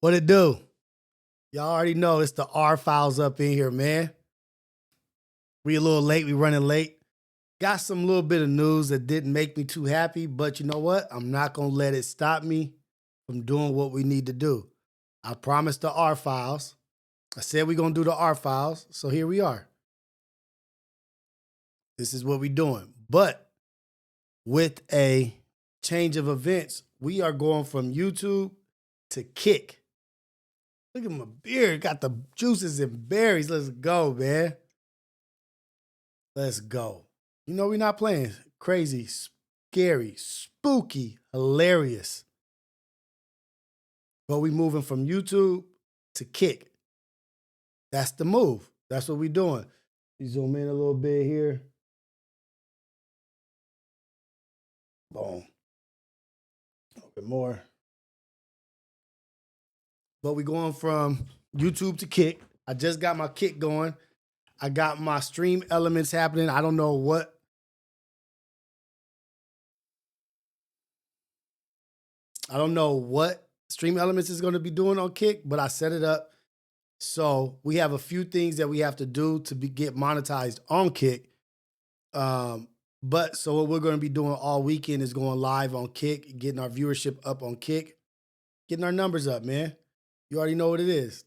What it do? Y'all already know it's the R files up in here, man. We a little late. We running late. Got some little bit of news that didn't make me too happy, but you know what? I'm not going to let it stop me from doing what we need to do. I promised the R files. I said we're going to do the R files, so here we are. This is what we're doing. But with a change of events, we are going from YouTube to Kick. Look at my beard. Got the juices and berries. Let's go, man. Let's go. You know we're not playing. Crazy, scary, spooky, hilarious. But we moving from YouTube to Kick. That's the move. That's what we're doing. You zoom in a little bit here. Boom. A little bit more. But we're going from YouTube to Kick. I just got my Kick going. I got my stream elements happening. I don't know what. Stream elements is going to be doing on Kick, but I set it up. So we have a few things that we have to do to get monetized on Kick. But so what we're going to be doing all weekend is going live on Kick, getting our viewership up on Kick, getting our numbers up, man. You already know what it is.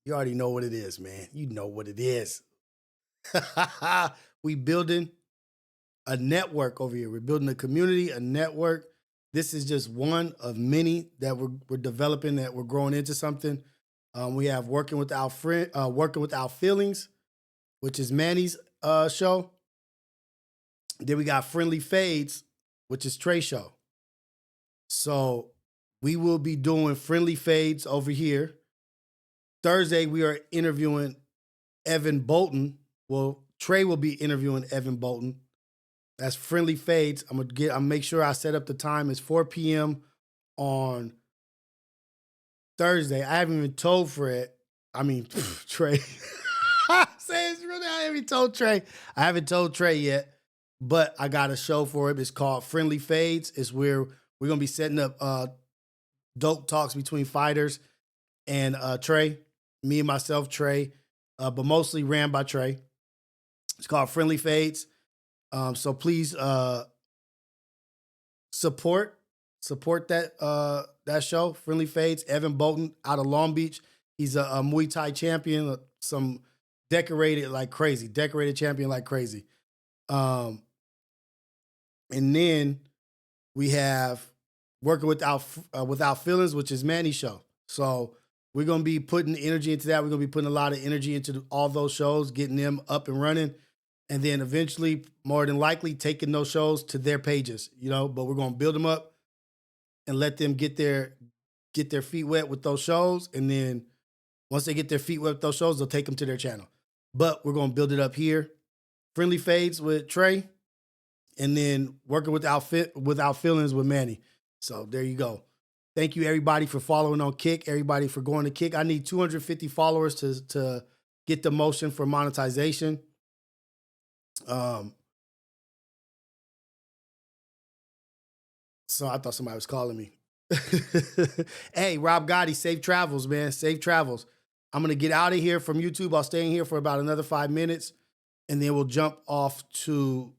You already know what it is, man. You know what it is. We building a network over here. We're building a community, a network. This is just one of many that we're developing, that we're growing into something. We have Working Without Feelings, which is Manny's show. Then we got Friendly Fades, which is Trey's show. So we will be doing Friendly Fades over here. Thursday, we are interviewing Evan Bolton. Well, Trey will be interviewing Evan Bolton. That's Friendly Fades. I'll make sure I set up the time. It's 4 p.m. on Thursday. I haven't even told Trey. Say it's really, I haven't told Trey. I haven't told Trey yet, but I got a show for him. It's called Friendly Fades. It's where we're going to be setting up dope talks between fighters and Trey. Me and myself, Trey, but mostly ran by Trey. It's called Friendly Fades. So please support that show, Friendly Fades. Evan Bolton out of Long Beach. He's a Muay Thai champion, some decorated champion like crazy. And then we have Working Without Feelings, which is Manny's show. So we're going to be putting energy into that. We're going to be putting a lot of energy into all those shows, getting them up and running. And then eventually, more than likely, taking those shows to their pages, but we're going to build them up and let them get their feet wet with those shows. And then once they get their feet wet with those shows, they'll take them to their channel. But we're going to build it up here. Friendly Fades with Trey, and then Working Without Feelings with Manny. So there you go. Thank you, everybody, for following on Kick, everybody for going to Kick. I need 250 followers to get the motion for monetization. So I thought somebody was calling me. Hey, Rob Gotti, safe travels, man. Safe travels. I'm going to get out of here from YouTube. I'll stay in here for about another 5 minutes, and then we'll jump off to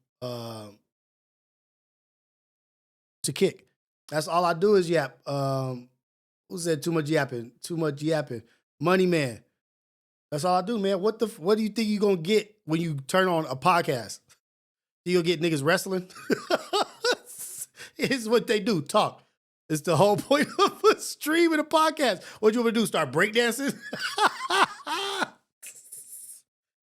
Kick. That's all I do is yap. Who said too much yapping? Too much yapping. Money Man. That's all I do, man. What do you think you're going to get when you turn on a podcast? You'll get niggas wrestling? It's what they do, talk. It's the whole point of a stream and a podcast. What you want me to do, start breakdancing?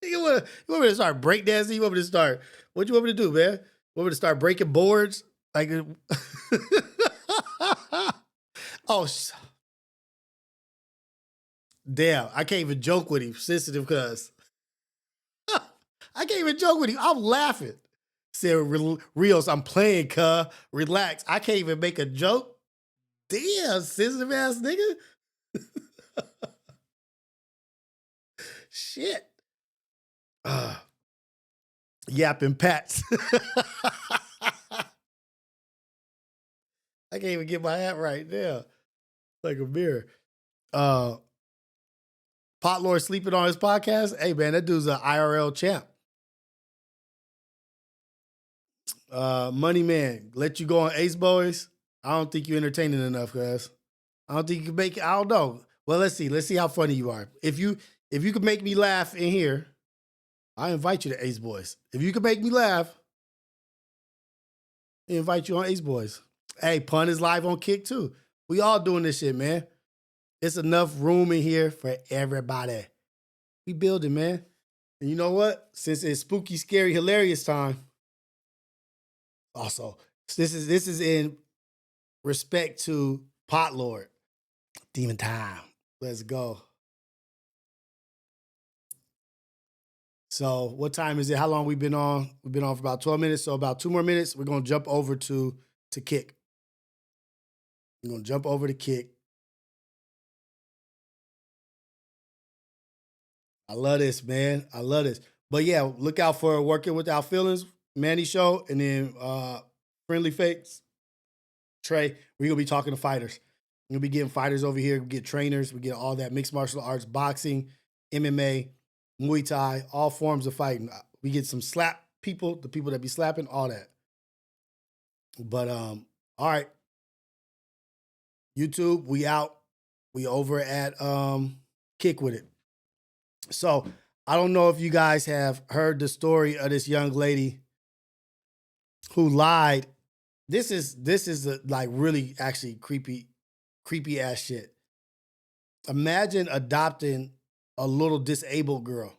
You want me to start breakdancing? You want me to start, what you want me to do, man? Want me to start breaking boards? Like, oh, damn, I can't even joke with him, sensitive cuz. I can't even joke with him. I'm laughing. Said, Rios, I'm playing, cuz. Relax. I can't even make a joke. Damn, sensitive ass nigga. Shit. Yapping Pats. I can't even get my hat right now. Like a mirror. Pot Lord sleeping on his podcast. Hey, man, that dude's an IRL champ. Money Man, let you go on Ace Boys. I don't think you're entertaining enough, cuz. I don't think you can make it. I don't know. Well, let's see. Let's see how funny you are. If you could make me laugh in here, I invite you to Ace Boys. If you could make me laugh, I invite you on Ace Boys. Hey, Pun is live on Kick too. We all doing this shit, man. It's enough room in here for everybody. We building, man. And you know what? Since it's spooky, scary, hilarious time. Also, this is in respect to Pot Lord. Demon time. Let's go. So what time is it? How long we been on? We've been on for about 12 minutes. So about 2 more minutes, we're gonna jump over to Kick. We're gonna jump over to Kick. I love this, man. I love this. But yeah, look out for Working Without Feelings, Manny Show, and then Friendly Fakes, Trey. We're gonna be talking to fighters. We're gonna be getting fighters over here. We get trainers. We get all that mixed martial arts, boxing, MMA, Muay Thai, all forms of fighting. We get some slap people, the people that be slapping, all that. But all right, YouTube, we out. We over at Kick With It. So I don't know if you guys have heard the story of this young lady who lied. This is like really actually creepy ass shit. Imagine adopting a little disabled girl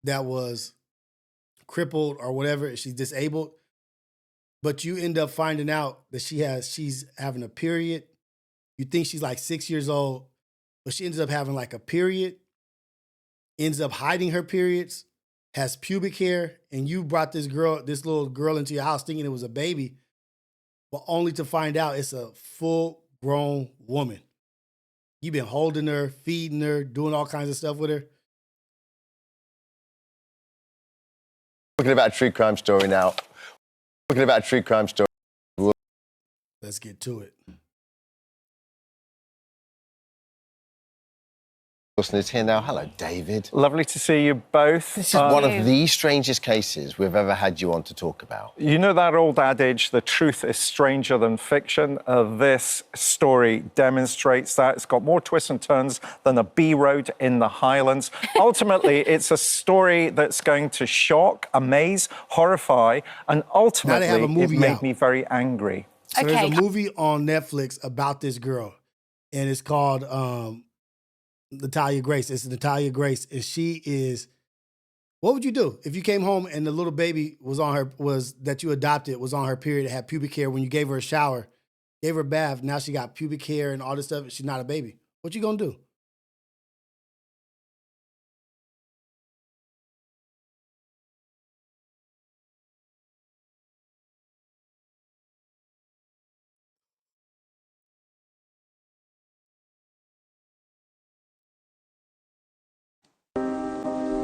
that was crippled or whatever. She's disabled, but you end up finding out that she's having a period. You think she's like 6 years old, but she ends up having like a period, ends up hiding her periods, has pubic hair, and you brought this little girl into your house thinking it was a baby, but only to find out it's a full-grown woman. You've been holding her, feeding her, doing all kinds of stuff with her. Talking about a true crime story now. Talking about a true crime story. Let's get to it. Wilson is here now. Hello, David. Lovely to see you both. This is one of the strangest cases we've ever had you on to talk about. You know that old adage, the truth is stranger than fiction? This story demonstrates that. It's got more twists and turns than a B road in the Highlands. Ultimately, it's a story that's going to shock, amaze, horrify, and ultimately it made me very angry. So there's a movie on Netflix about this girl, and it's called Natalia Grace. It's Natalia Grace, and she is. What would you do if you came home and the little baby that you adopted was on her period, had pubic hair? When you gave her a shower, gave her a bath, now she got pubic hair and all this stuff. She's not a baby. What you gonna do?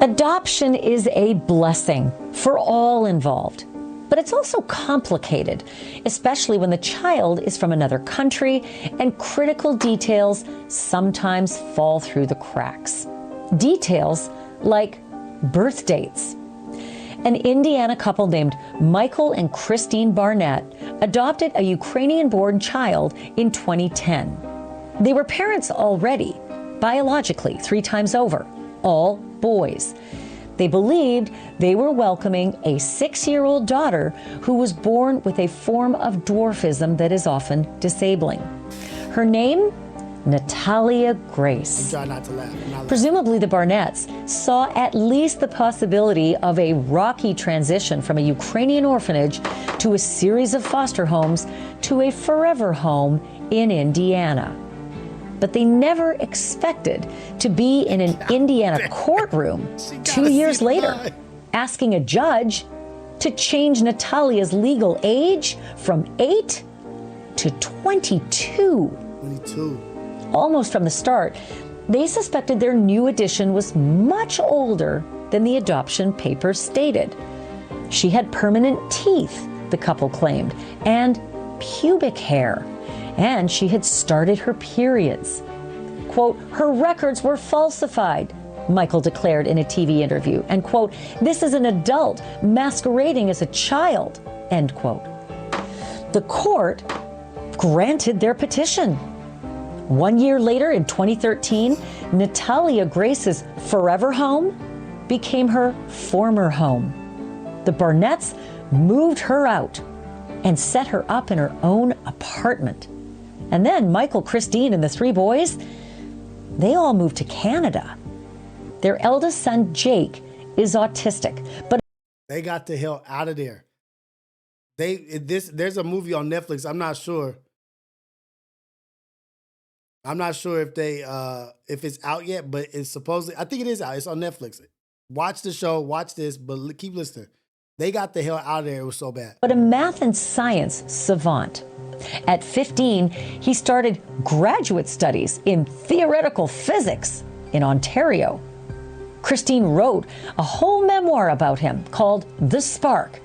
Adoption is a blessing for all involved, but it's also complicated, especially when the child is from another country and critical details sometimes fall through the cracks. Details like birth dates. An Indiana couple named Michael and Christine Barnett adopted a Ukrainian-born child in 2010. They were parents already, biologically, 3 times over, all boys. They believed they were welcoming a 6-year-old daughter who was born with a form of dwarfism that is often disabling. Her name? Natalia Grace. Try not to laugh. Presumably the Barnetts saw at least the possibility of a rocky transition from a Ukrainian orphanage to a series of foster homes to a forever home in Indiana. But they never expected to be in an Indiana courtroom 2 years later, asking a judge to change Natalia's legal age from 8 to 22. 22. Almost from the start, they suspected their new addition was much older than the adoption papers stated. She had permanent teeth, the couple claimed, and pubic hair, and she had started her periods. quote, her records were falsified, Michael declared in a TV interview, and, quote, this is an adult masquerading as a child, end quote. The court granted their petition. 1 year later, in 2013, Natalia Grace's forever home became her former home. The Barnetts moved her out and set her up in her own apartment. And then Michael, Christine, and the 3 boys, they all moved to Canada. Their eldest son, Jake, is autistic, but They got the hell out of there. There's a movie on Netflix. I'm not sure if it's out yet, but it's supposedly, I think it is out. It's on Netflix. Watch the show, watch this, but keep listening. They got the hell out of there. It was so bad. a math and science savant. At 15, he started graduate studies in theoretical physics in Ontario. Christine wrote a whole memoir about him called The Spark,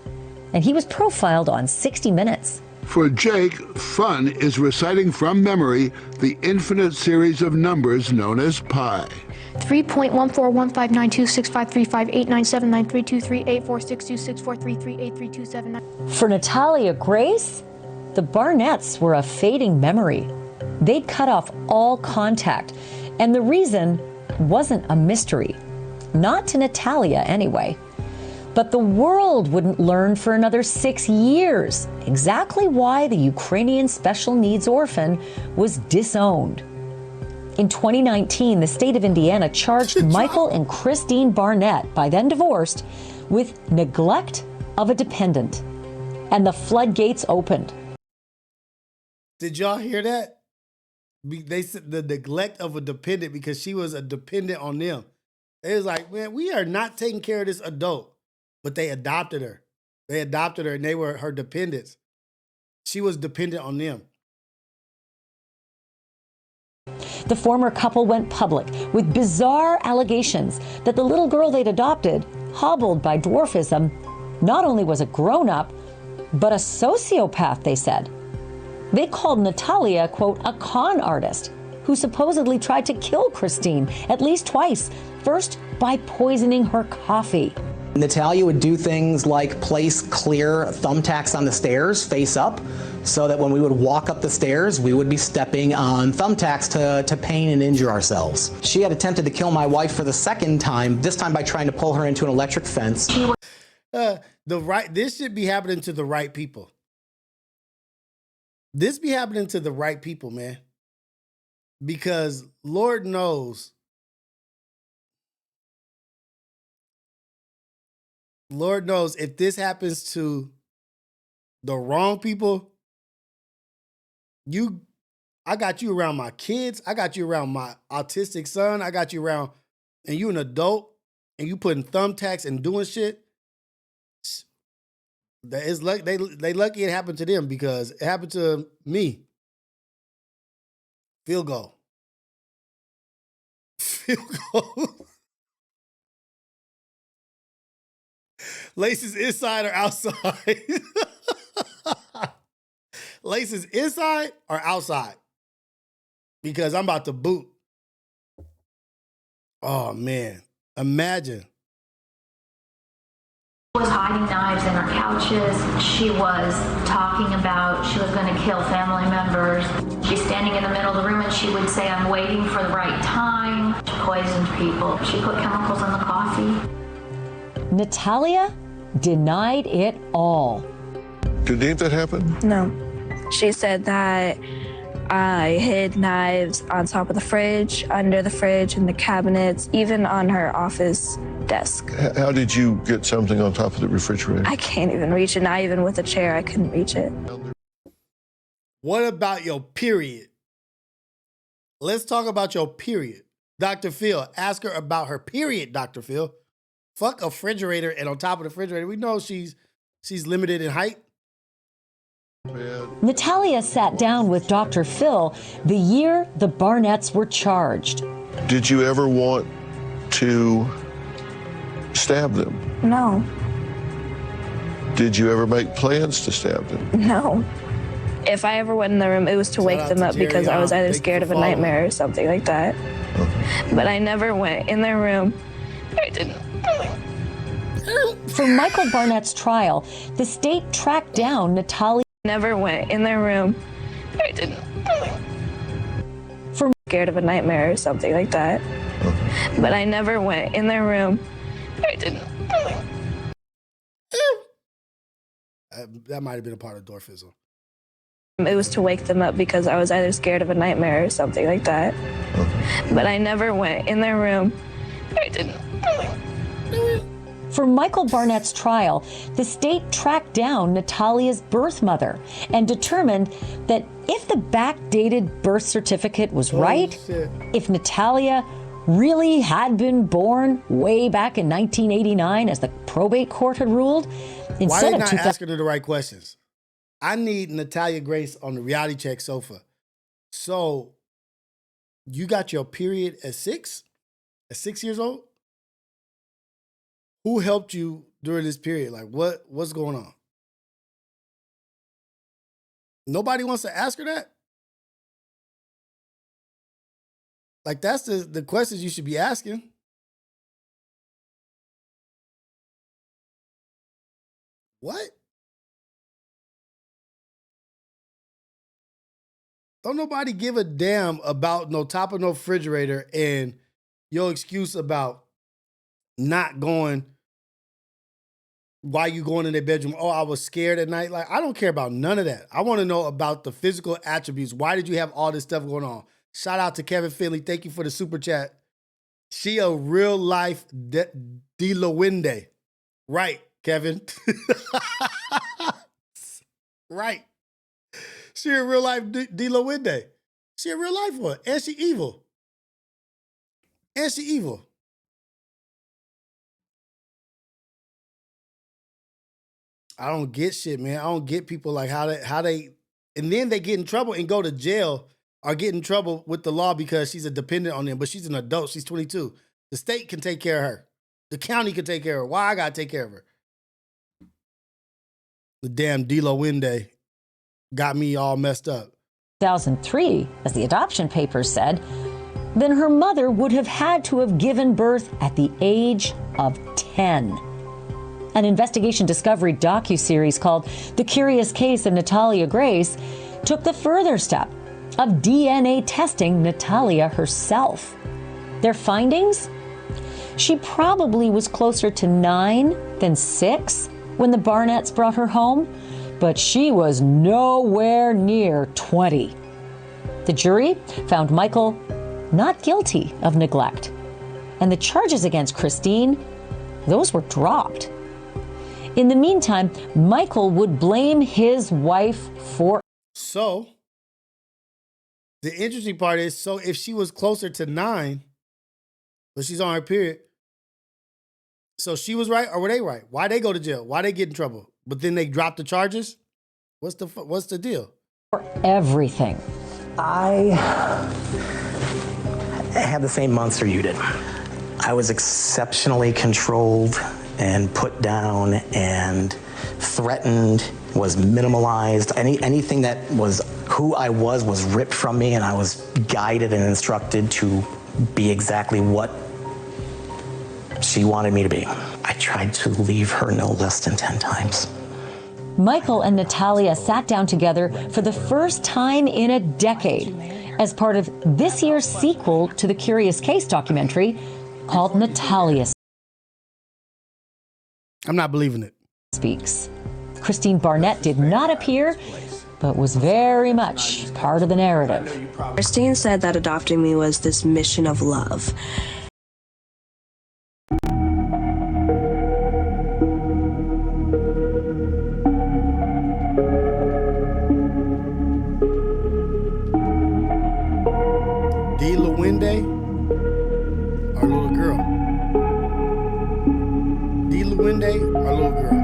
and he was profiled on 60 Minutes. For Jake, fun is reciting from memory the infinite series of numbers known as pi. 3.14159265358979323846264338327. For Natalia Grace, the Barnetts were a fading memory. They'd cut off all contact, and the reason wasn't a mystery. Not to Natalia, anyway. But the world wouldn't learn for another 6 years exactly why the Ukrainian special needs orphan was disowned. In 2019, the state of Indiana charged Michael and Christine Barnett, by then divorced, with neglect of a dependent. And the floodgates opened. Did y'all hear that? They said the neglect of a dependent because she was a dependent on them. It was like, man, we are not taking care of this adult. But they adopted her. They adopted her and they were her dependents. She was dependent on them. The former couple went public with bizarre allegations that the little girl they'd adopted, hobbled by dwarfism, not only was a grown-up, but a sociopath, they said. They called Natalia, quote, a con artist who supposedly tried to kill Christine at least twice, first by poisoning her coffee. Natalia would do things like place clear thumbtacks on the stairs face up so that when we would walk up the stairs, we would be stepping on thumbtacks to pain and injure ourselves. She had attempted to kill my wife for the second time, this time by trying to pull her into an electric fence. This should be happening to the right people. This be happening to the right people, man. Because Lord knows if this happens to the wrong people, I got you around my kids. I got you around my autistic son. I got you around, and you an adult, and you putting thumbtacks and doing shit. They lucky it happened to them because it happened to me. Field goal. Field goal. Laces inside or outside? Laces inside or outside? Because I'm about to boot. Oh, man. Imagine. She was hiding knives in her couches. She was talking about she was going to kill family members. She's standing in the middle of the room and she would say, I'm waiting for the right time. She poisoned people. She put chemicals in the coffee. Natalia denied it all. Do you think that happened? No. She said that I hid knives on top of the fridge, under the fridge, in the cabinets, even on her office desk. How did you get something on top of the refrigerator? I can't even reach it. Not even with a chair, I couldn't reach it. What about your period? Let's talk about your period. Dr. Phil, ask her about her period, Dr. Phil. Fuck a refrigerator, and on top of the refrigerator, we know she's limited in height. Natalia sat down with Dr. Phil the year the Barnetts were charged. Did you ever want to stab them? No. Did you ever make plans to stab them? No. If I ever went in the room, it was to wake them up because I was either scared of a nightmare or something like that. But I never went in their room. I didn't. For Michael Barnett's trial, the state tracked down Natalia. Never went in their room. I didn't. For scared of a nightmare or something like that. But I never went in their room. I didn't. That might have been a part of Dorfism. It was to wake them up because I was either scared of a nightmare or something like that. But I never went in their room. I didn't. For Michael Barnett's trial, the state tracked down Natalia's birth mother and determined that if the backdated birth certificate was right, if Natalia really had been born way back in 1989, as the probate court had ruled, Why instead they of not asking her the right questions? I need Natalia Grace on the reality check sofa. So, you got your period at 6? At 6 years old? Who helped you during this period? Like, what's going on? Nobody wants to ask her that? Like, that's the questions you should be asking. What? Don't nobody give a damn about no top of no refrigerator and your excuse about not going. Why you going in their bedroom? Oh, I was scared at night. Like, I don't care about none of that. I want to know about the physical attributes. Why did you have all this stuff going on? Shout out to Kevin Finley. Thank you for the super chat. She a real life Delawinde. Right, Kevin. Right. She a real life Delawinde. She a real life one. And she evil. And she evil. I don't get shit, man. I don't get people like how they, and then they get in trouble and go to jail or get in trouble with the law because she's a dependent on them, but she's an adult. She's 22. The state can take care of her. The county can take care of her. Why I gotta take care of her? The damn Dilo Winde got me all messed up. 2003, as the adoption papers said, then her mother would have had to have given birth at the age of 10. An investigation discovery docuseries called The Curious Case of Natalia Grace took the further step of DNA testing Natalia herself. Their findings? She probably was closer to 9 than 6 when the Barnetts brought her home, but she was nowhere near 20. The jury found Michael not guilty of neglect, and the charges against Christine, those were dropped. In the meantime, Michael would blame his wife for... So, the interesting part is, so if she was closer to 9, but she's on her period, so she was right or were they right? Why they go to jail? Why they get in trouble? But then they drop the charges? What's the deal? For everything. I had the same monster you did. I was exceptionally controlled and put down and threatened, was minimalized. Anything that was who I was ripped from me, and I was guided and instructed to be exactly what she wanted me to be. I tried to leave her no less than 10 times. Michael and Natalia sat down together for the first time in a decade as part of this year's sequel to the Curious Case documentary called Natalia I'm not believing it. Speaks. Christine Barnett did not appear, but was very much part of the narrative. Christine said that adopting me was this mission of love. D. Lewinde, our little girl. D. Lewinde, our little girl.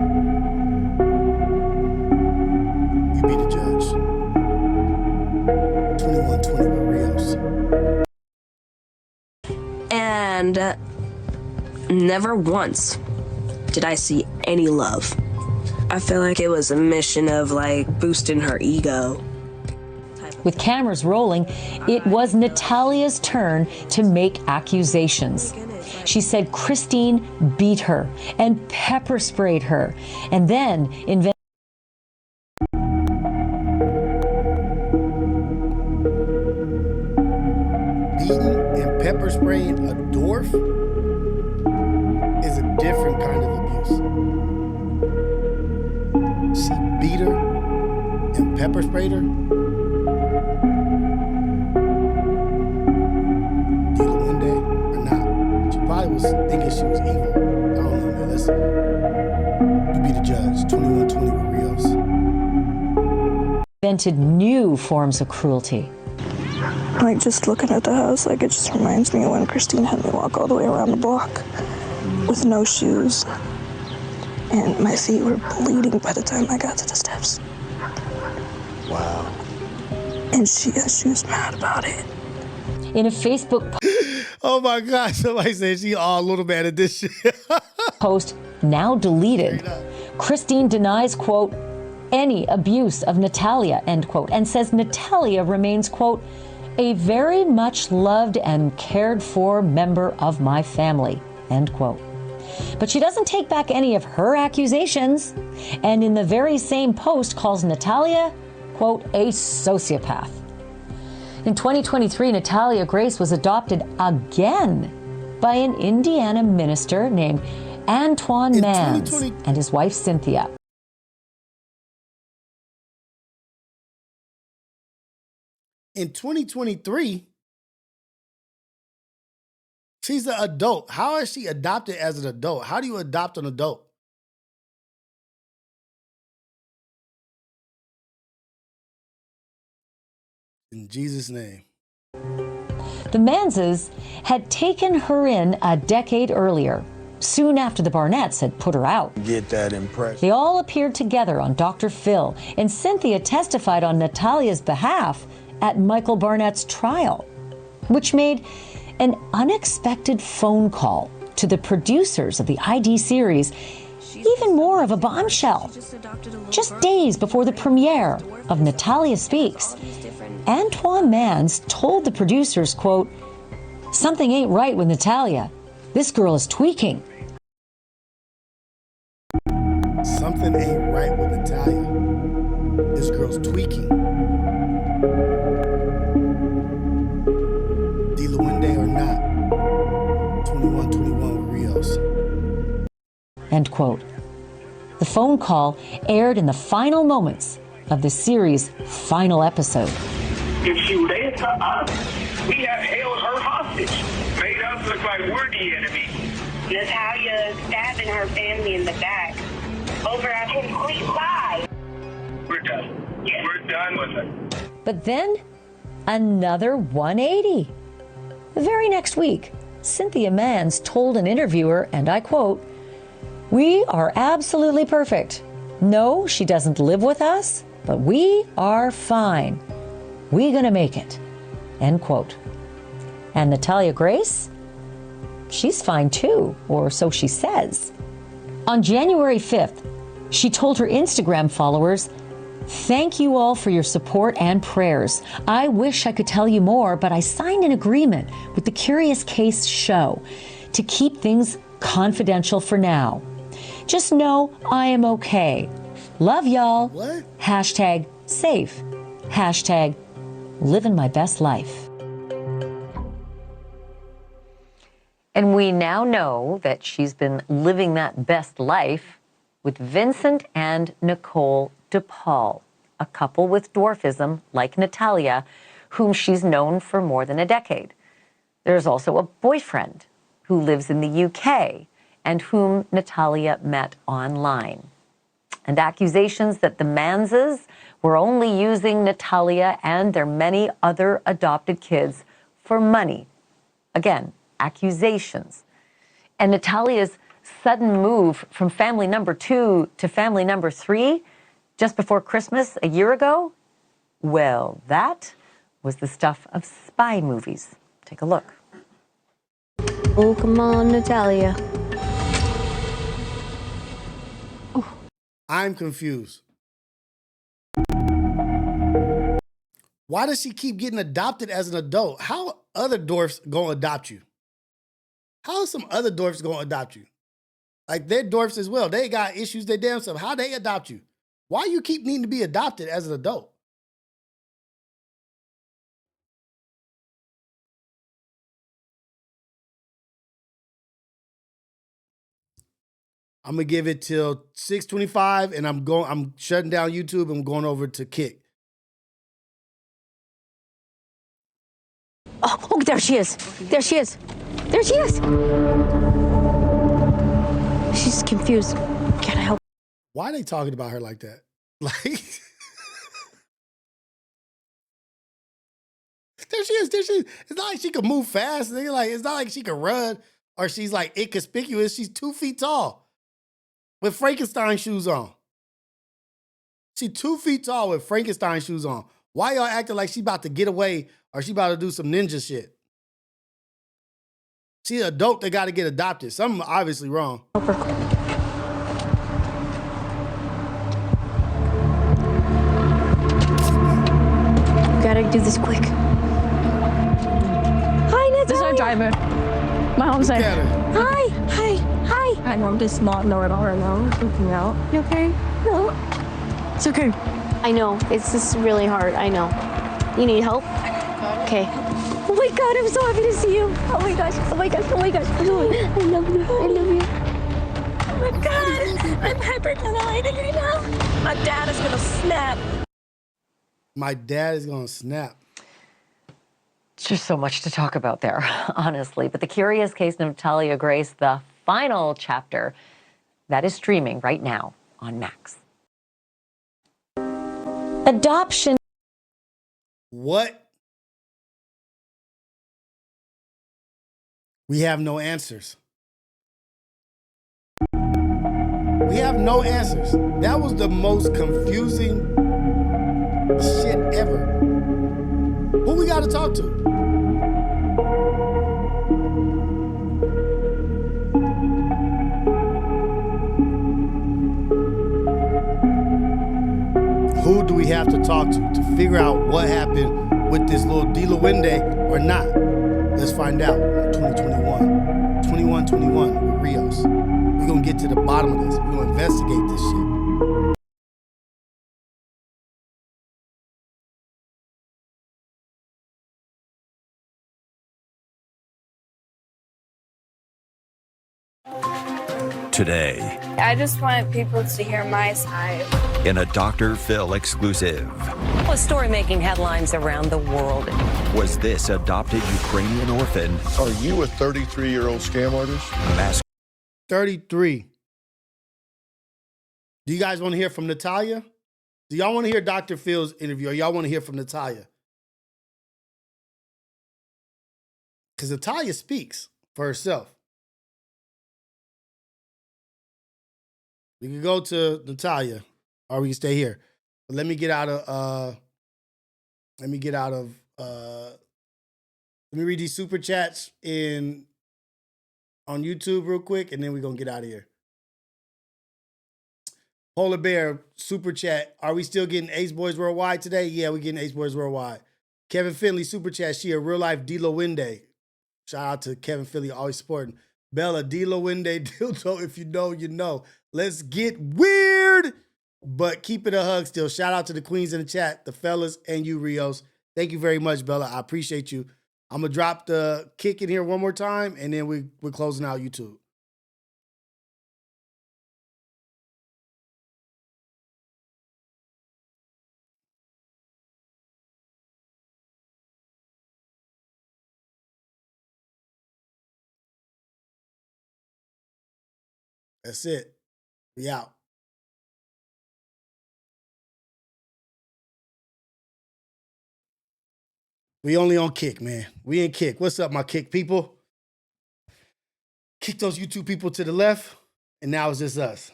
You be the judge. 2120 with Rios. And never once did I see any love. I feel like it was a mission of like boosting her ego. With cameras rolling, it was Natalia's turn to make accusations. She said Christine beat her and pepper sprayed her, and then invented beating and pepper spraying a dwarf is a different kind of abuse. She beat her and pepper sprayed her. Deal one day or not? She probably was thinking she was evil. I don't know, man. Let's you be the judge. 21-20 with Rios. invented new forms of cruelty. Like, just looking at the house, like, it just reminds me of when Christine had me walk all the way around the block with no shoes. And my feet were bleeding by the time I got to the steps. Wow. And she was mad about it. In a Facebook Oh my God, somebody said she all little mad at this shit. post, now deleted, Christine denies, quote, any abuse of Natalia, end quote, and says Natalia remains, quote, a very much loved and cared for member of my family, end quote. But she doesn't take back any of her accusations, and in the very same post calls Natalia, quote, a sociopath. In 2023, Natalia Grace was adopted again by an Indiana minister named Antoine In Mans 2020 and his wife Cynthia. In 2023, she's an adult. How is she adopted as an adult? How do you adopt an adult? In Jesus' name. The Manses had taken her in a decade earlier, soon after the Barnetts had put her out. Get that impression. They all appeared together on Dr. Phil, and Cynthia testified on Natalia's behalf at Michael Barnett's trial, which made an unexpected phone call to the producers of the ID series even more of a bombshell. Just days before the premiere of Natalia Speaks, Antoine Mans told the producers, quote, something ain't right with Natalia. This girl is tweaking. Something ain't right with Natalia. This girl's tweaking. One-day or not, 21-21 with Rios. End quote. The phone call aired in the final moments of the series' final episode. If she led to us, we have held her hostage, made us look like we're the enemy. Natalia stabbing her family in the back over a complete lie. We're done. Yes. We're done with it. But then, another 180. The very next week, Cynthia Mans told an interviewer, and I quote, we are absolutely perfect. No, she doesn't live with us, but we are fine. We gonna make it, end quote. And Natalia Grace? She's fine too, or so she says. On January 5th, she told her Instagram followers, thank you all for your support and prayers. I wish I could tell you more, but I signed an agreement with the Curious Case show to keep things confidential for now. Just know I am okay. Love y'all. What? Hashtag safe. Hashtag living my best life. And we now know that she's been living that best life with Vincent and Nicole DePaul, a couple with dwarfism like Natalia, whom she's known for more than a decade. There's also a boyfriend who lives in the UK and whom Natalia met online. And accusations that the Manses were only using Natalia and their many other adopted kids for money. Again, accusations. And Natalia's sudden move from family number 2 to family number 3 just before Christmas a year ago? Well, that was the stuff of spy movies. Take a look. Oh, come on, Natalia. I'm confused. Why does she keep getting adopted as an adult? How other dwarfs gonna adopt you? How are some other dwarfs gonna adopt you? Like, they're dwarfs as well. They got issues they damn self. How they adopt you? Why you keep needing to be adopted as an adult? I'm gonna give it till 6:25, and I'm shutting down YouTube. I'm going over to Kick. Oh, there she is. There she is. There she is. She's confused. Can I help? Why are they talking about her like that? Like, there she is. There she is. It's not like she can move fast. Nigga. Like, it's not like she can run or she's like inconspicuous. She's 2 feet tall with Frankenstein shoes on. She's 2 feet tall with Frankenstein shoes on. Why y'all acting like she about to get away or she about to do some ninja shit? She's an adult that got to get adopted. Something obviously wrong. Gotta do this quick. Hi, Natalia. This is our driver. My mom's like, Hi. Hi. Hi. I know I'm just not know-it-all right now. I'm freaking out. You okay? No. It's okay. I know. It's just really hard. I know. You need help? Okay. Oh my God, I'm so happy to see you. Oh my gosh. Oh my gosh. Oh my gosh. I love you. I love you. Oh my God. I'm hyperventilating right now. My dad is gonna snap. My dad is going to snap. It's just so much to talk about there, honestly. But the curious case of Natalia Grace, the final chapter, that is streaming right now on Max. Adoption. What? We have no answers. We have no answers. That was the most confusing shit ever. Who we got to talk to? Who do we have to talk to figure out what happened with this little Dilawende or not? Let's find out in 2021. 2121 with Rios. We're going to get to the bottom of this. We're going to investigate this shit. Today, I just want people to hear my side. in a Dr. Phil exclusive, A story making headlines around the world. was this adopted Ukrainian orphan Are you a 33-year-old scam artist? masked 33. Do you guys want to hear from Natalia? Do y'all want to hear Dr. Phil's interview or y'all want to hear from Natalia? Because Natalia speaks for herself. We can go to Natalia or we can stay here. But let me get out of let me read these super chats on YouTube real quick, and then we're gonna get out of here. Polar Bear super chat. Are we still getting Ace Boys Worldwide today? Yeah, we're getting Ace Boys Worldwide. Kevin Finley super chat. She a real life Dilawende. Shout out to Kevin Finley, always supporting. Bella Dilawende dildo. If you know, you know. Let's get weird, but keep it a hug still. Shout out to the queens in the chat, the fellas, and you, Rios. Thank you very much, Bella. I appreciate you. I'm gonna drop the kick in here one more time, and then we're closing out YouTube. That's it. We out. We only on Kick, man. We in Kick. What's up, my Kick people? Kick those YouTube people to the left, and now it's just us.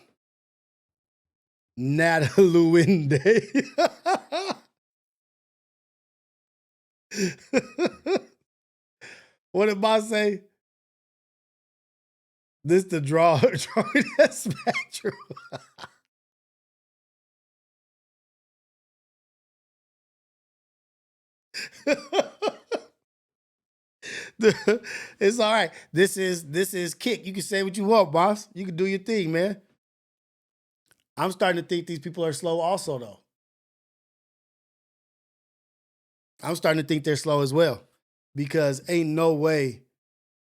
Nataluinde. What did I say? This the draw. That's spectrum. It's all right. This is Kick. You can say what you want, boss. You can do your thing, man. I'm starting to think these people are slow also, though. I'm starting to think they're slow as well. Because ain't no way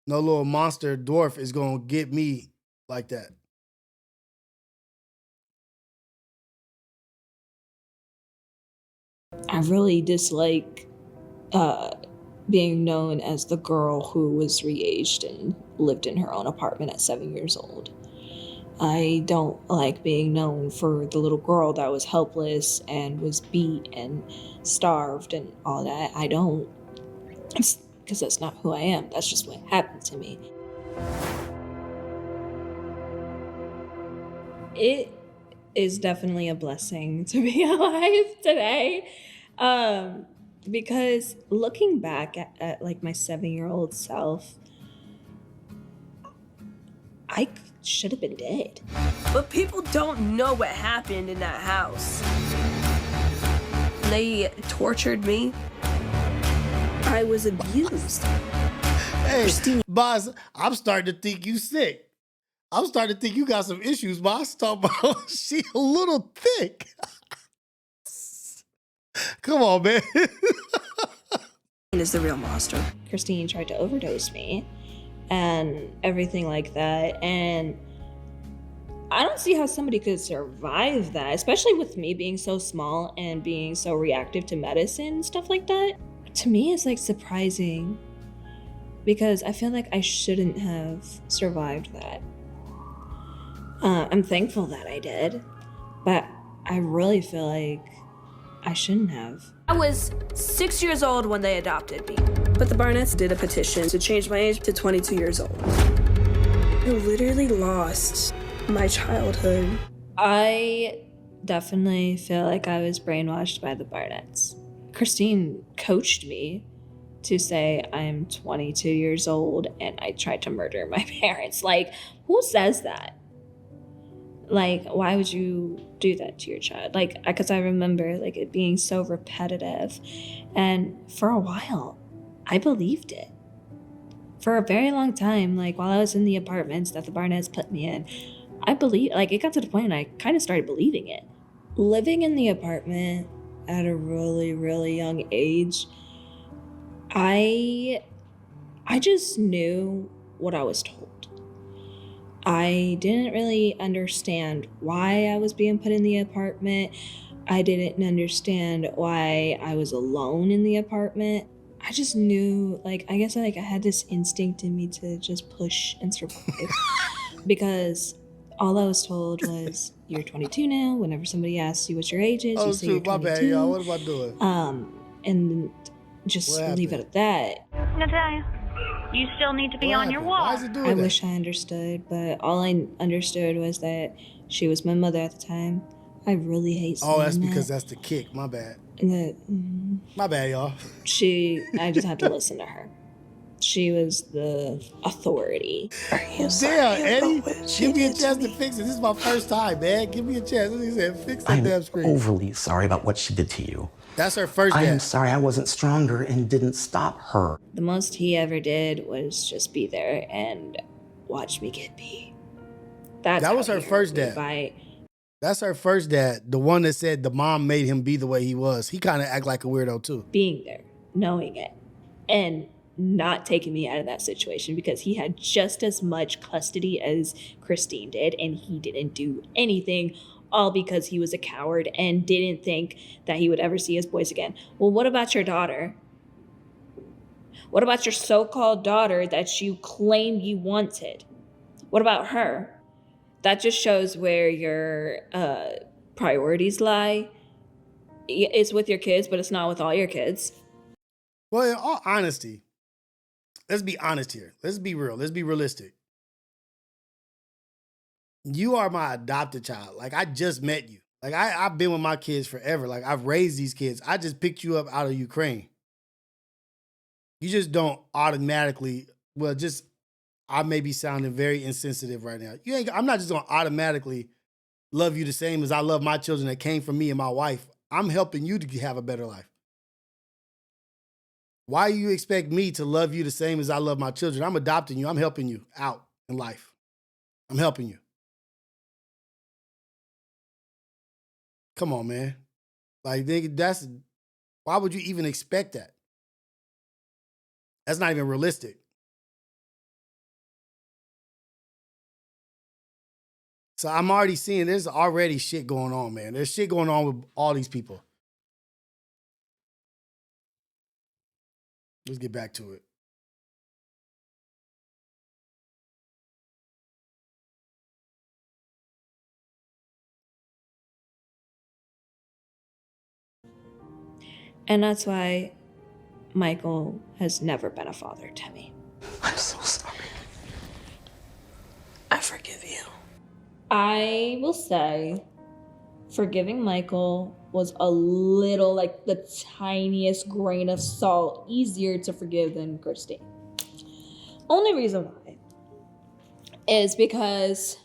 no little monster dwarf is going to get me like that. I really dislike being known as the girl who was re-aged and lived in her own apartment at 7 years old. I don't like being known for the little girl that was helpless and was beat and starved and all that. I don't. Because that's not who I am. That's just what happened to me. It is definitely a blessing to be alive today. Because looking back at like my 7-year-old self, I should have been dead. But people don't know what happened in that house. They tortured me. I was abused. Hey, boss, I'm starting to think you sick. I'm starting to think you got some issues, boss. Talking about she a little thick. Come on, man. Is the real monster. Christine tried to overdose me and everything like that. And I don't see how somebody could survive that, especially with me being so small and being so reactive to medicine and stuff like that. To me, it's like surprising because I feel like I shouldn't have survived that. I'm thankful that I did, but I really feel like I shouldn't have. I was 6 years old when they adopted me. But the Barnetts did a petition to change my age to 22 years old. I literally lost my childhood. I definitely feel like I was brainwashed by the Barnetts. Christine coached me to say I'm 22 years old and I tried to murder my parents. Like, who says that? Like, why would you do that to your child? Like, because I remember like it being so repetitive. And for a while, I believed it. For a very long time, like while I was in the apartments that the Barnetts put me in, I believe, like it got to the point I kind of started believing it. Living in the apartment at a really, really young age, I just knew what I was told. I didn't really understand why I was being put in the apartment. I didn't understand why I was alone in the apartment. I just knew, like, I guess like I had this instinct in me to just push and survive. Because all I was told was, you're 22 now. Whenever somebody asks you what your age is, you say you're 22. My bad, y'all. What am I doing? And just leave it at that. Natalia, you still need to be on your wall. Why is it doing I that? wish I understood, but all I understood was that she was my mother at the time. I really hate saying that's that. because that's the Kick. My bad. And that, My bad, y'all. I just had to listen to her. She was the authority. Damn, Eddie, give me a chance to fix it. This is my first time, man. Give me a chance. He said, fix that damn screen. I'm overly sorry about what she did to you. That's her first I am death. sorry I wasn't stronger and didn't stop her. The most he ever did was just be there and watch me get beat. That was her first death. That's her first dad. The one that said the mom made him be the way he was. He kind of act like a weirdo too. Being there, knowing it, and not taking me out of that situation because he had just as much custody as Christine did, and he didn't do anything, all because he was a coward and didn't think that he would ever see his boys again. Well, what about your daughter? What about your so-called daughter that you claim you wanted? What about her? That just shows where your priorities lie. It's with your kids, but it's not with all your kids. Well, in all honesty, let's be honest here. Let's be real. Let's be realistic. You are my adopted child. Like, I just met you. Like, I've been with my kids forever. Like, I've raised these kids. I just picked you up out of Ukraine. You just don't automatically, I may be sounding very insensitive right now. I'm not just going to automatically love you the same as I love my children that came from me and my wife. I'm helping you to have a better life. Why you expect me to love you the same as I love my children? I'm adopting you. I'm helping you out in life. I'm helping you. Come on, man. Like, why would you even expect that? That's not even realistic. So I'm already seeing there's already shit going on, man. There's shit going on with all these people. Let's get back to it. And that's why Michael has never been a father to me. I'm so sorry. I forgive you. I will say forgiving Michael was a little, like the tiniest grain of salt, easier to forgive than Christine. Only reason why is because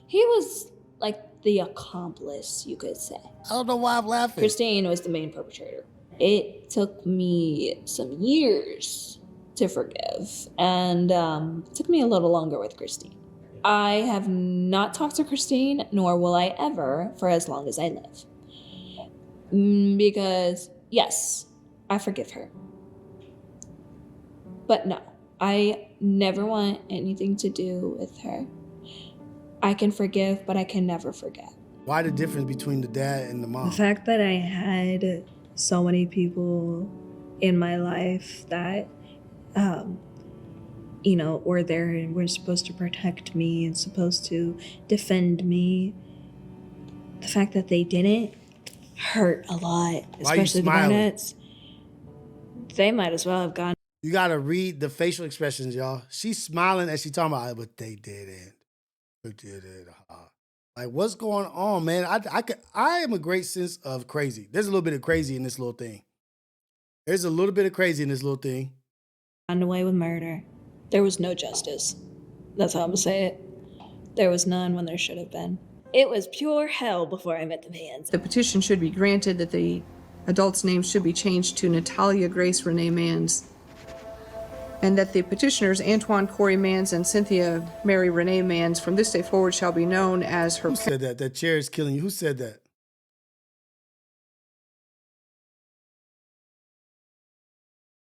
he was like the accomplice, you could say. I don't know why I'm laughing. Christine was the main perpetrator. It took me some years to forgive, and it took me a little longer with Christine. I have not talked to Christine, nor will I ever, for as long as I live. Because, yes, I forgive her. But no, I never want anything to do with her. I can forgive, but I can never forget. Why the difference between the dad and the mom? The fact that I had so many people in my life that, were there and were supposed to protect me and supposed to defend me. The fact that they didn't hurt a lot, especially the Barnetts. They might as well have gone. You gotta read the facial expressions, y'all. She's smiling as she talking about it, but they didn't. They didn't. Like, what's going on, man? I am a great sense of crazy. There's a little bit of crazy in this little thing. There's a little bit of crazy in this little thing. Gotten away with murder. There was no justice. That's how I'm gonna say it. There was none when there should have been. It was pure hell before I met the Mans. The petition should be granted that the adult's name should be changed to Natalia Grace Renee Mans, and that the petitioners Antoine Corey Mans and Cynthia Mary Renee Mans from this day forward shall be known as her. Who said that? That chair is killing you. Who said that?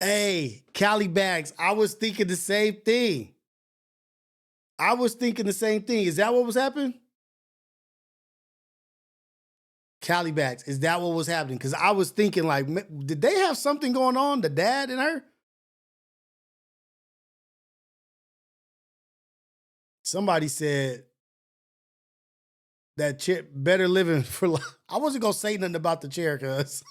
Hey, Cali Bags, I was thinking the same thing. Is that what was happening? Cali Bags, is that what was happening? Because I was thinking, like, did they have something going on, the dad and her? Somebody said that chair better living for life. I wasn't going to say nothing about the chair, cuz.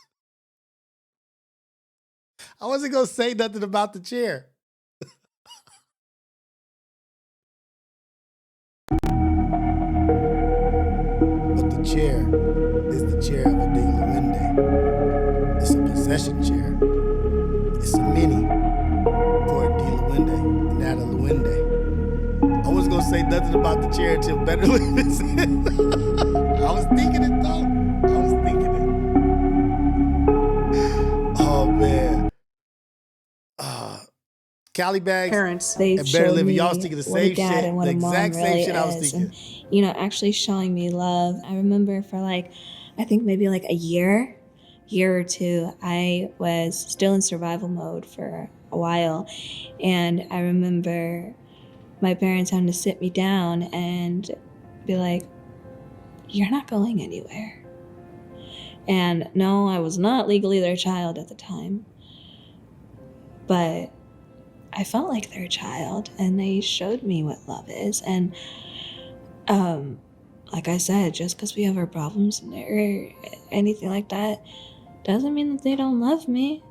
I wasn't going to say nothing about the chair. But the chair is the chair of a Dilawinde. It's a possession chair. It's a mini for a Dilawinde, not a Luinde. I wasn't going to say nothing about the chair until Better Living said. I was thinking it, though. Oh, man. Cali Bags Parents, and they've Better showed Living, me y'all thinking the what a same dad shit. and what The a mom exact same really shit I was is, thinking. And, actually showing me love. I remember for I think maybe a year or two, I was still in survival mode for a while. And I remember my parents having to sit me down and be like, "You're not going anywhere." And no, I was not legally their child at the time. But I felt like their child, and they showed me what love is. And like I said, just because we have our problems or anything like that doesn't mean that they don't love me.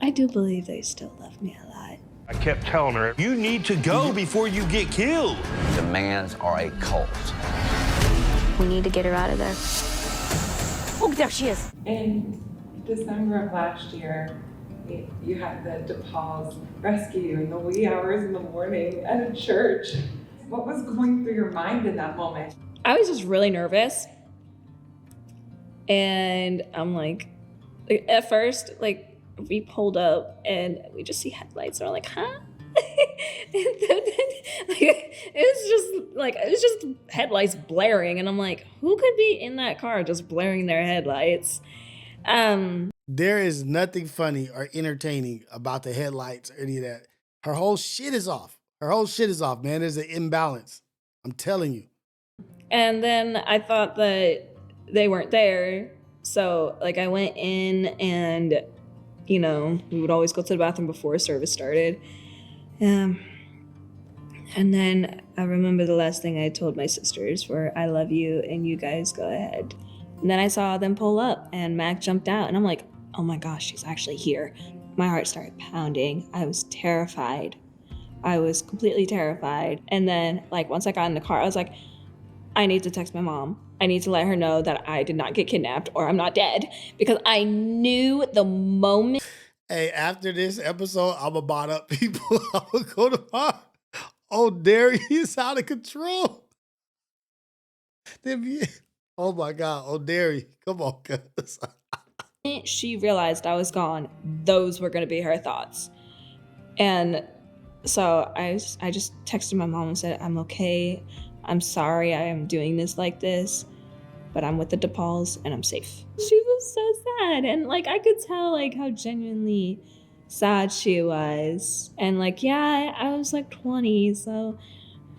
I do believe they still love me a lot. I kept telling her, you need to go before you get killed. The Mans are a cult. We need to get her out of there. Oh, there she is. In December of last year, you had the DePaul's rescue you in the wee hours in the morning at a church. What was going through your mind in that moment? I was just really nervous. And I'm at first, we pulled up and we just see headlights and we're like, huh? It was just headlights blaring, and I'm like, who could be in that car just blaring their headlights? There is nothing funny or entertaining about the headlights or any of that. Her whole shit is off. Her whole shit is off, man. There's an imbalance. I'm telling you. And then I thought that they weren't there. So like I went in and, you know, we would always go to the bathroom before service started. And then I remember the last thing I told my sisters were, I love you and you guys go ahead. And then I saw them pull up and Mac jumped out and I'm like, oh my gosh, she's actually here. My heart started pounding. I was terrified. I was completely terrified. And then like once I got in the car, I was like, I need to text my mom. I need to let her know that I did not get kidnapped or I'm not dead, because I knew the moment. Hey, after this episode, I'm going to bot up people. I'm going to go to my, oh, Darius out of control. Oh my God, oh, Darius, come on, cuz. She realized I was gone, those were going to be her thoughts. And so I just texted my mom and said, I'm okay. I'm sorry I am doing this like this, but I'm with the DePauls and I'm safe. She was so sad. And like, I could tell like how genuinely sad she was. And like, yeah, I was like 20, so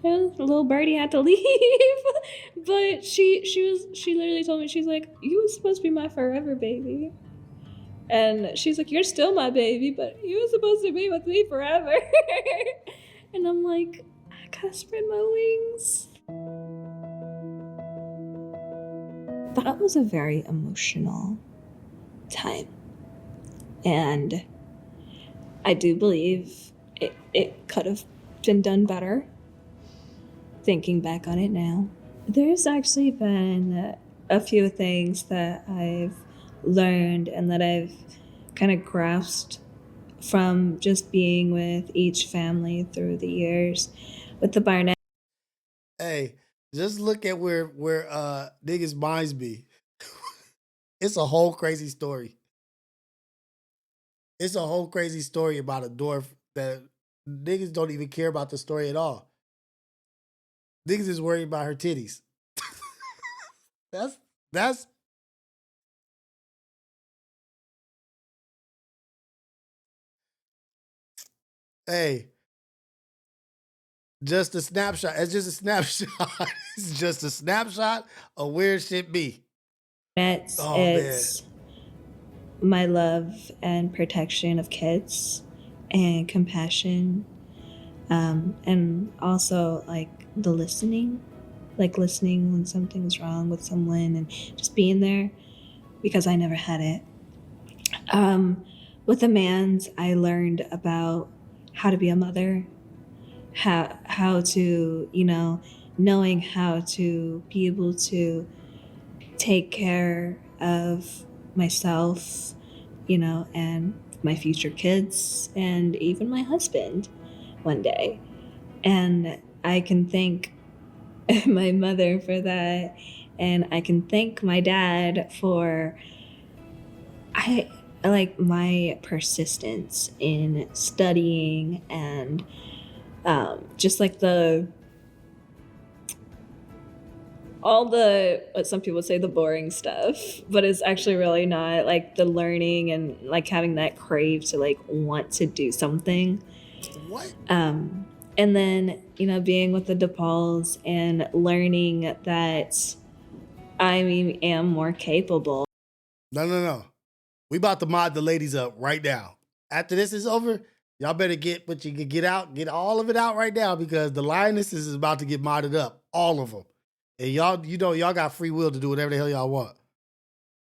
little birdie had to leave. But she literally told me, she's like, you were supposed to be my forever baby. And she's like, you're still my baby, but you were supposed to be with me forever. And I'm like, I gotta spread my wings. That was a very emotional time. And I do believe it could have been done better, thinking back on it now. There's actually been a few things that I've learned and that I've kind of grasped from just being with each family through the years. With the Barnett. Hey, just look at where niggas' minds be. It's a whole crazy story. It's a whole crazy story about a dwarf that niggas don't even care about the story at all. Niggas is worried about her titties. That's hey. Just a snapshot. It's just a snapshot. It's just a snapshot of where shit be. It's my love and protection of kids and compassion. And also like the listening when something's wrong with someone and just being there, because I never had it. With the Mans, I learned about how to be a mother, how to, you know, knowing how to be able to take care of myself, you know, and my future kids and even my husband one day. And I can thank my mother for that, and I can thank my dad for my persistence in studying and just like all the, what some people say, the boring stuff, but it's actually really not, like the learning and like having that crave to like want to do something. What? And then, you know, being with the DePauls and learning that I am more capable. No. We about to mod the ladies up right now. After this is over, y'all better get what you can get out, get all of it out right now, because the lionesses is about to get modded up, all of them. And y'all, you know, y'all got free will to do whatever the hell y'all want.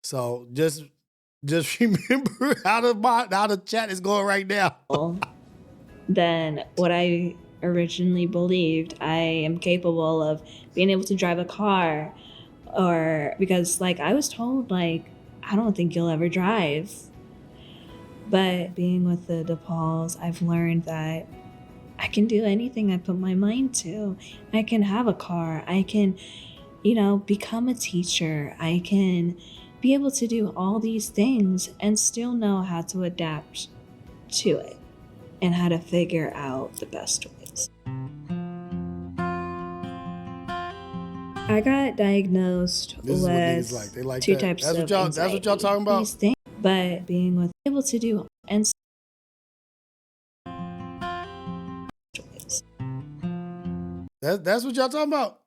So just remember how the chat is going right now. Than what I originally believed. I am capable of being able to drive a car, or because like I was told, like, I don't think you'll ever drive. But being with the DePauls, I've learned that I can do anything I put my mind to. I can have a car. I can, you know, become a teacher. I can be able to do all these things and still know how to adapt to it and how to figure out the best ways. I got diagnosed This is what niggas with like. They like two that. types That's of what y'all. anxiety. That's what y'all talking about. These things, but being with able to do and That's what y'all talking about.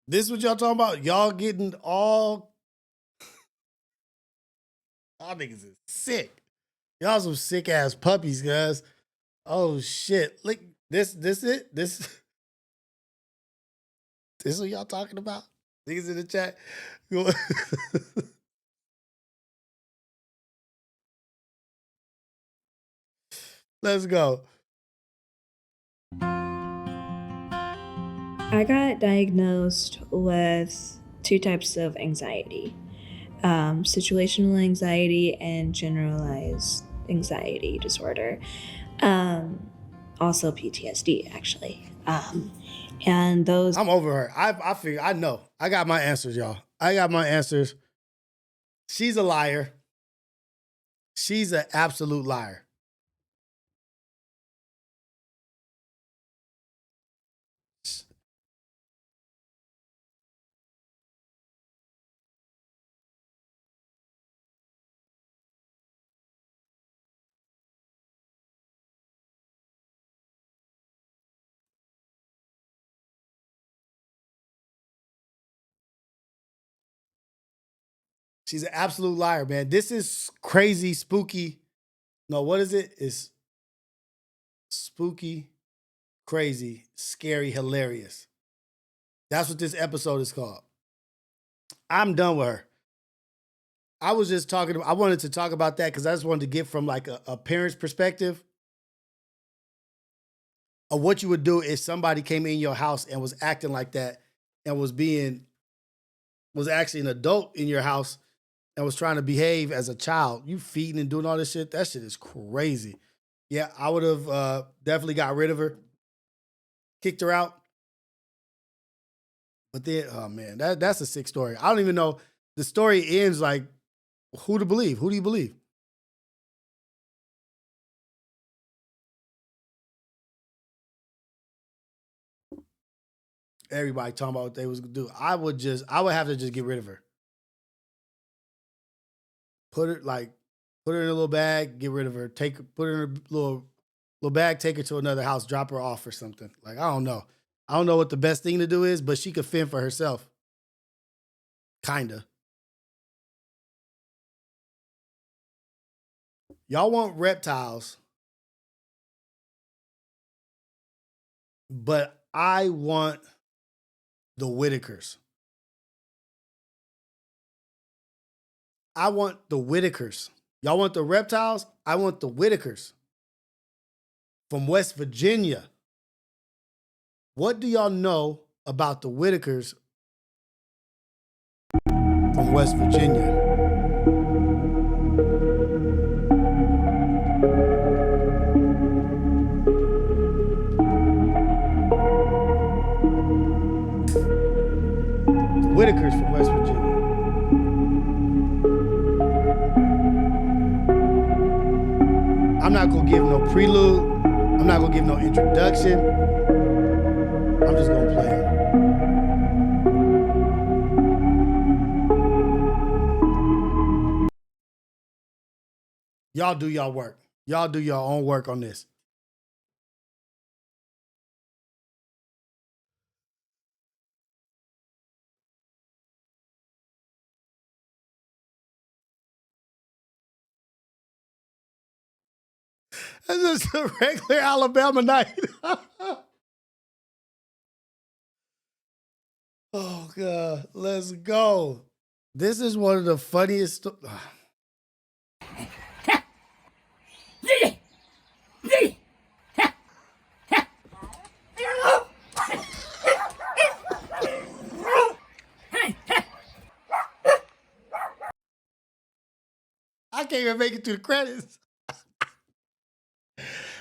This is what y'all talking about. Y'all getting all. Y'all niggas is sick. Y'all some sick ass puppies, guys. Oh shit! Look, this it. This is what y'all talking about. Niggas in the chat. Let's go. I got diagnosed with two types of anxiety, situational anxiety and generalized anxiety disorder. Also PTSD, actually. And those... I'm over her. I figure, I know. I got my answers, y'all. I got my answers. She's a liar. She's an absolute liar. She's an absolute liar, man. This is crazy, spooky. No, what is it? It's spooky, crazy, scary, hilarious. That's what this episode is called. I'm done with her. I was just talking, I wanted to talk about that because I just wanted to get from like a parent's perspective of what you would do if somebody came in your house and was acting like that and was actually an adult in your house and was trying to behave as a child. You feeding and doing all this shit. That shit is crazy. Yeah, I would have definitely got rid of her, kicked her out. But then, oh man, that's a sick story. I don't even know. The story ends like, who to believe? Who do you believe? Everybody talking about what they was gonna do. I would have to just get rid of her. Put her in a little bag, get rid of her. Put her in a little bag, take her to another house, drop her off or something. Like, I don't know. I don't know what the best thing to do is, but she could fend for herself. Kinda. Y'all want reptiles, but I want the Whitakers. I want the Whitakers. Y'all want the reptiles? I want the Whitakers from West Virginia. What do y'all know about the Whitakers from West Virginia? Whitakers from West Virginia. I'm not gonna give no prelude. I'm not gonna give no introduction. I'm just gonna play it. Y'all do y'all work. Y'all do your own work on this. This is a regular Alabama night. Oh, God. Let's go. This is one of the funniest. can't even make it through the credits.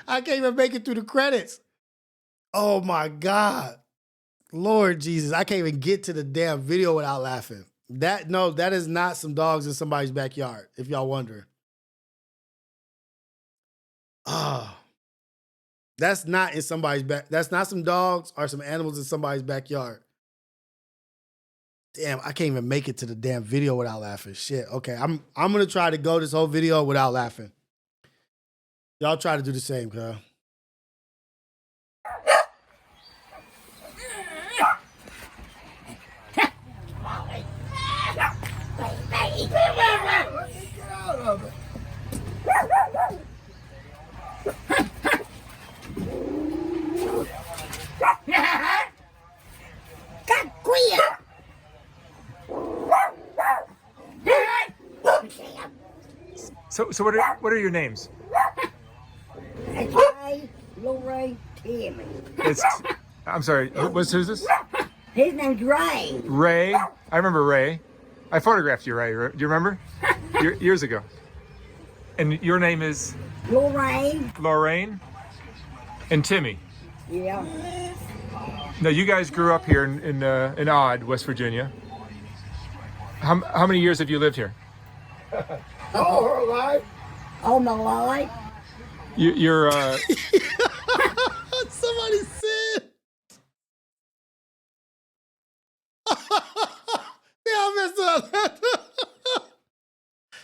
I can't even make it through the credits. Oh my God. Lord Jesus, I can't even get to the damn video without laughing. That is not some dogs in somebody's backyard, if y'all wondering. Oh, that's not in somebody's that's not some dogs or some animals in somebody's backyard. Damn, I can't even make it to the damn video without laughing. Shit. Okay, I'm gonna try to go this whole video without laughing. Y'all try to do the same, cuz. So what are your names? It's Ray, Lori, Timmy. I'm sorry. Who's this? His name's Ray. Ray. I remember Ray. I photographed you, Ray. Do you remember? Years ago. And your name is? Lorraine. Lorraine. And Timmy. Yeah. Now you guys grew up here in Odd, West Virginia. How many years have you lived here? All her life. All my life. You're Somebody said. Yeah, I messed up.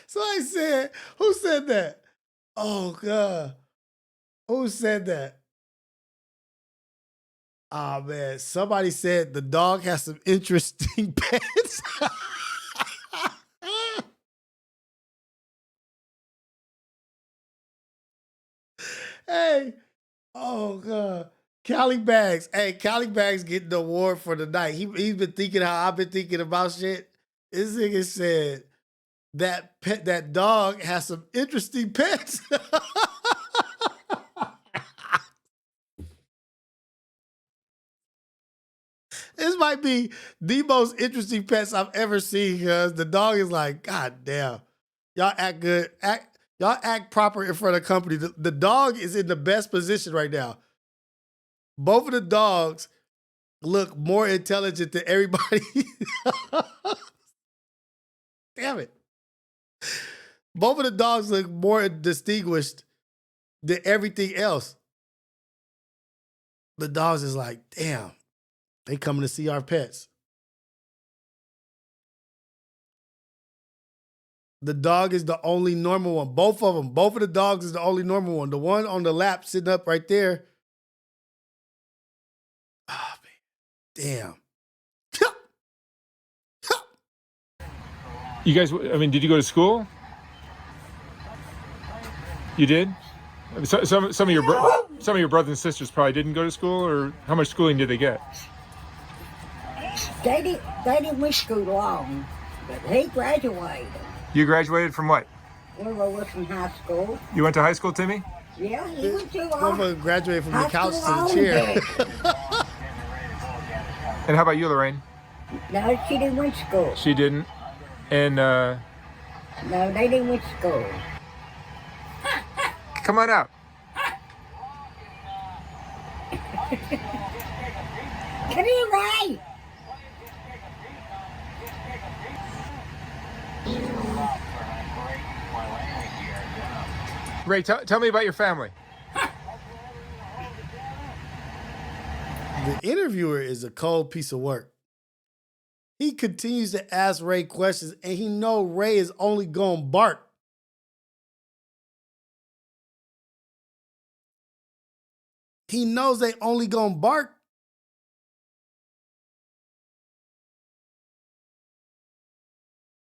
Somebody said, who said that? Oh God. Who said that? Oh man, somebody said the dog has some interesting pets. Hey, oh God. Callie Bags. Hey, Callie Bags getting the award for the night. He's been thinking how I've been thinking about shit. This nigga said that dog has some interesting pets. This might be the most interesting pets I've ever seen, because the dog is like, God damn. Y'all act good. Y'all act proper in front of company. The dog is in the best position right now. Both of the dogs look more intelligent than everybody. Damn it. Both of the dogs look more distinguished than everything else. The dogs is like, damn, they coming to see our pets. The dog is the only normal one. Both of them. Both of the dogs is the only normal one. The one on the lap sitting up right there. Oh, man. Damn. You guys, I mean, did you go to school? You did? Some of your brothers and sisters probably didn't go to school, or how much schooling did they get? They didn't wish school long, but he graduated. You graduated from what? We were from high school. You went to high school, Timmy? Yeah, he went to Motherfucker graduated from the couch to the chair. And how about you, Lorraine? No, she didn't went to school. She didn't. And no, they didn't went to school. Come on out. Come here, Ray. Ray, tell me about your family. The interviewer is a cold piece of work. He continues to ask Ray questions, and he knows Ray is only going to bark. He knows they only going to bark.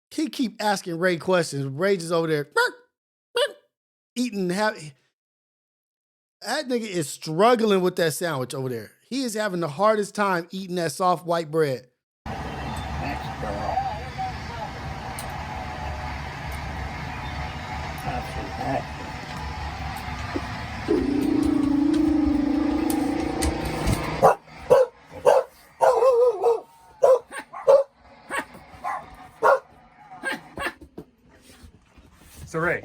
He keep asking Ray questions. Ray just over there eating. That nigga is struggling with that sandwich over there. He is having the hardest time eating that soft white bread. So Ray,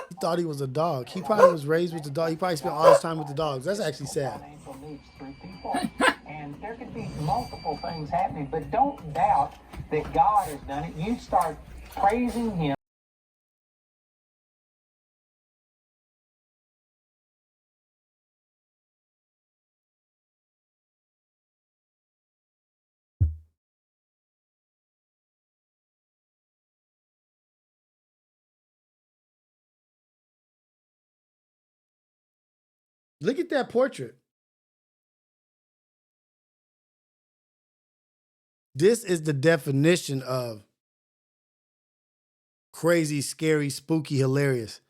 He thought he was a dog. He probably was raised with the dog. He probably spent all his time with the dogs. That's actually sad. And there could be multiple things happening, but don't doubt that God has done it. You start praising Him. Look at that portrait. This is the definition of crazy, scary, spooky, hilarious.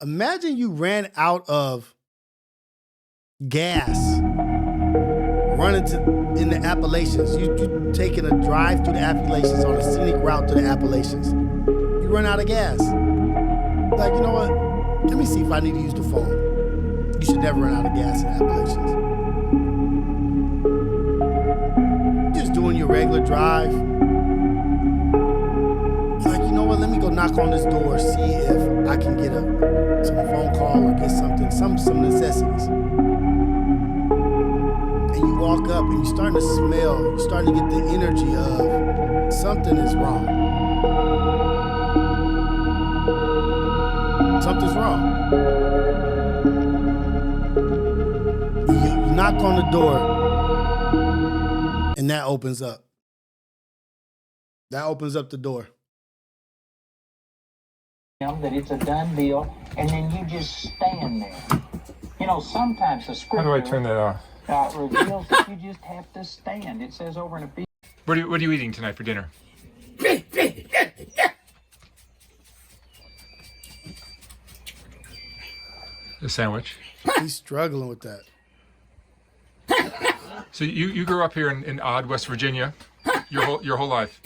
Imagine you ran out of gas running in the Appalachians. You taking a drive through the Appalachians on a scenic route to the Appalachians. You run out of gas. Like, you know what? Let me see if I need to use the phone. You should never run out of gas in the Appalachians. Just doing your regular drive. You're like, you know what? Let me go knock on this door, see if I can get some phone call or get something, some necessities. And you walk up and you're starting to smell, you're starting to get the energy of something is wrong. Something's wrong. You knock on the door, and that opens up. That opens up the door. That it's a done deal, and then you just stand there. You know, sometimes the scripture... how do I turn that off? Reveals that you just have to stand. It says over in Ephesians... What are you eating tonight for dinner? A sandwich. He's struggling with that. So you grew up here in Odd, West Virginia, your whole life.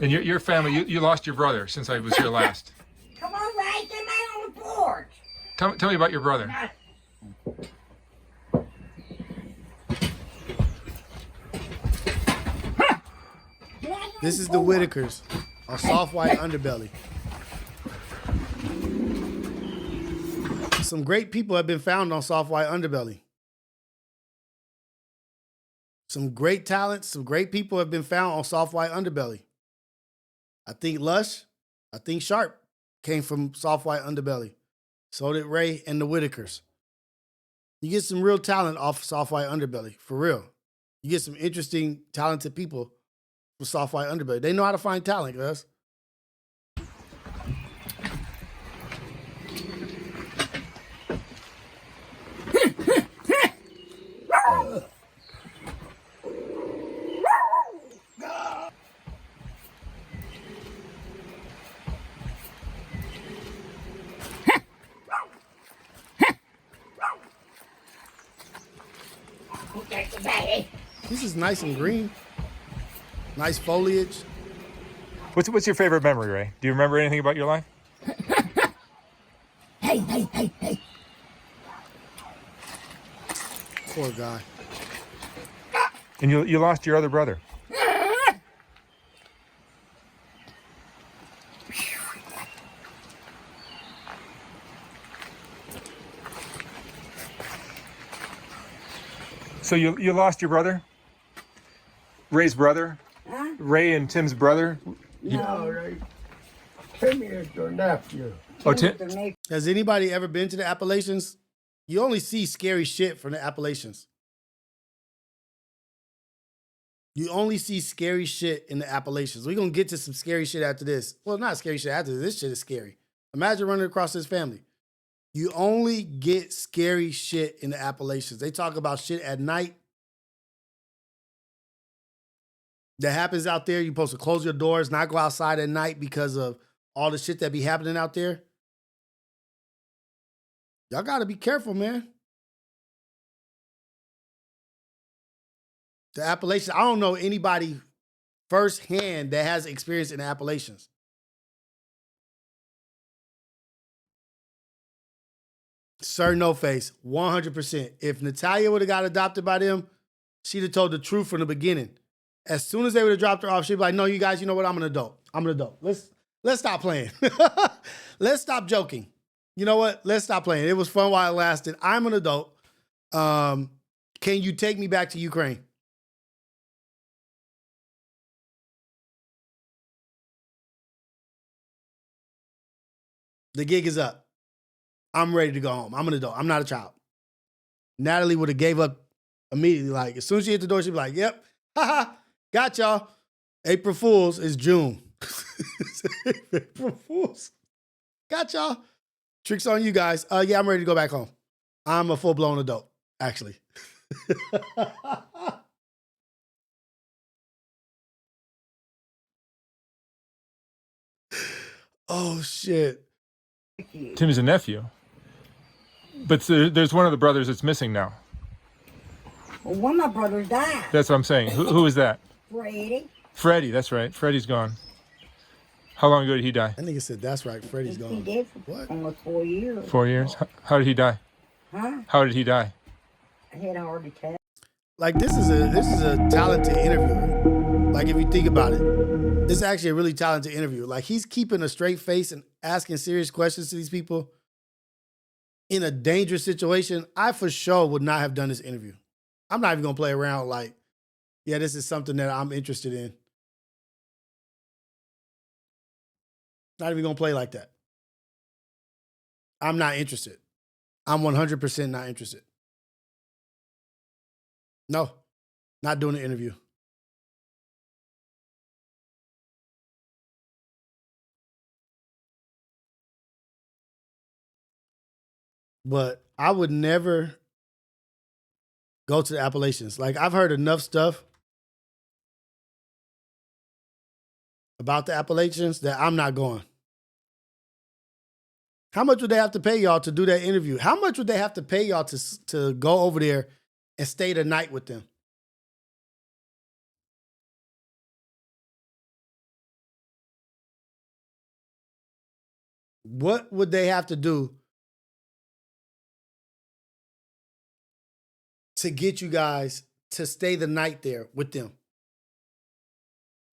And your family, you lost your brother since I was here last. Come on, Ray, get out on the porch. Tell me about your brother. This is the Whitakers, a soft white underbelly. Some great people have been found on soft white underbelly. Some great talents, some great people have been found on soft white underbelly. I think Lush, I think Sharp came from soft white underbelly. So did Ray and the Whitakers. You get some real talent off soft white underbelly, for real. You get some interesting, talented people from soft white underbelly. They know how to find talent, guys. This is nice and green. Nice foliage. What's your favorite memory, Ray? Do you remember anything about your life? Hey. Poor guy. And you lost your other brother. So you lost your brother? Ray's brother? Huh? Ray and Tim's brother? No, Ray. Timmy is your nephew. Oh, Tim. Has anybody ever been to the Appalachians? You only see scary shit from the Appalachians. You only see scary shit in the Appalachians. We're going to get to some scary shit after this. Well, not scary shit after this. This shit is scary. Imagine running across this family. You only get scary shit in the Appalachians. They talk about shit at night that happens out there. You're supposed to close your doors, not go outside at night because of all the shit that be happening out there. Y'all got to be careful, man. The Appalachians, I don't know anybody firsthand that has experience in the Appalachians. Sir No Face, 100%. If Natalia would have got adopted by them, she'd have told the truth from the beginning. As soon as they would have dropped her off, she'd be like, no, you guys, you know what? I'm an adult. I'm an adult. Let's stop playing. Let's stop joking. You know what? Let's stop playing. It was fun while it lasted. I'm an adult. Can you take me back to Ukraine? The gig is up. I'm ready to go home. I'm an adult. I'm not a child. Natalie would have gave up immediately. Like, as soon as she hit the door, she'd be like, yep, haha, got y'all. April Fool's is June. April Fool's. Got y'all. Tricks on you guys. Yeah, I'm ready to go back home. I'm a full-blown adult, actually. Oh, shit. Tim's a nephew. But there's one of the brothers that's missing now. Well, one of my brothers died. That's what I'm saying. Who is that? Freddie. Freddie, that's right. Freddie's gone. How long ago did he die? I think it said that's right. Freddie's gone. He dead for almost 4 years. 4 years? How did he die? Huh? How did he die? I had a heart attack. Like, this is a talented interviewer. Like, if you think about it, this is actually a really talented interview. Like, he's keeping a straight face and asking serious questions to these people in a dangerous situation. I for sure would not have done this interview. I'm not even gonna play around like, yeah, this is something that I'm interested in. Not even gonna play like that. I'm not interested. I'm 100% not interested. No, not doing the interview. But I would never go to the Appalachians. Like, I've heard enough stuff about the Appalachians that I'm not going. How much would they have to pay y'all to do that interview? How much would they have to pay y'all to go over there and stay the night with them? What would they have to do to get you guys to stay the night there with them?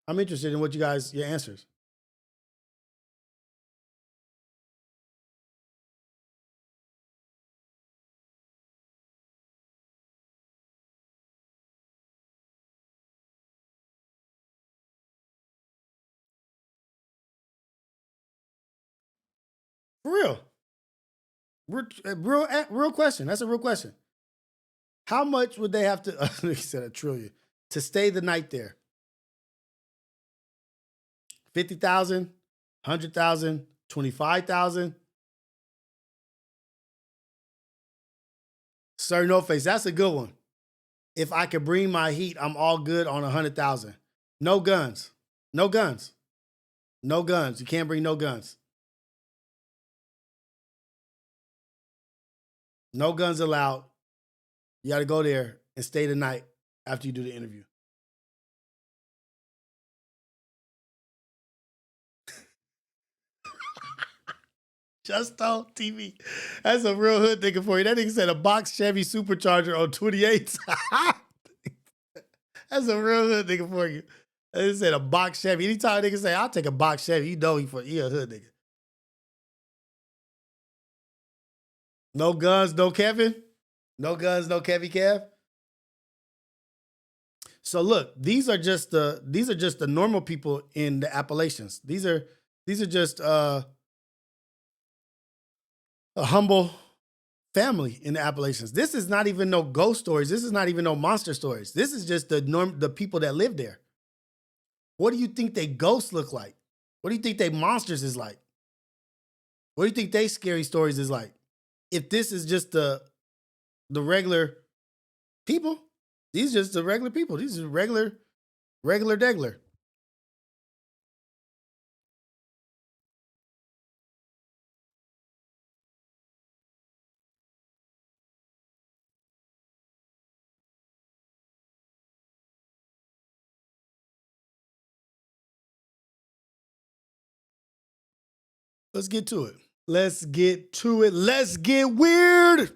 I'm interested in your answers. For real. Real question. That's a real question. How much would they have to, he said $1 trillion, to stay the night there? 50,000, 100,000, 25,000? Sir No Face, that's a good one. If I could bring my heat, I'm all good on 100,000. No guns. No guns. No guns. You can't bring no guns. No guns allowed. You got to go there and stay the night after you do the interview. Justo TV. That's a real hood nigga for you. That nigga said a box Chevy Supercharger on 28. That's a real hood nigga for you. They said a box Chevy. Anytime a nigga say, I'll take a box Chevy, you know he a hood nigga. No guns, no Kevin? No guns, no Kevy Kev? So look, these are just the normal people in the Appalachians. These are just a humble family in the Appalachians. This is not even no ghost stories. This is not even no monster stories. This is just the people that live there. What do you think they ghosts look like? What do you think they monsters is like? What do you think they scary stories is like? If this is just the regular people, these are just the regular people. These are regular degler. Let's get to it. Let's get to it. Let's get weird.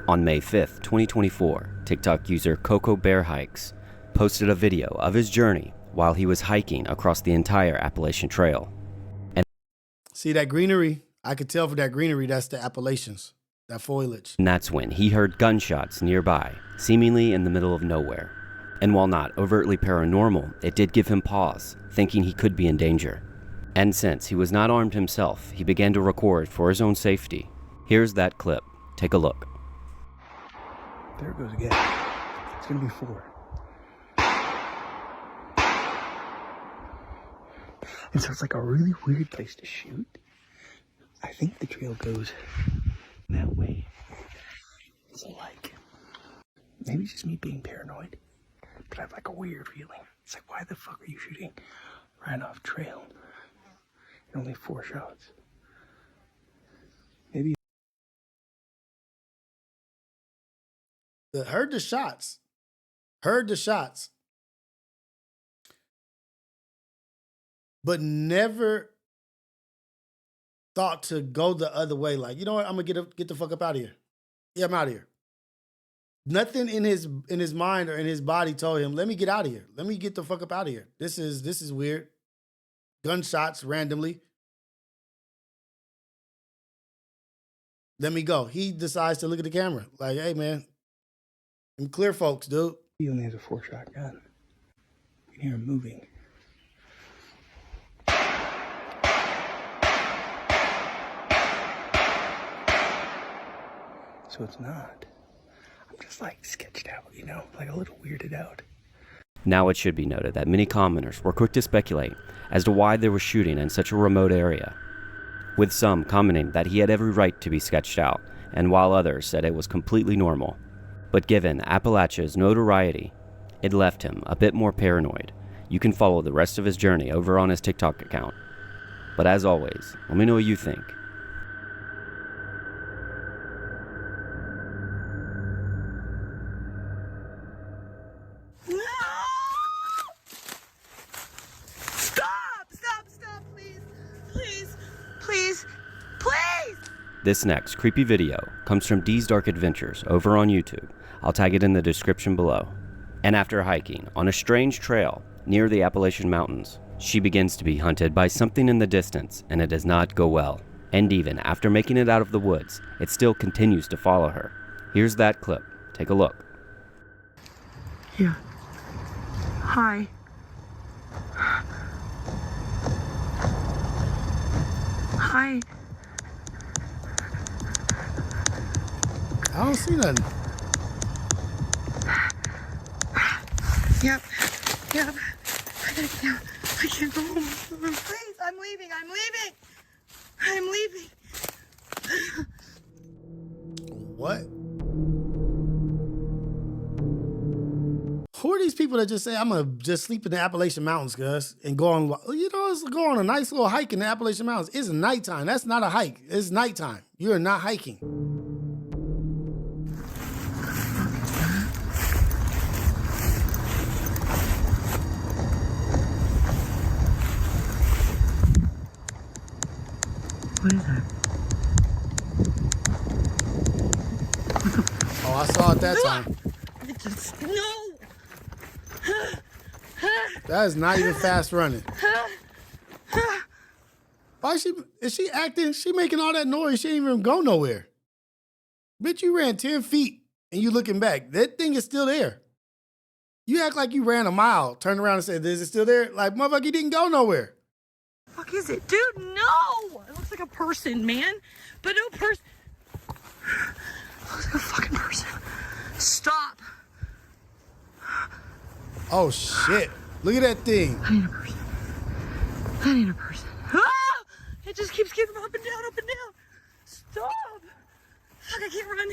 On May 5th, 2024, TikTok user Coco Bear Hikes posted a video of his journey while he was hiking across the entire Appalachian Trail. And see that greenery? I could tell from that greenery that's the Appalachians, that foliage. And that's when he heard gunshots nearby, seemingly in the middle of nowhere. And while not overtly paranormal, it did give him pause, thinking he could be in danger. And since he was not armed himself, he began to record for his own safety. Here's that clip. Take a look. There it goes again. It's gonna be 4. And so it's like a really weird place to shoot. I think the trail goes that way. So like, maybe it's just me being paranoid, but I have like a weird feeling. It's like, why the fuck are you shooting right off trail? And only 4 shots. Maybe. Heard the shots. Heard the shots. But never thought to go the other way. Like, you know what? I'm gonna get the fuck up out of here. Yeah, I'm out of here. Nothing in his mind or in his body told him, let me get out of here. Let me get the fuck up out of here. This is weird. Gunshots randomly. Let me go. He decides to look at the camera. Like, hey man, I'm clear folks, dude. He only has a 4-shot gun. You can hear him moving. So it's not. I'm just like sketched out, you know, like a little weirded out. Now it should be noted that many commenters were quick to speculate as to why they were shooting in such a remote area, with some commenting that he had every right to be sketched out, and while others said it was completely normal. But given Appalachia's notoriety, it left him a bit more paranoid. You can follow the rest of his journey over on his TikTok account. But as always, let me know what you think. This next creepy video comes from Dee's Dark Adventures over on YouTube. I'll tag it in the description below. And after hiking on a strange trail near the Appalachian Mountains, she begins to be hunted by something in the distance, and it does not go well. And even after making it out of the woods, it still continues to follow her. Here's that clip. Take a look. Yeah. Hi. Hi. I don't see nothing. Yep. I gotta get out. I can't go home. Please, I'm leaving. What? Who are these people that just say, I'm gonna just sleep in the Appalachian Mountains, Gus, and go on, let's go on a nice little hike in the Appalachian Mountains. It's nighttime. That's not a hike. It's nighttime. You are not hiking. What is that? Oh, I saw it that time. No! That is not even fast running. Why is she acting? She making all that noise. She ain't even go nowhere. Bitch, you ran 10 feet and you looking back. That thing is still there. You act like you ran a mile, turned around and said, is it still there? Like, motherfucker, you didn't go nowhere. Fuck is it? Dude, no! It looks like a person, man. But no person. It looks like a fucking person. Stop. Oh, shit. Look at that thing. That ain't a person. Ah! It just keeps getting up and down, up and down. Stop. Fuck, I can't run.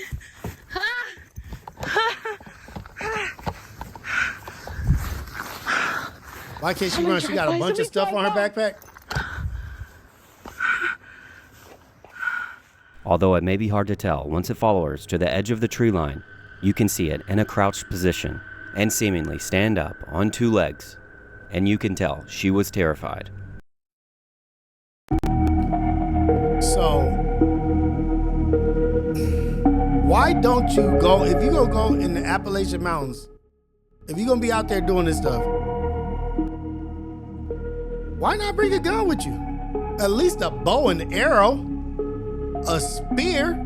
Why can't she run? She got a bunch of stuff on her backpack. Although it may be hard to tell, once it follows to the edge of the tree line, you can see it in a crouched position and seemingly stand up on two legs, and you can tell she was terrified. So, why don't you go, if you're going to go in the Appalachian Mountains, if you're going to be out there doing this stuff, why not bring a gun with you? At least a bow and arrow, a spear.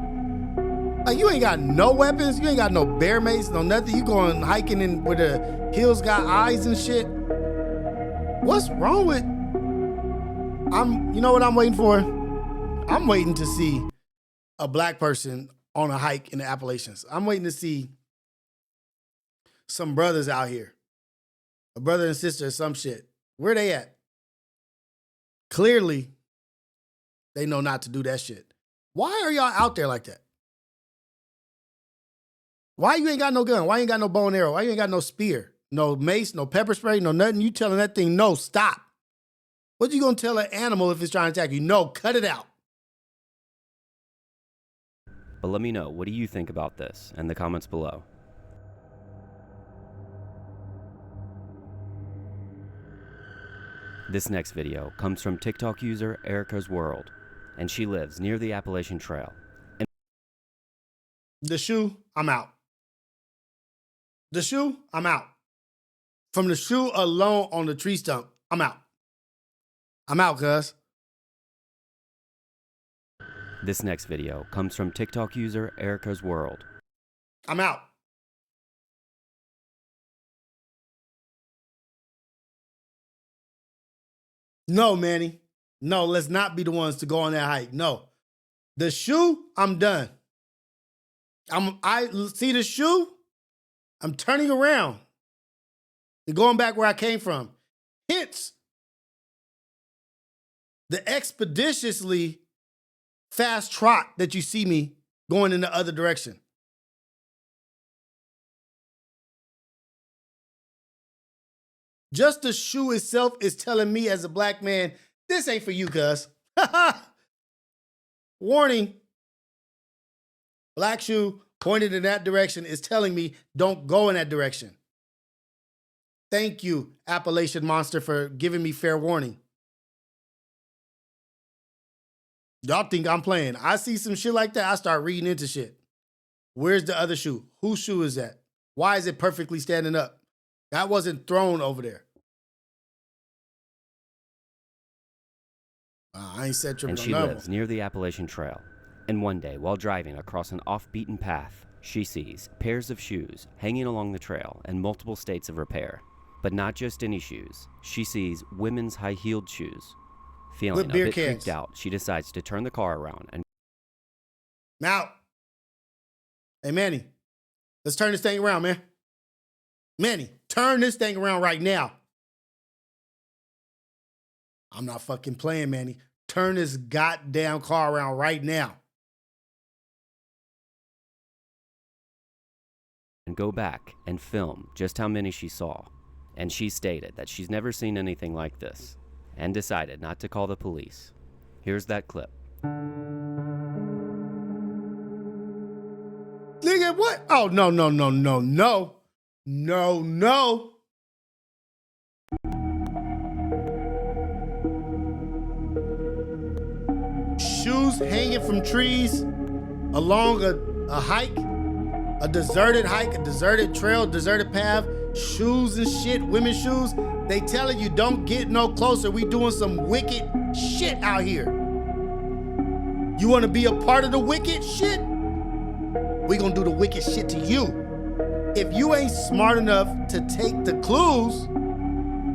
Like, you ain't got no weapons, you ain't got no bear mace, no nothing. You going hiking in where the hills got eyes and shit. What's wrong with, you know what I'm waiting for? I'm waiting to see a black person on a hike in the Appalachians. I'm waiting to see some brothers out here, a brother and sister or some shit. Where they at? Clearly, they know not to do that shit. Why are y'all out there like that? Why you ain't got no gun? Why you ain't got no bow and arrow? Why you ain't got no spear? No mace, no pepper spray, no nothing? You telling that thing, no, stop. What you gonna tell an animal if it's trying to attack you? No, cut it out. But let me know, what do you think about this in the comments below? This next video comes from TikTok user Erica's World, and she lives near the Appalachian Trail. The shoe, I'm out. The shoe, I'm out. From the shoe alone on the tree stump, I'm out. I'm out, cuz. This next video comes from TikTok user Erica's World. I'm out. No, Manny. No, let's not be the ones to go on that hike. No. The shoe, I'm done. I see the shoe, I'm turning around and going back where I came from. Hence, the expeditiously fast trot that you see me going in the other direction. Just the shoe itself is telling me as a black man, this ain't for you, cuz. Warning. Black shoe pointed in that direction is telling me don't go in that direction. Thank you, Appalachian Monster, for giving me fair warning. Y'all think I'm playing. I see some shit like that, I start reading into shit. Where's the other shoe? Whose shoe is that? Why is it perfectly standing up? That wasn't thrown over there. I ain't said tripping. And she lives near the Appalachian Trail. And one day, while driving across an off-beaten path, she sees pairs of shoes hanging along the trail in multiple states of repair. But not just any shoes. She sees women's high-heeled shoes. Feeling a bit freaked out, she decides to turn the car around and... Now, hey Manny, let's turn this thing around, man. Manny, turn this thing around right now. I'm not fucking playing, Manny. Turn this goddamn car around right now. And go back and film just how many she saw. And she stated that she's never seen anything like this and decided not to call the police. Here's that clip. Nigga, what? Oh, no. No. Shoes hanging from trees along a hike, a deserted trail, deserted path, shoes and shit, women's shoes. They telling you don't get no closer. We doing some wicked shit out here. You want to be a part of the wicked shit? We gonna do the wicked shit to you. If you ain't smart enough to take the clues,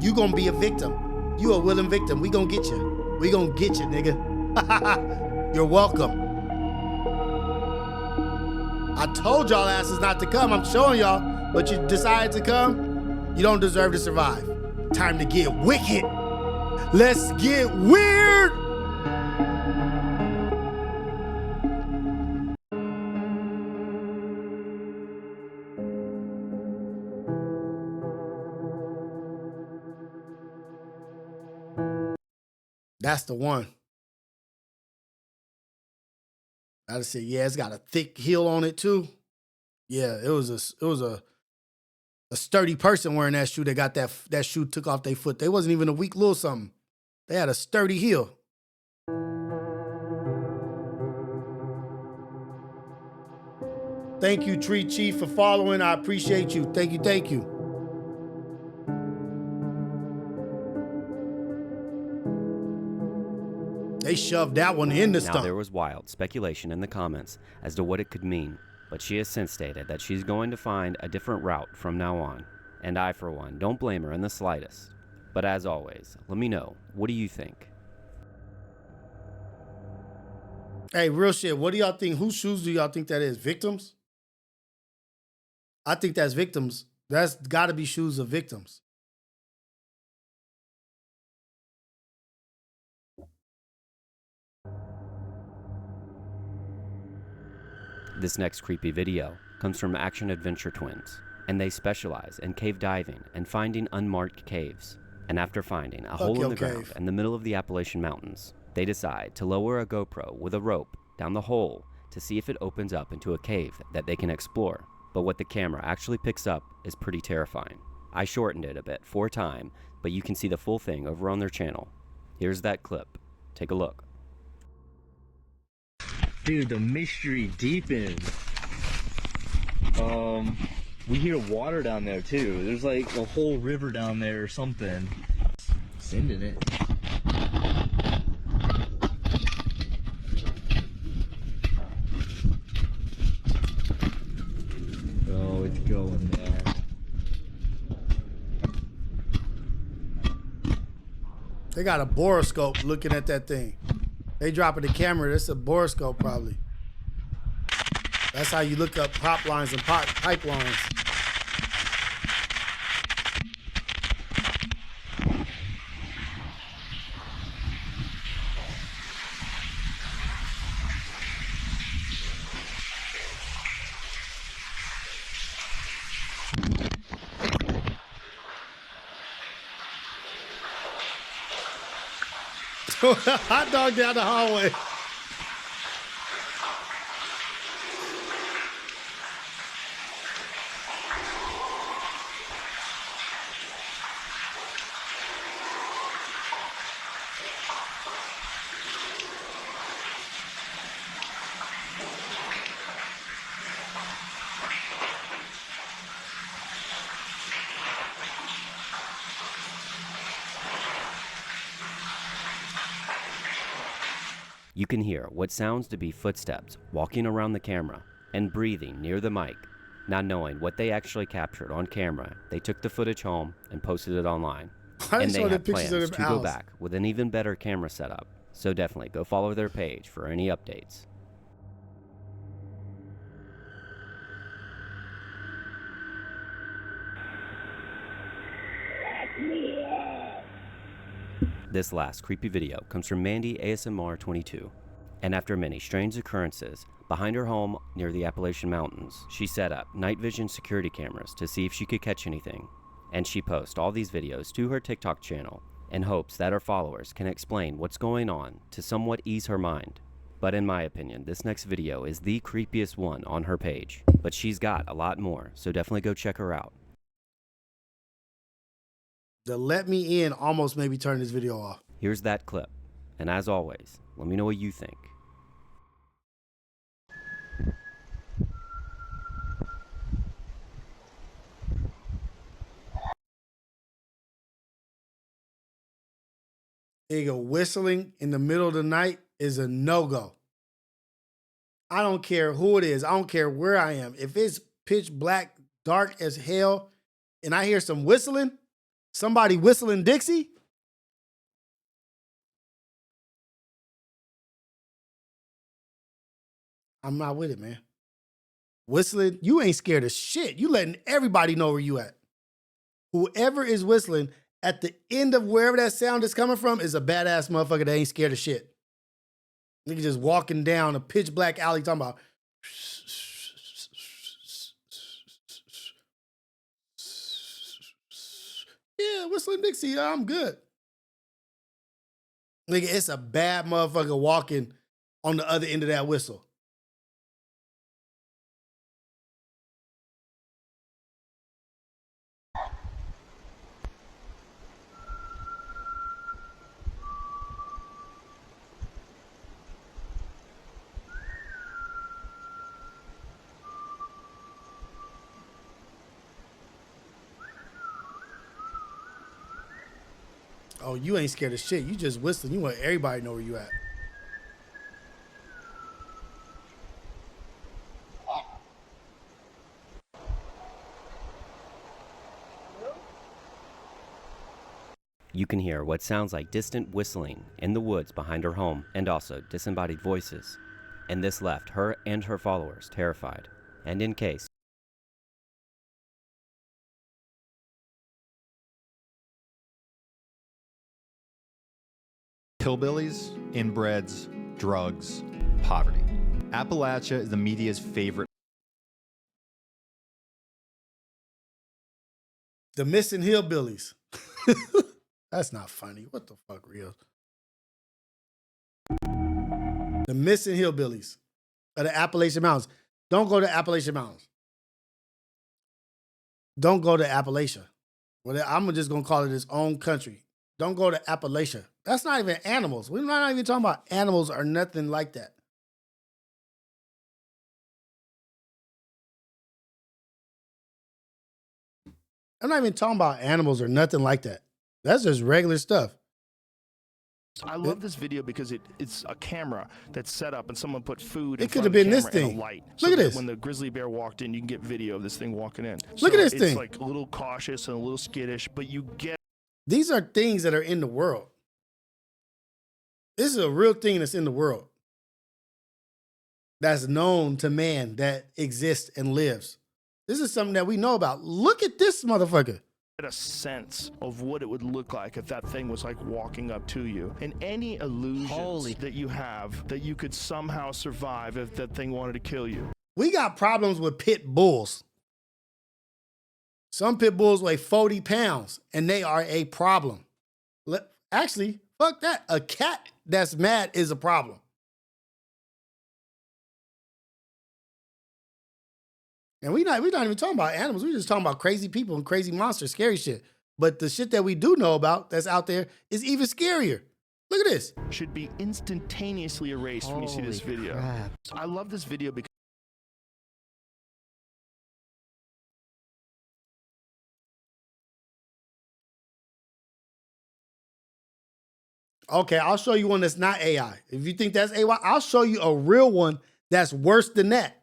you gonna be a victim. You a willing victim. We gonna get you. We gonna get you, nigga. You're welcome. I told y'all asses not to come. I'm showing y'all, but you decided to come. You don't deserve to survive. Time to get wicked. Let's get weird. That's the one. I just said, yeah, it's got a thick heel on it too. Yeah, it was a sturdy person wearing that shoe that got that shoe took off their foot. They wasn't even a weak little something. They had a sturdy heel. Thank you, Tree Chief, for following. I appreciate you. Thank you, thank you. They shoved that one in the Now, stump. there was wild speculation in the comments as to what it could mean, but she has since stated that she's going to find a different route from now on. And I, for one, don't blame her in the slightest. But as always, let me know, what do you think? Hey, real shit, what do y'all think? Whose shoes do y'all think that is? Victims? I think that's victims. That's got to be shoes of victims. This next creepy video comes from Action Adventure Twins, and they specialize in cave diving and finding unmarked caves. And after finding a hole in the ground in the middle of the Appalachian Mountains, they decide to lower a GoPro with a rope down the hole to see if it opens up into a cave that they can explore. But what the camera actually picks up is pretty terrifying. I shortened it a bit for time, but you can see the full thing over on their channel. Here's that clip. Take a look. Dude, the mystery deepens. We hear water down there too. There's like a whole river down there or something. Sending it. Oh, it's going there. They got a boroscope looking at that thing. They dropping the camera. That's a boroscope probably. That's how you look up prop lines and pipelines. Hot dog down the hallway. You can hear what sounds to be footsteps walking around the camera and breathing near the mic. Not knowing what they actually captured on camera, they took the footage home and posted it online. And they have plans to go back with an even better camera setup. So definitely go follow their page for any updates. This last creepy video comes from Mandy ASMR 22. And after many strange occurrences behind her home near the Appalachian Mountains, she set up night vision security cameras to see if she could catch anything. And she posts all these videos to her TikTok channel in hopes that her followers can explain what's going on to somewhat ease her mind. But in my opinion, this next video is the creepiest one on her page. But she's got a lot more, so definitely go check her out. The let me in almost made me turn this video off. Here's that clip. And as always, let me know what you think. Nigga, whistling in the middle of the night is a no-go. I don't care who it is. I don't care where I am. If it's pitch black, dark as hell, and I hear some whistling, somebody whistling Dixie, I'm not with it, man. Whistling, you ain't scared of shit. You letting everybody know where you at. Whoever is whistling at the end of wherever that sound is coming from is a badass motherfucker that ain't scared of shit. Nigga just walking down a pitch black alley talking about yeah, whistling Dixie, I'm good. Nigga, it's a bad motherfucker walking on the other end of that whistle. Oh, you ain't scared of shit. You just whistling. You want everybody to know where you at. You can hear what sounds like distant whistling in the woods behind her home, and also disembodied voices. And this left her and her followers terrified, and in case. Hillbillies, inbreds, drugs, poverty. Appalachia is the media's favorite. The missing hillbillies. That's not funny. What the fuck, real? The missing hillbillies of the Appalachian Mountains. Don't go to Appalachian Mountains. Don't go to Appalachia. Well, I'm just going to call it its own country. Don't go to Appalachia. That's not even animals. We're not even talking about animals or nothing like that. I'm not even talking about animals or nothing like that. That's just regular stuff. I love this video because it's a camera that's set up and someone put food in It could front have of the been this camera and thing. a light. Look at that this. When the grizzly bear walked in, you can get video of this thing walking in. Look at this it's thing. It's like a little cautious and a little skittish, but you get. These are things that are in the world. This is a real thing that's in the world. That's known to man, that exists and lives. This is something that we know about. Look at this motherfucker. Get a sense of what it would look like if that thing was like walking up to you, and any illusions that you have that you could somehow survive if that thing wanted to kill you. We got problems with pit bulls. Some pit bulls weigh 40 pounds and they are a problem. Actually, fuck that. A cat that's mad is a problem. And we're not even talking about animals. We're just talking about crazy people and crazy monsters, scary shit. But the shit that we do know about that's out there is even scarier. Look at this. Should be instantaneously erased when you see this video. Crap. I love this video because Okay, I'll show you one that's not AI. If you think that's AI, I'll show you a real one that's worse than that.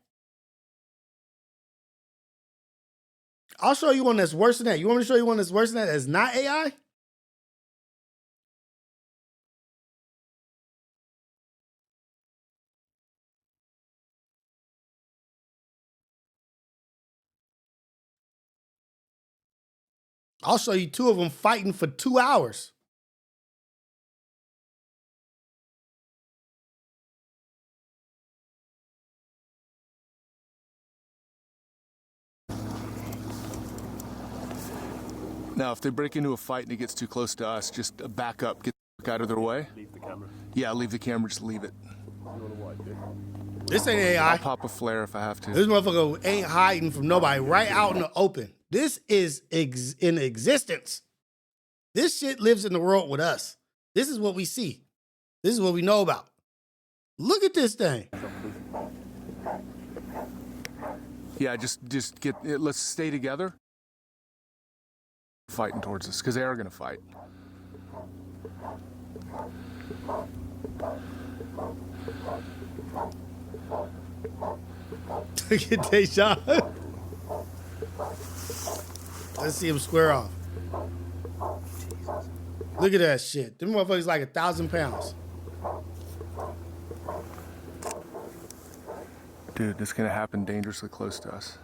I'll show you one that's worse than that. You want me to show you one that's worse than that that's not AI? I'll show you two of them fighting for 2 hours. Now, if they break into a fight and it gets too close to us, just back up, get the fuck out of their way. leave the camera. Yeah, leave the camera, just leave it. This ain't AI. I'll pop a flare if I have to. This motherfucker ain't hiding from nobody, right out in the open. This is in existence. This shit lives in the world with us. This is what we see. This is what we know about. Look at this thing. Yeah, just get it. Let's stay together. Fighting towards us, because they are gonna fight. Look at Deshaun. Let's see him square off. Look at that shit. Them motherfuckers like 1,000 pounds. Dude, this is gonna happen dangerously close to us.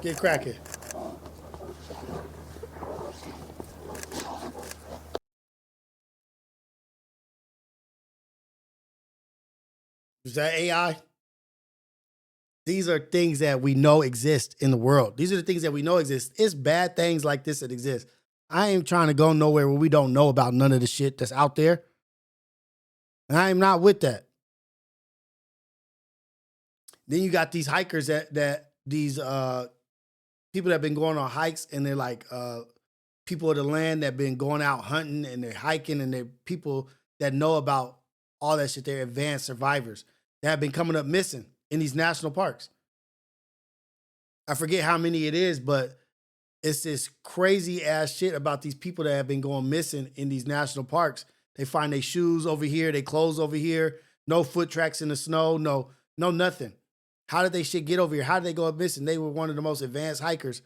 Get cracking. Is that AI? These are things that we know exist in the world. These are the things that we know exist. It's bad things like this that exist. I ain't trying to go nowhere where we don't know about none of the shit that's out there. And I am not with that. Then you got these hikers that these people that have been going on hikes, and they're like people of the land that have been going out hunting and they're hiking, and they're people that know about all that shit. They're advanced survivors that have been coming up missing in these national parks. I forget how many it is, but it's this crazy ass shit about these people that have been going missing in these national parks. They find their shoes over here, their clothes over here, no foot tracks in the snow, no nothing. How did they shit get over here? How did they go up missing? They were one of the most advanced hikers.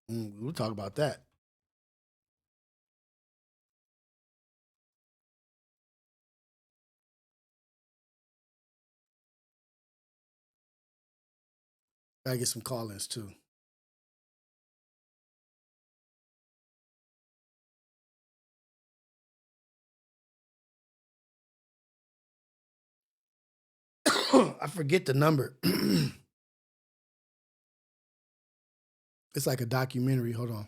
We'll talk about that. Gotta get some call-ins too. I forget the number. It's like a documentary. Hold on.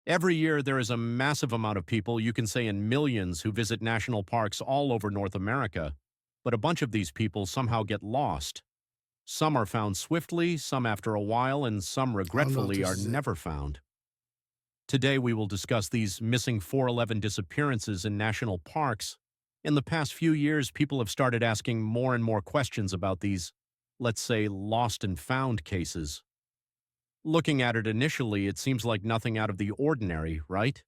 Every year, there is a massive amount of people, you can say in millions, who visit national parks all over North America. But a bunch of these people somehow get lost. Some are found swiftly, some after a while, and some regretfully are never found. Today, we will discuss these missing 411 disappearances in national parks. In the past few years, people have started asking more and more questions about these, let's say, lost and found cases. Looking at it initially, it seems like nothing out of the ordinary, right?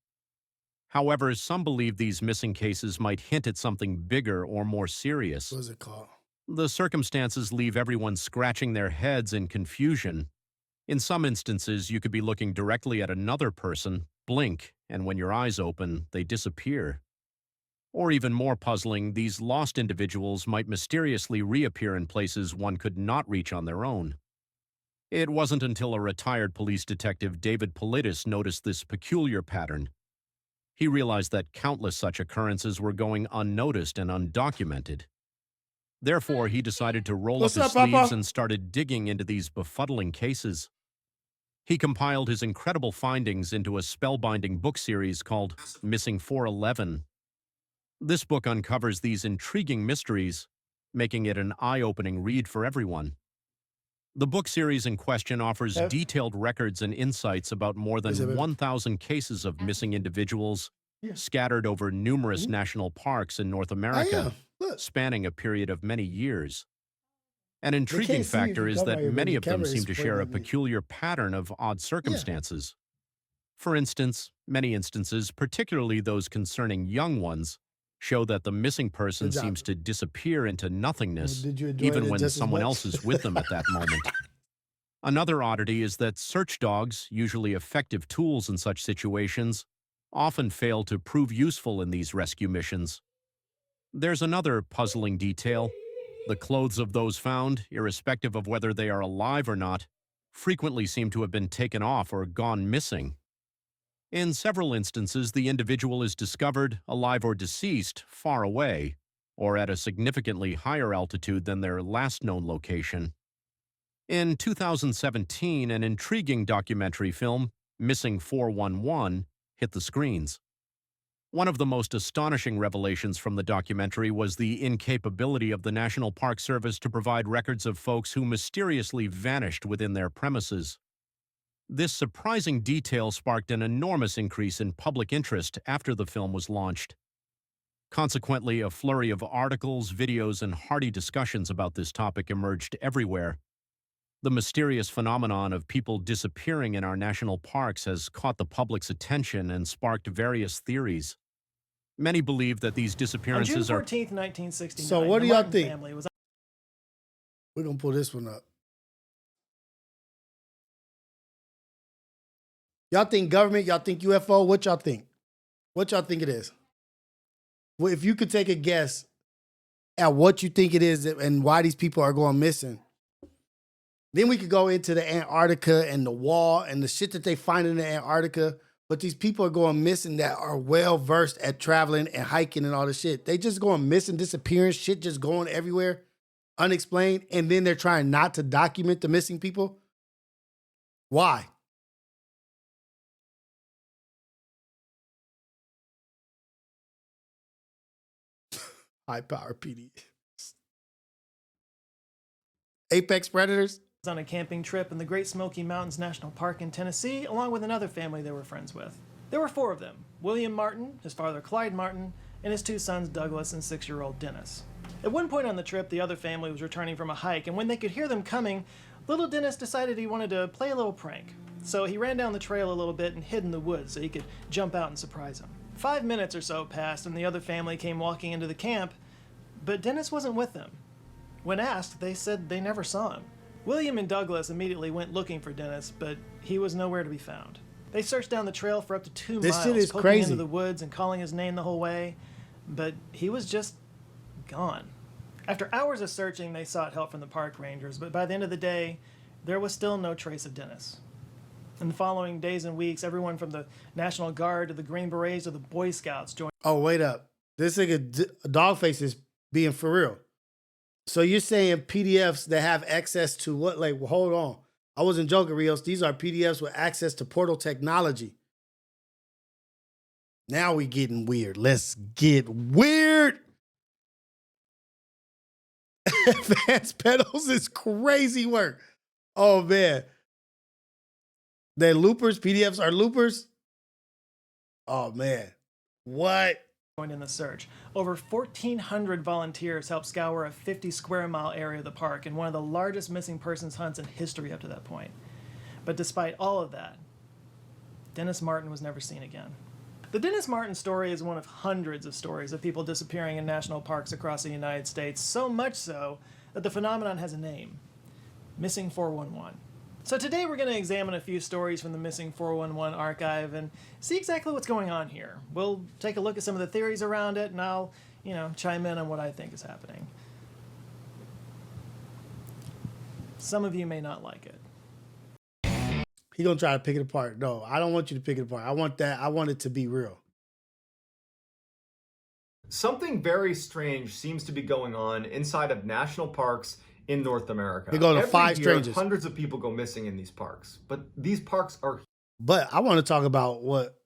However, some believe these missing cases might hint at something bigger or more serious. What is it called? The circumstances leave everyone scratching their heads in confusion. In some instances, you could be looking directly at another person, blink, and when your eyes open, they disappear. Or even more puzzling, these lost individuals might mysteriously reappear in places one could not reach on their own. It wasn't until a retired police detective, David Politis, noticed this peculiar pattern. He realized that countless such occurrences were going unnoticed and undocumented. Therefore, he decided to roll up his sleeves and started digging into these befuddling cases. He compiled his incredible findings into a spellbinding book series called Missing 411. This book uncovers these intriguing mysteries, making it an eye-opening read for everyone. The book series in question offers detailed records and insights about more than 1,000 cases of missing individuals scattered over numerous national parks in North America, spanning a period of many years. An intriguing factor is that many of them seem to share a peculiar pattern of odd circumstances. For instance, many instances, particularly those concerning young ones, show that the missing person seems to disappear into nothingness, even when someone else is with them at that moment. Another oddity is that search dogs, usually effective tools in such situations, often fail to prove useful in these rescue missions. There's another puzzling detail. The clothes of those found, irrespective of whether they are alive or not, frequently seem to have been taken off or gone missing. In several instances, the individual is discovered, alive or deceased, far away, or at a significantly higher altitude than their last known location. In 2017, an intriguing documentary film, Missing 411, hit the screens. One of the most astonishing revelations from the documentary was the incapability of the National Park Service to provide records of folks who mysteriously vanished within their premises. This surprising detail sparked an enormous increase in public interest after the film was launched. Consequently, a flurry of articles, videos, and hearty discussions about this topic emerged everywhere. The mysterious phenomenon of people disappearing in our national parks has caught the public's attention and sparked various theories. Many believe that these disappearances on June 14th, 1969, So what do y'all think? Was... We're going to pull this one up. Y'all think government? Y'all think UFO? What y'all think? What y'all think it is? if you could take a guess at what you think it is and why these people are going missing, then we could go into the Antarctica and the wall and the shit that they find in the Antarctica. But these people are going missing that are well versed at traveling and hiking and all this shit. They just going missing, disappearing, shit just going everywhere, unexplained. And then they're trying not to document the missing people. Why? High power PD. Apex predators. On a camping trip in the Great Smoky Mountains National Park in Tennessee, along with another family they were friends with. There were 4 of them: William Martin, his father Clyde Martin, and his 2 sons Douglas and 6-year-old Dennis. At one point on the trip, the other family was returning from a hike, and when they could hear them coming, little Dennis decided he wanted to play a little prank. So he ran down the trail a little bit and hid in the woods so he could jump out and surprise them. 5 minutes or so passed, and the other family came walking into the camp, but Dennis wasn't with them. When asked, they said they never saw him. William and Douglas immediately went looking for Dennis, but he was nowhere to be found. They searched down the trail for up to 2 This miles, shit is poking crazy. into the woods and calling his name the whole way, but he was just gone. After hours of searching, they sought help from the park rangers, but by the end of the day, there was still no trace of Dennis. In the following days and weeks, everyone from the National Guard to the Green Berets to the Boy Scouts joined. Oh, wait up. This nigga Dogface is being for real. So you're saying PDFs that have access to what? Like, well, hold on. I wasn't joking, Rios. These are PDFs with access to portal technology. Now we getting weird. Let's get weird. Advanced pedals is crazy work. Oh, man. They're loopers. PDFs are loopers. Oh, man. What? In the search. Over 1,400 volunteers helped scour a 50 square mile area of the park in one of the largest missing persons hunts in history up to that point. But despite all of that, Dennis Martin was never seen again. The Dennis Martin story is one of hundreds of stories of people disappearing in national parks across the United States, so much so that the phenomenon has a name: Missing 411. So today we're going to examine a few stories from the Missing 411 archive and see exactly what's going on here. We'll take a look at some of the theories around it, and I'll, chime in on what I think is happening. Some of you may not like it. He gonna try to pick it apart. No, I don't want you to pick it apart. I want it to be real. Something very strange seems to be going on inside of national parks in North America. They go to Every 5 year, strangers. Hundreds of people go missing in these parks, but these parks are. But I want to talk about what.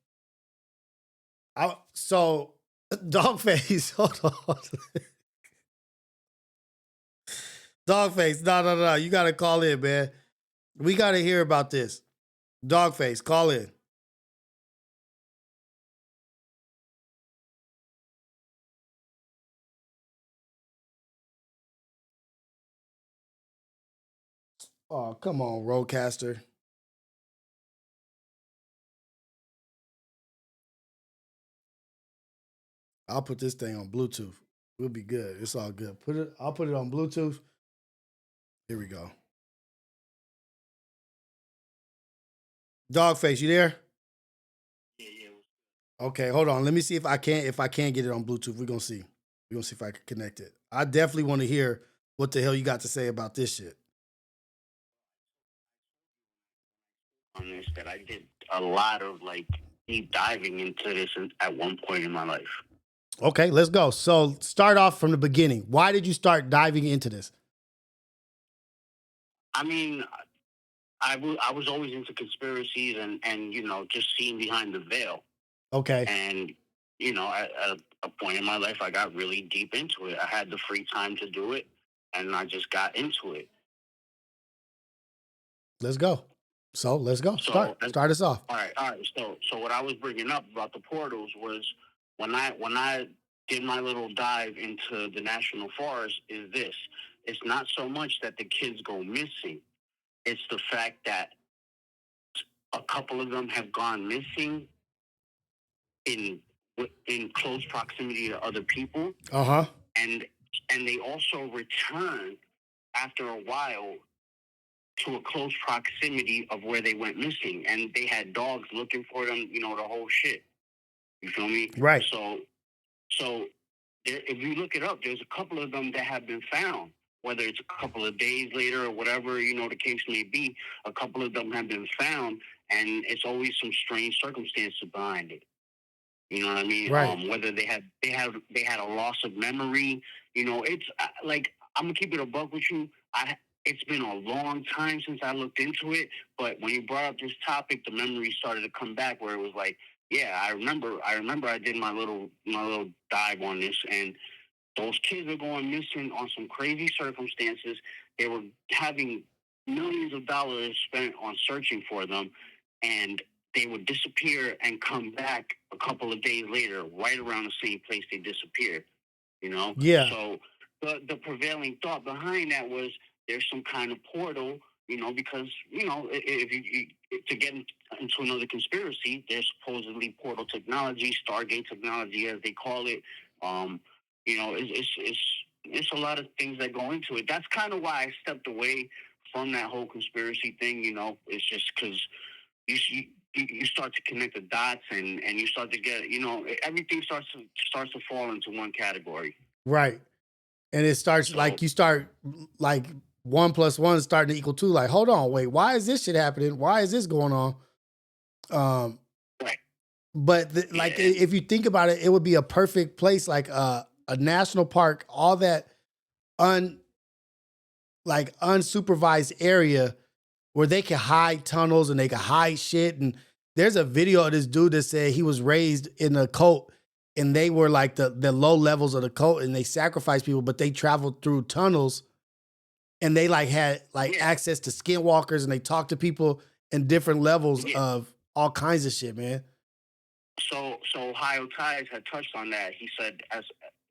So, Dogface, hold on. Dogface, no. You got to call in, man. We got to hear about this. Dogface, call in. Oh, come on, Roadcaster. I'll put this thing on Bluetooth. We'll be good. It's all good. I'll put it on Bluetooth. Here we go. Dogface, you there? Yeah. Okay, hold on. Let me see if I can get it on Bluetooth. We're gonna see. We're gonna see if I can connect it. I definitely want to hear what the hell you got to say about this shit. On this, that I did a lot of deep diving into this at one point in my life. Okay, let's go. So start off from the beginning. Why did you start diving into this? I mean, I was always into conspiracies and just seeing behind the veil. Okay. And at a point in my life, I got really deep into it. I had the free time to do it, and I just got into it. Let's go. So let's go. Start us off. All right. So what I was bringing up about the portals was when I did my little dive into the national forest is this. It's not so much that the kids go missing. It's the fact that a couple of them have gone missing in close proximity to other people. Uh-huh. And they also return after a while to a close proximity of where they went missing, and they had dogs looking for them, the whole shit. You feel me? Right. So if you look it up, there's a couple of them that have been found. Whether it's a couple of days later or whatever, you know, the case may be, a couple of them have been found, and it's always some strange circumstances behind it. You know what I mean? Right. Whether they had a loss of memory. You know, it's like, I'm gonna keep it a buck with you. It's been a long time since I looked into it, but when you brought up this topic, the memory started to come back where it was like, yeah, I remember I did my little dive on this, and those kids are going missing on some crazy circumstances. They were having millions of dollars spent on searching for them, and they would disappear and come back a couple of days later, right around the same place they disappeared. You know? Yeah. So the prevailing thought behind that was there's some kind of portal, you know, because, you know, if you to get into another conspiracy, there's supposedly portal technology, Stargate technology, as they call it. You know, it's a lot of things that go into it. That's kind of why I stepped away from that whole conspiracy thing. You know, it's just because you start to connect the dots, and you start to get, you know, everything starts to fall into one category. Right. And it starts like you start like 1 + 1 starting to equal 2. Like, hold on, wait, why is this shit happening? Why is this going on? Right. But like, if you think about it, it would be a perfect place, like a national park, all that unsupervised area where they can hide tunnels and they can hide shit. And there's a video of this dude that said he was raised in a cult, and they were like the low levels of the cult, and they sacrificed people, but they traveled through tunnels, and they like had access to skinwalkers, and they talked to people in different levels of all kinds of shit, man. So Ohio Ties had touched on that. He said, as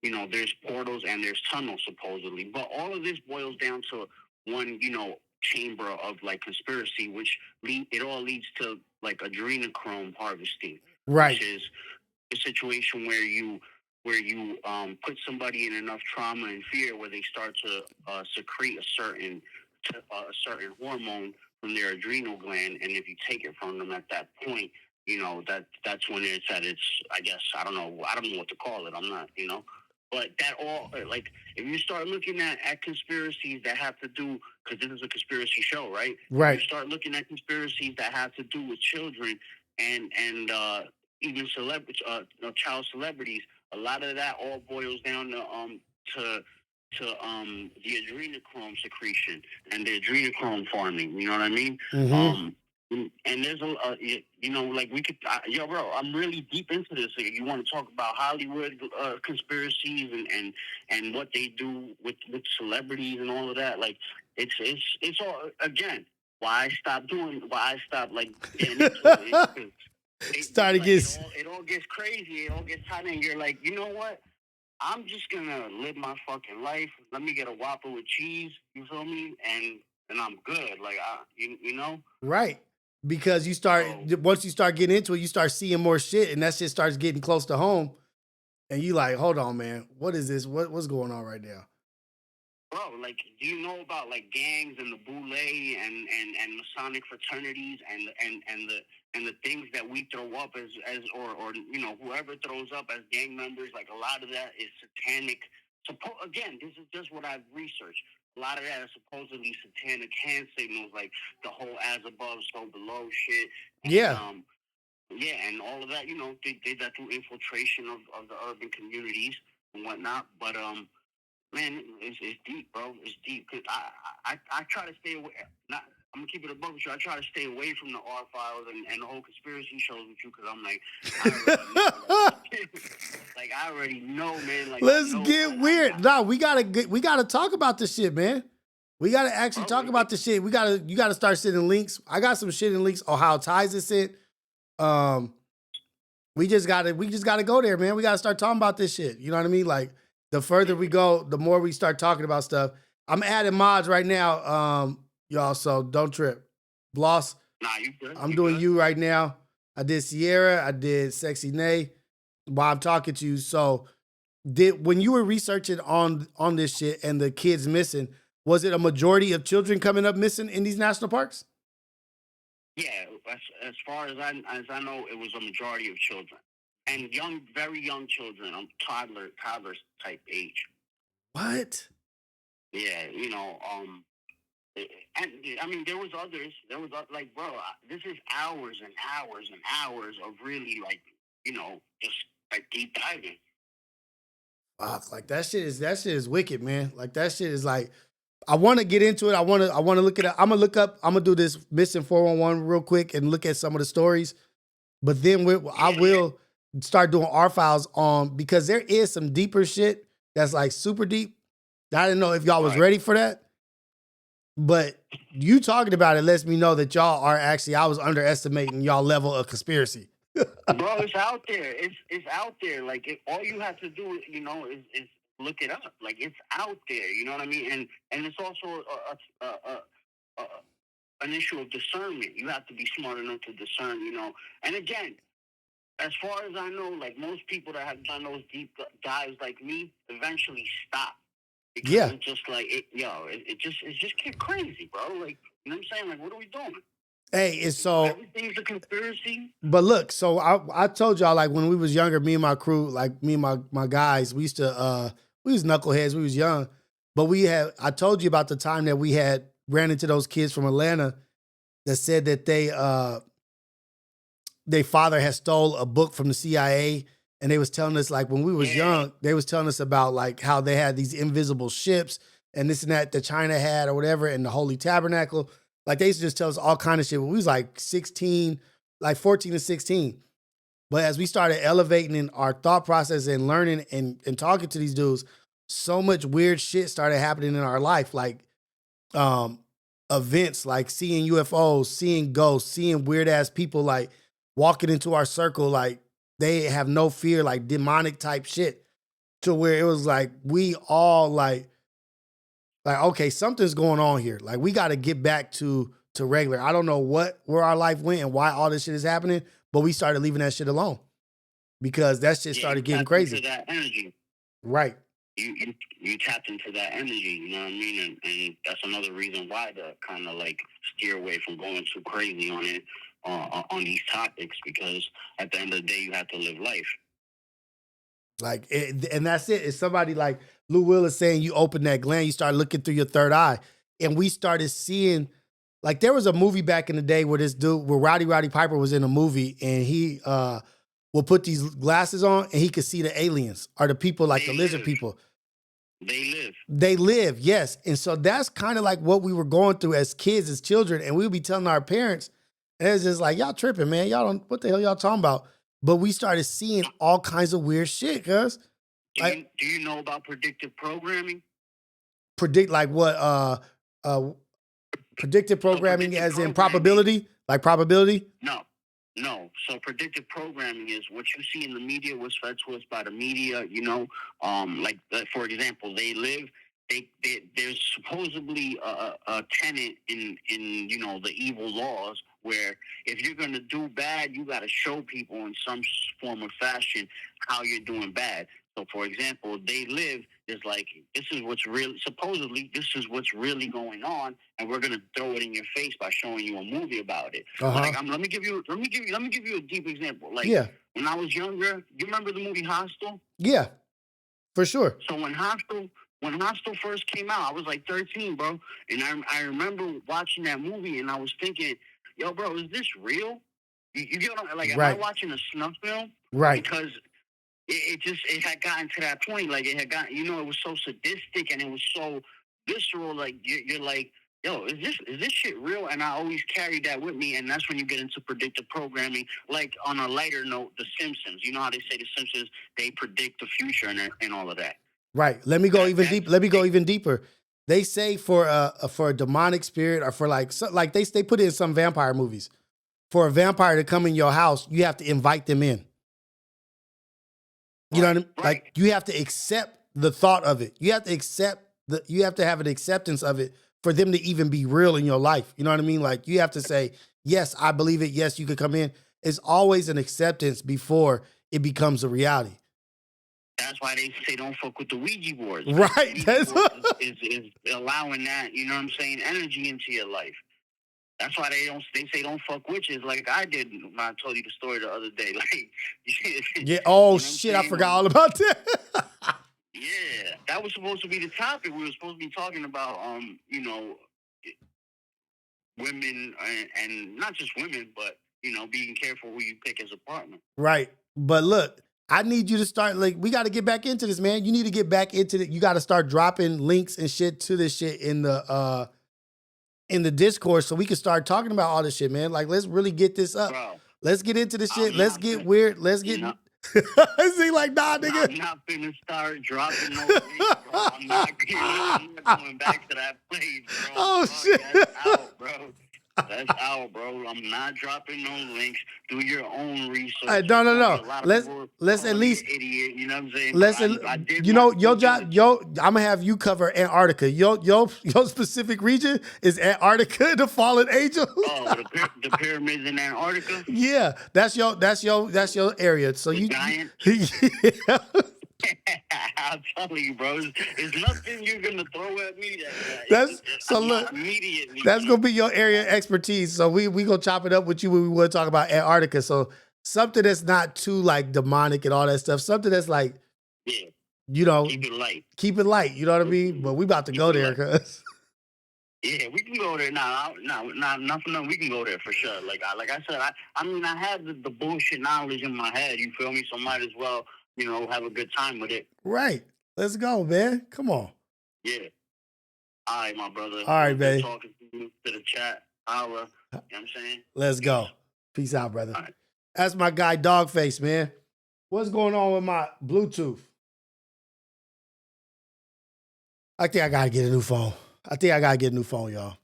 you know, there's portals and there's tunnels supposedly, but all of this boils down to one, you know, chamber of like conspiracy, which it all leads to like adrenochrome harvesting, right? Which is a situation where you put somebody in enough trauma and fear where they start to secrete a certain hormone from their adrenal gland, and if you take it from them at that point, you know, that's when it's at its, I guess, I don't know what to call it. I'm not, you know, but that all, like, if you start looking at conspiracies that have to do, because this is a conspiracy show, right? Right. If you start looking at conspiracies that have to do with children and even celebrities, child celebrities, a lot of that all boils down to the adrenochrome secretion and the adrenochrome farming. You know what I mean? Mm-hmm. And there's you know, like we could, yo, bro, I'm really deep into this. You want to talk about Hollywood conspiracies and what they do with celebrities and all of that? Like, it's all, again, why I stopped like getting into it. It all gets crazy. It all gets hot, and you're like, you know what? I'm just gonna live my fucking life. Let me get a Whopper with cheese. You feel me? And I'm good. Like, you know. Right. Because once you start getting into it, you start seeing more shit, and that shit starts getting close to home, and you like, hold on, man, what is this? What's going on right now? Bro, like, do you know about like gangs and the boule and Masonic fraternities and the things that we throw up as or you know, whoever throws up as gang members, like a lot of that is satanic. Again, this is just what I've researched. A lot of that is supposedly satanic hand signals, like the whole as above, so below shit. And, yeah. And all of that, you know, they did that through infiltration of the urban communities and whatnot. But man, it's deep, bro. It's deep. Cause I try to stay away. I'm gonna keep it above you. I try to stay away from the R files and the whole conspiracy shows with you, because I'm like, I already know, man. Like, let's get weird. No, we gotta talk about this shit, man. We gotta actually talk about this shit. You gotta start sending links. I got some shit in links on how Ties is sent. We just gotta go there, man. We gotta start talking about this shit. You know what I mean? Like, the further we go, the more we start talking about stuff. I'm adding mods right now, y'all, so don't trip. Bloss, you good. I'm doing you right now. I did Sierra, I did Sexy Nay while I'm talking to you. So when you were researching on this shit and the kids missing, was it a majority of children coming up missing in these national parks? Yeah, as far as I know, it was a majority of children. and very young children, toddler type age. What? Yeah, and I mean, there was others. Like, bro, this is hours and hours and hours of really, like, just like deep diving. Fuck, like that shit is wicked, man. Like that shit is like, I want to get into it. I want to look at it. I'm gonna do this Missing 411 real quick and look at some of the stories. But then I will start doing our files on, because there is some deeper shit that's like super deep. I didn't know if y'all was ready for that. But you talking about it lets me know that y'all are actually, I was underestimating y'all level of conspiracy. Bro, it's out there. It's out there. Like, all you have to do, is look it up. Like, it's out there. You know what I mean? And it's also an issue of discernment. You have to be smart enough to discern. And again, as far as I know, like, most people that have done those deep dives like me eventually stop. Because it's just like, it just get crazy, bro. Like, you know what I'm saying? Like, what are we doing? Hey, it's so everything's a conspiracy. But look, so I told y'all, like, when we was younger, me and my crew, like me and my guys, we used to we was knuckleheads, we was young. But I told you about the time that we had ran into those kids from Atlanta that said that their father had stole a book from the CIA, and they was telling us, like, when we was young, they was telling us about, like, how they had these invisible ships and this and that China had or whatever, and the Holy Tabernacle. Like, they used to just tell us all kind of shit when we was like 16, like 14 to 16. But as we started elevating in our thought process and learning and talking to these dudes, so much weird shit started happening in our life. Like events, like seeing UFOs, seeing ghosts, seeing weird ass people, like walking into our circle, like they have no fear, like demonic type shit, to where it was like, we all like, okay, something's going on here. Like, we got to get back to regular. I don't know where our life went and why all this shit is happening, but we started leaving that shit alone because that shit started getting crazy. Into that energy. Right. You tapped into that energy, you know what I mean? And that's another reason why to kind of like steer away from going too crazy on it, on these topics, because at the end of the day, you have to live life. Like, and that's it. It's somebody like Lou Will is saying, you open that gland, you start looking through your third eye. And we started seeing, like, there was a movie back in the day where this dude, where Roddy Piper was in a movie, and he will put these glasses on and he could see the aliens or the people, like the lizard people. They live, yes. And so that's kind of like what we were going through as kids, as children. And we would be telling our parents, and it's just like, y'all tripping, man. Y'all don't, what the hell y'all talking about? But we started seeing all kinds of weird shit, cuz. Do you know about predictive programming? Predict like what? Predictive programming as in probability? Like probability? No. So predictive programming is what you see in the media, what's fed to us by the media, like, for example, there's supposedly a tenet in the evil laws where if you're going to do bad, you got to show people in some form or fashion how you're doing bad. So, for example, They Live is like, this is what's really going on, and we're gonna throw it in your face by showing you a movie about it. Like, let me give you a deep example. Like, when I was younger, you remember the movie Hostel? Yeah, for sure. So when Hostel first came out, I was like 13, bro, and I remember watching that movie, and I was thinking, yo, bro, is this real? You get what I'm like? Am I watching a snuff film? Right. Because it had gotten to that point. Like, it had gotten, it was so sadistic and it was so visceral. Like, you're like, yo, is this shit real? And I always carried that with me. And that's when you get into predictive programming. Like, on a lighter note, The Simpsons. You know how they say The Simpsons, they predict the future and all of that. Right. Let me go even deep. Let me go even deeper. They say for a demonic spirit, or for like they put it in some vampire movies. For a vampire to come in your house, you have to invite them in. You know what I mean? Like, you have to accept the thought of it. You have to have an acceptance of it for them to even be real in your life. You know what I mean? Like, you have to say, yes, I believe it. Yes, you could come in. It's always an acceptance before it becomes a reality. That's why they say don't fuck with the Ouija boards. Right. Ouija board is allowing that, you know what I'm saying, energy into your life. That's why they say don't fuck witches like I did when I told you the story the other day. Like, Yeah. Oh, you know shit. I saying? forgot all about that. Yeah, that was supposed to be the topic. We were supposed to be talking about, you know, women and not just women, but, you know, being careful who you pick as a partner. Right. But look, I need you to start, like, we got to get back into this, man. You need to get back into it. You got to start dropping links and shit to this shit in the discourse so we can start talking about all this shit, man. Like, let's really get this up. Bro, Let's get into this shit. Let's get weird. Let's get. Is he like, nah, nigga? I'm not finna start dropping no links, bro. I'm not going back to that place, bro. Oh, shit. That's out, bro. That's out, bro. I'm not dropping no links. Do your own research. No. Let's at least. Idiot, you know what I'm saying? Let's. You know, your job. I'm gonna have you cover Antarctica. Your specific region is Antarctica, the fallen angels. Oh, the pyramids in Antarctica. Yeah, that's your area. So you. Yeah. I'm telling you, bro. There's nothing you're gonna throw at me. That's gonna be your area of expertise. So we gonna chop it up with you when we want to talk about Antarctica. So something that's not too like demonic and all that stuff. Something that's like, you know, keep it light. Keep it light. You know what I mean? But we about to go there, cuz. Yeah, we can go there now. Nothing. We can go there for sure. Like I said, I mean, I had the bullshit knowledge in my head. You feel me? So might as well, you know, have a good time with it. Right. Let's go, man. Come on. Yeah. All right, my brother. All right, babe. Talking to the chat. You know what I'm saying? Let's go. Peace out, brother. Right. That's my guy, Dogface, man. What's going on with my Bluetooth? I think I gotta get a new phone. Y'all.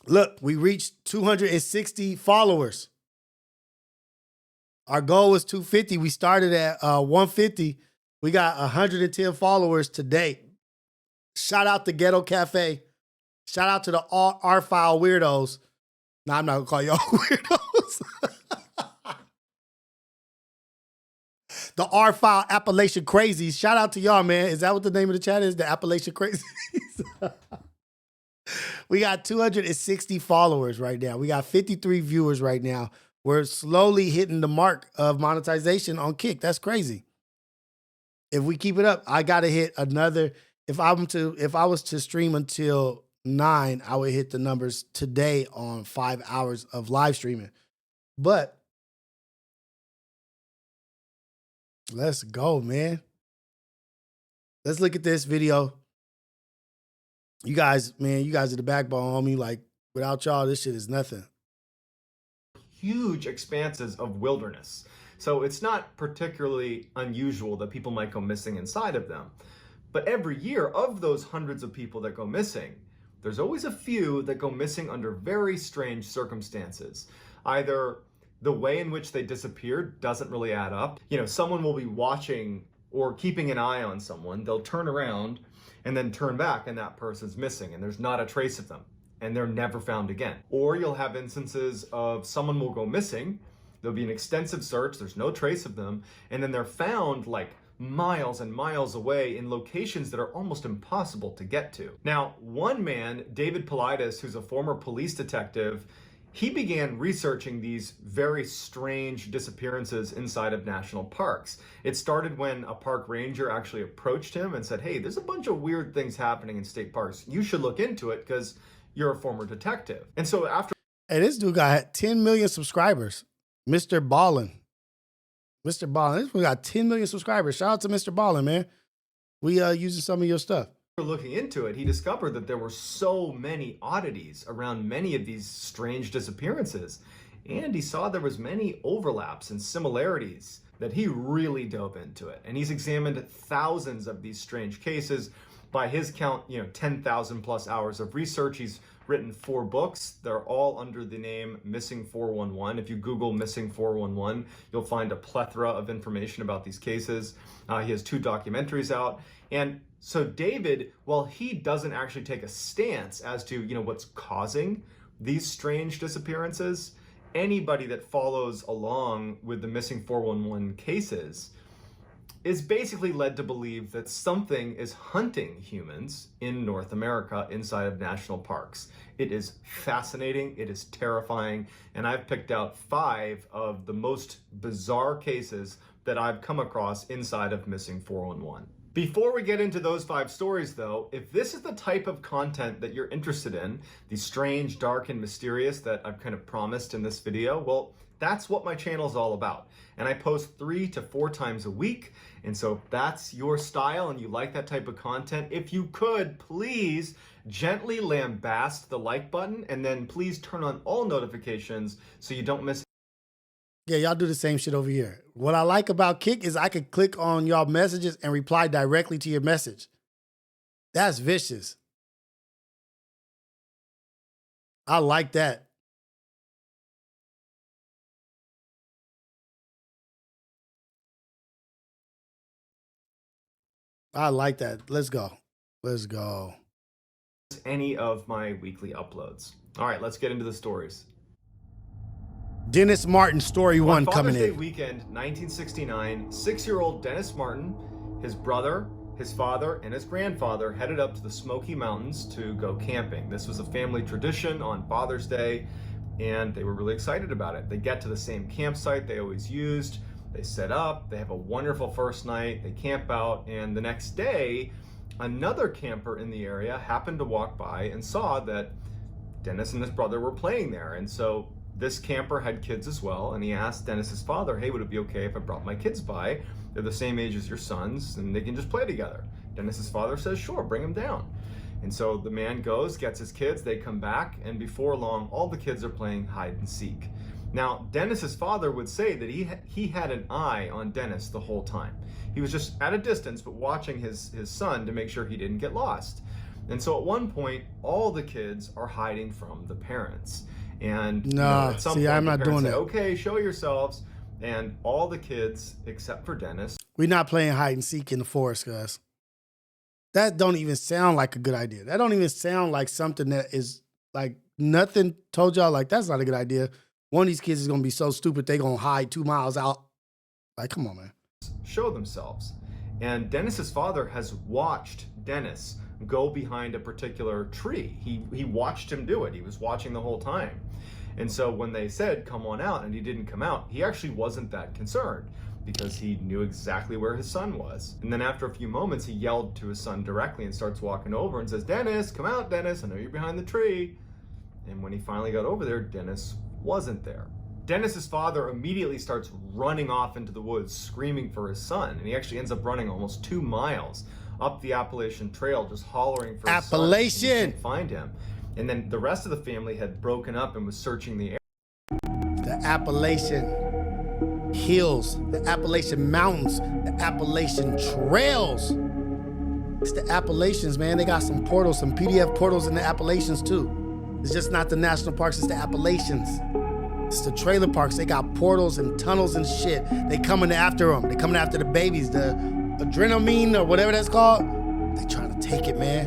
Look, we reached 260 followers. Our goal was 250. We started at 150. We got 110 followers today. Shout out to Ghetto Cafe. Shout out to the R-File weirdos. No, I'm not gonna call y'all weirdos. The R-File Appalachian Crazies. Shout out to y'all, man. Is that what the name of the chat is? The Appalachian Crazies? We got 260 followers right now. We got 53 viewers right now. We're slowly hitting the mark of monetization on Kick. That's crazy. If we keep it up, I gotta hit another. If I was to stream until 9, I would hit the numbers today on 5 hours of live streaming. But let's go, man. Let's look at this video. You guys, man, you guys are the backbone, homie. Like, without y'all, this shit is nothing. Huge expanses of wilderness. So it's not particularly unusual that people might go missing inside of them. But every year, of those hundreds of people that go missing, there's always a few that go missing under very strange circumstances. Either the way in which they disappeared doesn't really add up. You know, someone will be watching or keeping an eye on someone. They'll turn around and then turn back and that person's missing and there's not a trace of them and they're never found again. Or you'll have instances of someone will go missing, there'll be an extensive search, there's no trace of them, and then they're found like miles and miles away in locations that are almost impossible to get to. Now, one man, David Politis, who's a former police detective, he began researching these very strange disappearances inside of national parks. It started when a park ranger actually approached him and said, hey, there's a bunch of weird things happening in state parks. You should look into it because you're a former detective. And so after... Hey, this dude got 10 million subscribers. Mr. Ballin. Mr. Ballin. We got 10 million subscribers. Shout out to Mr. Ballin, man. We using some of your stuff. Looking into it, he discovered that there were so many oddities around many of these strange disappearances. And he saw there was many overlaps and similarities that he really dove into it. And he's examined thousands of these strange cases. By his count, 10,000 plus hours of research. He's written 4 books. They're all under the name Missing 411. If you Google Missing 411, you'll find a plethora of information about these cases. He has 2 documentaries out. And so David, while he doesn't actually take a stance as to, what's causing these strange disappearances, anybody that follows along with the Missing 411 cases is basically led to believe that something is hunting humans in North America inside of national parks. It is fascinating, it is terrifying, and I've picked out 5 of the most bizarre cases that I've come across inside of Missing 411. Before we get into those 5 stories though, if this is the type of content that you're interested in, the strange, dark, and mysterious that I've kind of promised in this video, well, that's what my channel is all about. And I post 3 to 4 times a week. And so if that's your style and you like that type of content, if you could, please gently lambast the like button and then please turn on all notifications so you don't miss. Yeah, y'all do the same shit over here. What I like about Kick is I could click on y'all messages and reply directly to your message. That's vicious. I like that. I like that. Let's go. Let's go. Any of my weekly uploads. All right, let's get into the stories. Dennis Martin, story 1 coming Father's Day in. weekend, 1969, 6-year-old Dennis Martin, his brother, his father, and his grandfather headed up to the Smoky Mountains to go camping. This was a family tradition on Father's Day, and they were really excited about it. They get to the same campsite they always used. They set up, they have a wonderful first night, they camp out, and the next day, another camper in the area happened to walk by and saw that Dennis and his brother were playing there. And so this camper had kids as well, and he asked Dennis's father, hey, would it be okay if I brought my kids by? They're the same age as your sons, and they can just play together. Dennis's father says, sure, bring them down. And so the man goes, gets his kids, they come back, and before long, all the kids are playing hide and seek. Now, Dennis's father would say that he had an eye on Dennis the whole time. He was just at a distance, but watching his son to make sure he didn't get lost. And so at one point, all the kids are hiding from the parents. And at some point, I'm the not parents doing say, that. okay, show yourselves. And all the kids, except for Dennis. We're not playing hide and seek in the forest, guys. That don't even sound like a good idea. That don't even sound like something that is like nothing told y'all like that's not a good idea. One of these kids is gonna be so stupid they gonna hide 2 miles out. Like, come on, man. Show themselves. And Dennis's father has watched Dennis go behind a particular tree. He watched him do it. He was watching the whole time. And so when they said, come on out, and he didn't come out, he actually wasn't that concerned because he knew exactly where his son was. And then after a few moments, he yelled to his son directly and starts walking over and says, Dennis, come out, Dennis. I know you're behind the tree. And when he finally got over there, Dennis wasn't there. Dennis's father immediately starts running off into the woods, screaming for his son. And he actually ends up running almost 2 miles up the Appalachian Trail, just hollering for his son. Appalachian! And he couldn't find him. And then the rest of the family had broken up and was searching the area. The Appalachian hills, the Appalachian mountains, the Appalachian trails. It's the Appalachians, man. They got some portals, some PDF portals in the Appalachians too. It's just not the national parks, it's the Appalachians. It's the trailer parks. They got portals and tunnels and shit. They coming after them. They coming after the babies, the adrenaline or whatever that's called. They trying to take it, man.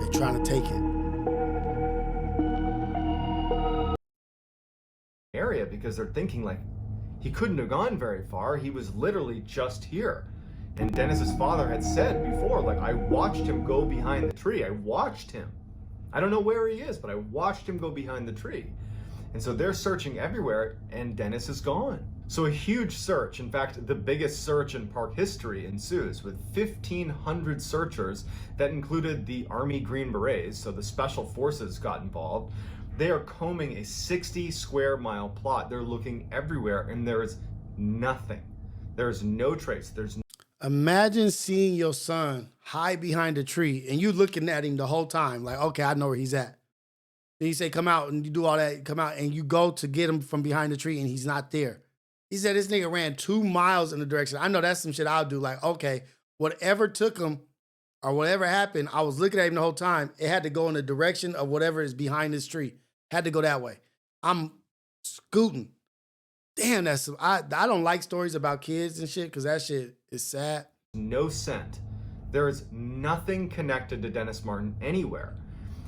They're trying to take it. Area because they're thinking like, he couldn't have gone very far. He was literally just here. And Dennis's father had said before, like, I watched him go behind the tree. I watched him. I don't know where he is, but I watched him go behind the tree. And so they're searching everywhere, and Dennis is gone. So a huge search, in fact, the biggest search in park history ensues with 1,500 searchers that included the Army Green Berets, so the special forces got involved. They are combing a 60 square mile plot. They're looking everywhere, and there is nothing. There's no trace. Imagine seeing your son hide behind a tree and you looking at him the whole time, like, okay, I know where he's at. Then you say, come out, and you do all that, come out, and you go to get him from behind the tree and he's not there. He said this nigga ran 2 miles in the direction. I know that's some shit I'll do. Like, okay, whatever took him or whatever happened, I was looking at him the whole time. It had to go in the direction of whatever is behind this tree. Had to go that way. I'm scooting. Damn, I don't like stories about kids and shit because that shit is sad. No scent. There is nothing connected to Dennis Martin anywhere.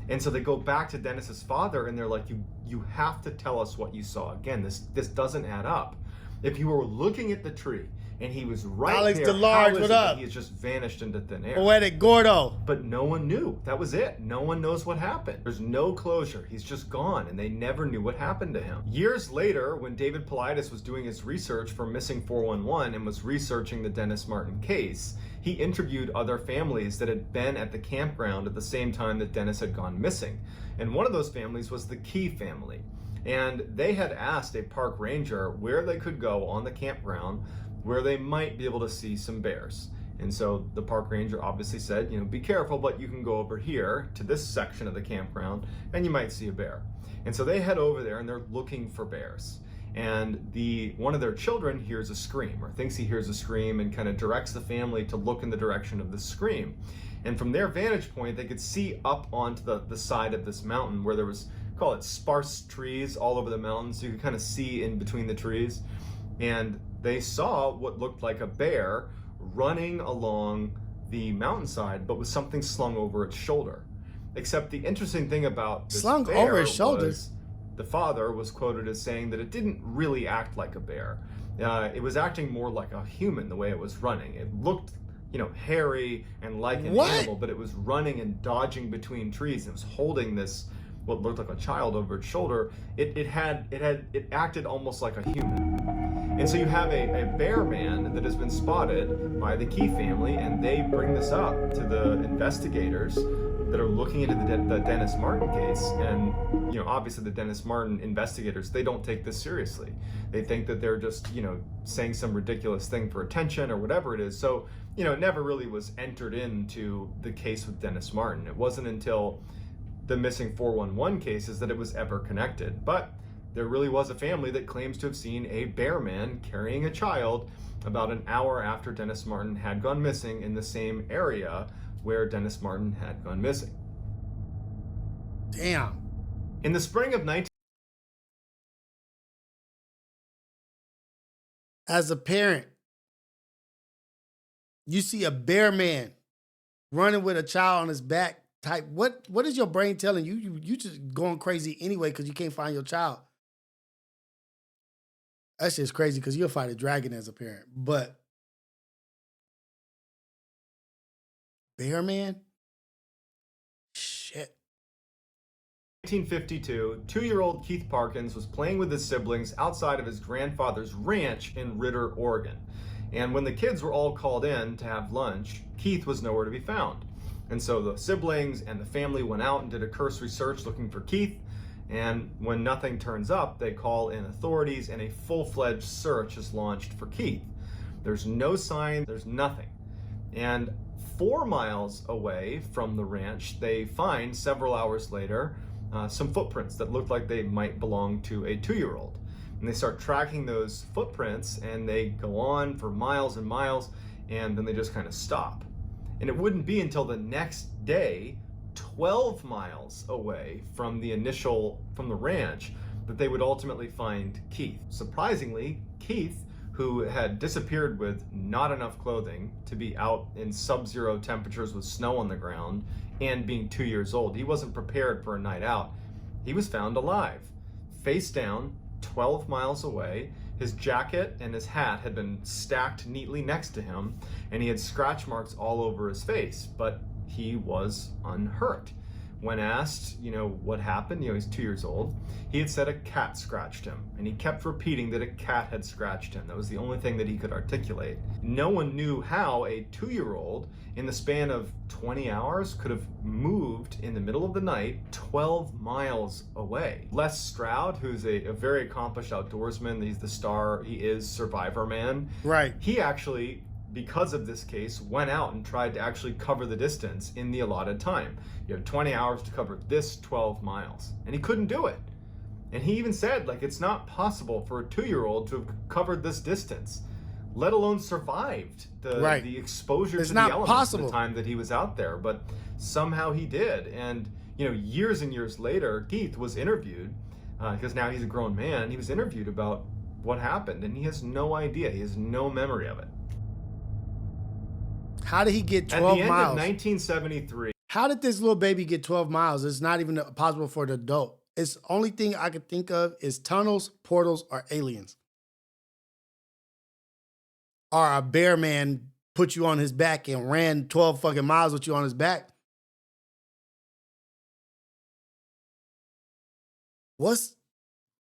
And so they go back to Dennis's father and they're like, you have to tell us what you saw. Again, this doesn't add up. If you were looking at the tree and he was right Alex there, DeLarge, how is what it up? that he has just vanished into thin air? Poetic Gordo. But no one knew. That was it. No one knows what happened. There's no closure. He's just gone, and they never knew what happened to him. Years later, when David Paulides was doing his research for Missing 411 and was researching the Dennis Martin case, he interviewed other families that had been at the campground at the same time that Dennis had gone missing. And one of those families was the Key family. And they had asked a park ranger where they could go on the campground where they might be able to see some bears. And so the park ranger obviously said, be careful, but you can go over here to this section of the campground and you might see a bear. And so they head over there and they're looking for bears. And one of their children hears a scream, or thinks he hears a scream, and kind of directs the family to look in the direction of the scream. And from their vantage point, they could see up onto the side of this mountain where there was, call it sparse trees all over the mountain, so you could kind of see in between the trees. And they saw what looked like a bear running along the mountainside, but with something slung over its shoulder. Except the interesting thing about this slung bear over his shoulder? was the father was quoted as saying that it didn't really act like a bear. It was acting more like a human the way it was running. It looked, hairy and like an animal, but it was running and dodging between trees. It was holding this what looked like a child over its shoulder. It acted almost like a human. And so you have a bear man that has been spotted by the Key family, and they bring this up to the investigators that are looking into the Dennis Martin case. And obviously the Dennis Martin investigators, they don't take this seriously. They think that they're just saying some ridiculous thing for attention or whatever it is. So it never really was entered into the case with Dennis Martin. It wasn't until the Missing 411 cases that it was ever connected. But there really was a family that claims to have seen a bear man carrying a child about an hour after Dennis Martin had gone missing in the same area where Dennis Martin had gone missing. Damn. In the spring of 19... As a parent, you see a bear man running with a child on his back type. What is your brain telling you? You just going crazy anyway because you can't find your child. That's just crazy because you'll fight a dragon as a parent. But bear man? Shit. 1952, 2-year-old Keith Parkins was playing with his siblings outside of his grandfather's ranch in Ritter, Oregon. And when the kids were all called in to have lunch, Keith was nowhere to be found. And so the siblings and the family went out and did a cursory search looking for Keith. And when nothing turns up, they call in authorities and a full-fledged search is launched for Keith. There's no sign, there's nothing. And 4 miles away from the ranch, they find several hours later some footprints that look like they might belong to a 2-year-old. And they start tracking those footprints and they go on for miles and miles, and then they just kind of stop. And it wouldn't be until the next day, 12 miles away from the ranch, that they would ultimately find Keith. Surprisingly, Keith, who had disappeared with not enough clothing to be out in sub-zero temperatures with snow on the ground and being 2 years old, he wasn't prepared for a night out. He was found alive, face down, 12 miles away. His jacket and his hat had been stacked neatly next to him, and he had scratch marks all over his face, but he was unhurt. When asked, what happened, he's 2 years old, he had said a cat scratched him, and he kept repeating that a cat had scratched him. That was the only thing that he could articulate. No one knew how a 2-year-old, in the span of 20 hours, could have moved in the middle of the night 12 miles away. Les Stroud, who's a very accomplished outdoorsman, he's the star, he is Survivor Man. Right. He actually, because of this case, went out and tried to actually cover the distance in the allotted time. You have 20 hours to cover this 12 miles. And he couldn't do it. And he even said, it's not possible for a 2-year-old to have covered this distance, let alone survived the exposure to the elements at the time that he was out there. But somehow he did. And, years and years later, Keith was interviewed, because now he's a grown man, he was interviewed about what happened, and he has no idea. He has no memory of it. How did he get 12 miles? At the end miles? of 1973, How did this little baby get 12 miles? It's not even possible for an adult. It's the only thing I could think of is tunnels, portals, or aliens. Or a bear man put you on his back and ran 12 fucking miles with you on his back.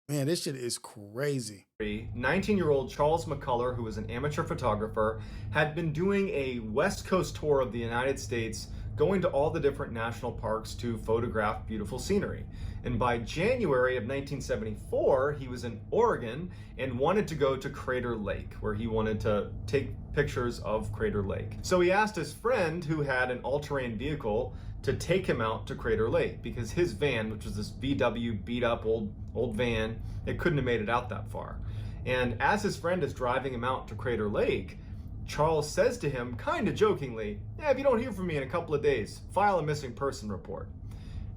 Man, this shit is crazy. 19-year-old Charles McCullough, who was an amateur photographer, had been doing a West Coast tour of the United States, going to all the different national parks to photograph beautiful scenery. And by January of 1974, he was in Oregon and wanted to go to Crater Lake, where he wanted to take pictures of Crater Lake. So he asked his friend, who had an all-terrain vehicle, to take him out to Crater Lake, because his van, which was this VW beat up old van, it couldn't have made it out that far. And as his friend is driving him out to Crater Lake, Charles says to him, kind of jokingly, "Yeah, if you don't hear from me in a couple of days, file a missing person report."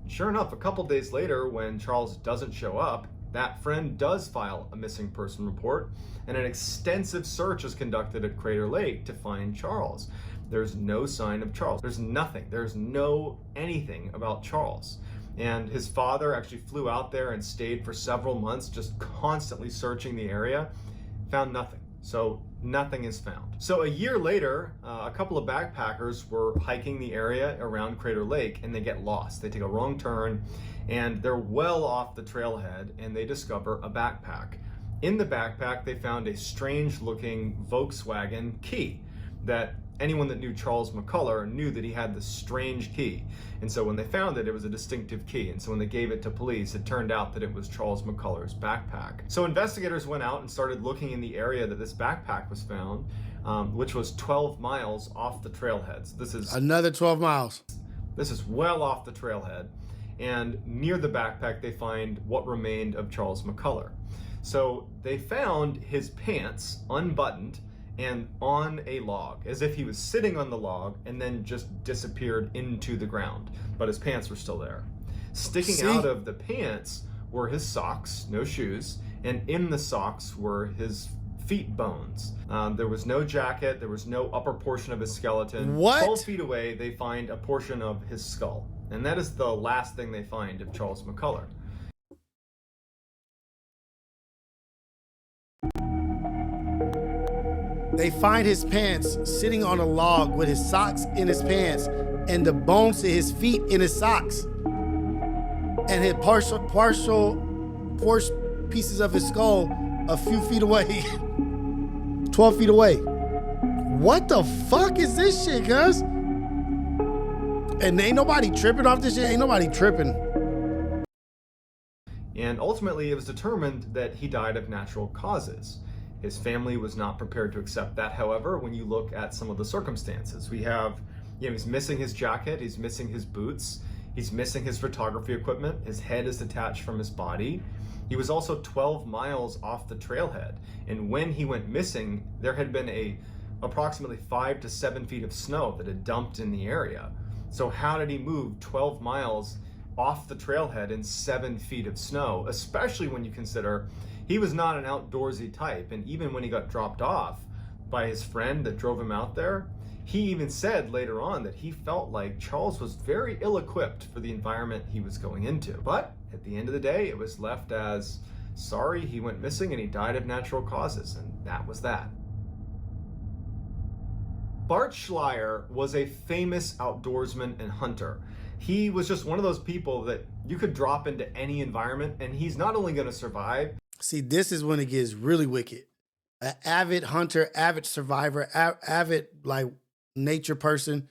Sure enough, a couple days later, when Charles doesn't show up, that friend does file a missing person report, and an extensive search is conducted at Crater Lake to find Charles. There's no sign of Charles. There's nothing. There's no anything about Charles. And his father actually flew out there and stayed for several months, just constantly searching the area, found nothing. So nothing is found. So a year later, a couple of backpackers were hiking the area around Crater Lake, and they get lost. They take a wrong turn, and they're well off the trailhead, and they discover a backpack. In the backpack, they found a strange-looking Volkswagen key that anyone that knew Charles McCullough knew that he had this strange key. And so when they found it, it was a distinctive key. And so when they gave it to police, it turned out that it was Charles McCullough's backpack. So investigators went out and started looking in the area that this backpack was found, which was 12 miles off the trailheads. This is another 12 miles. This is well off the trailhead. And near the backpack, they find what remained of Charles McCullough. So they found his pants unbuttoned and on a log, as if he was sitting on the log and then just disappeared into the ground, but his pants were still there. Sticking out of the pants were his socks, no shoes, and in the socks were his feet bones. There was no jacket, there was no upper portion of his skeleton. 12 feet away, they find a portion of his skull, and that is the last thing they find of Charles McCullough. They find his pants sitting on a log with his socks in his pants and the bones to his feet in his socks. And his partial pieces of his skull a few feet away. 12 feet away. What the fuck is this shit, cuz? And ain't nobody tripping off this shit? Ain't nobody tripping. And ultimately, it was determined that he died of natural causes. His family was not prepared to accept that, however, when you look at some of the circumstances. We have, he's missing his jacket, he's missing his boots, he's missing his photography equipment, his head is detached from his body. He was also 12 miles off the trailhead, and when he went missing, there had been approximately 5 to 7 feet of snow that had dumped in the area. So how did he move 12 miles off the trailhead in 7 feet of snow, especially when you consider he was not an outdoorsy type, and even when he got dropped off by his friend that drove him out there, he even said later on that he felt like Charles was very ill-equipped for the environment he was going into. But at the end of the day, it was left as, sorry, he went missing and he died of natural causes, and that was that. Bart Schleyer was a famous outdoorsman and hunter. He was just one of those people that you could drop into any environment, and he's not only going to survive. See, this is when it gets really wicked. An avid hunter, avid survivor, avid like nature person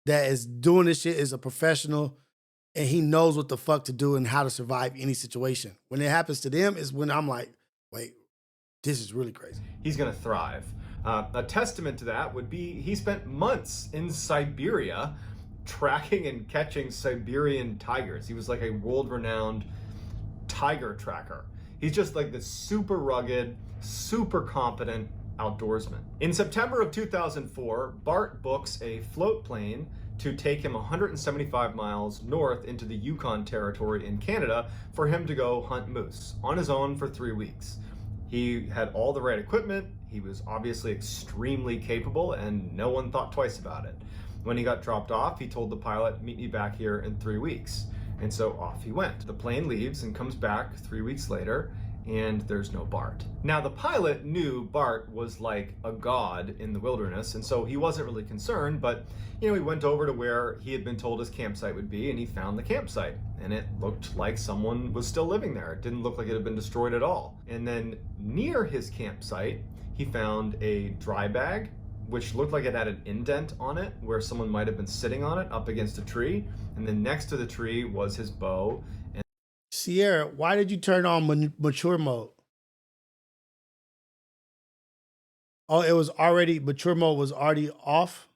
that is doing this shit is a professional, and he knows what the fuck to do and how to survive any situation. When it happens to them is when I'm like, wait, this is really crazy. He's going to thrive. A testament to that would be he spent months in Siberia tracking and catching Siberian tigers. He was like a world-renowned tiger tracker. He's just like this super rugged, super competent outdoorsman. In September of 2004, Bart books a float plane to take him 175 miles north into the Yukon Territory in Canada for him to go hunt moose on his own for 3 weeks. He had all the right equipment, he was obviously extremely capable, and no one thought twice about it. When he got dropped off, he told the pilot, "Meet me back here in 3 weeks." And so off he went. The plane leaves and comes back 3 weeks later, and there's no Bart. Now, the pilot knew Bart was like a god in the wilderness, and so he wasn't really concerned, but he went over to where he had been told his campsite would be, and he found the campsite, and it looked like someone was still living there. It didn't look like it had been destroyed at all. And then near his campsite, he found a dry bag, which looked like it had an indent on it where someone might have been sitting on it up against a tree. And then next to the tree was his bow. And Sierra, why did you turn on mature mode? Oh, it was already, mature mode was already off?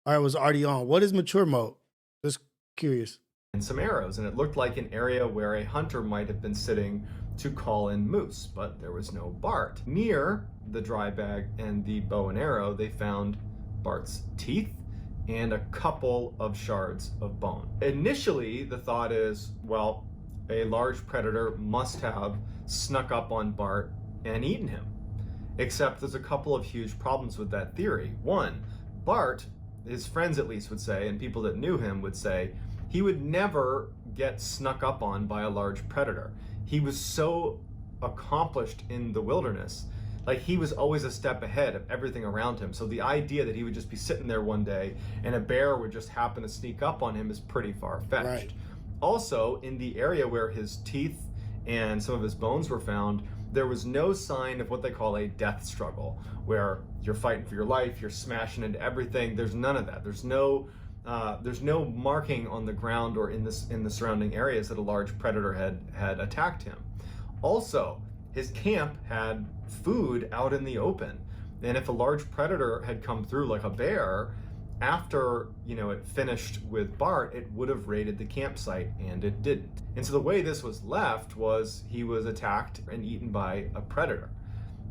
Or it was already on. What is mature mode? Just curious. and some arrows, and it looked like an area where a hunter might have been sitting to call in moose, but there was no Bart. Near the dry bag and the bow and arrow, they found Bart's teeth and a couple of shards of bone. Initially, the thought is, well, a large predator must have snuck up on Bart and eaten him. Except there's a couple of huge problems with that theory. One, Bart, his friends at least would say, and people that knew him would say, he would never get snuck up on by a large predator. He was so accomplished in the wilderness, like he was always a step ahead of everything around him. So the idea that he would just be sitting there one day and a bear would just happen to sneak up on him is pretty far-fetched. Right. Also, in the area where his teeth and some of his bones were found, there was no sign of what they call a death struggle, where you're fighting for your life, you're smashing into everything. There's none of that. There's no marking on the ground or in the surrounding areas that a large predator had attacked him. Also, his camp had food out in the open, and if a large predator had come through, like a bear, after it finished with Bart, it would have raided the campsite, and it didn't. And so the way this was left was he was attacked and eaten by a predator.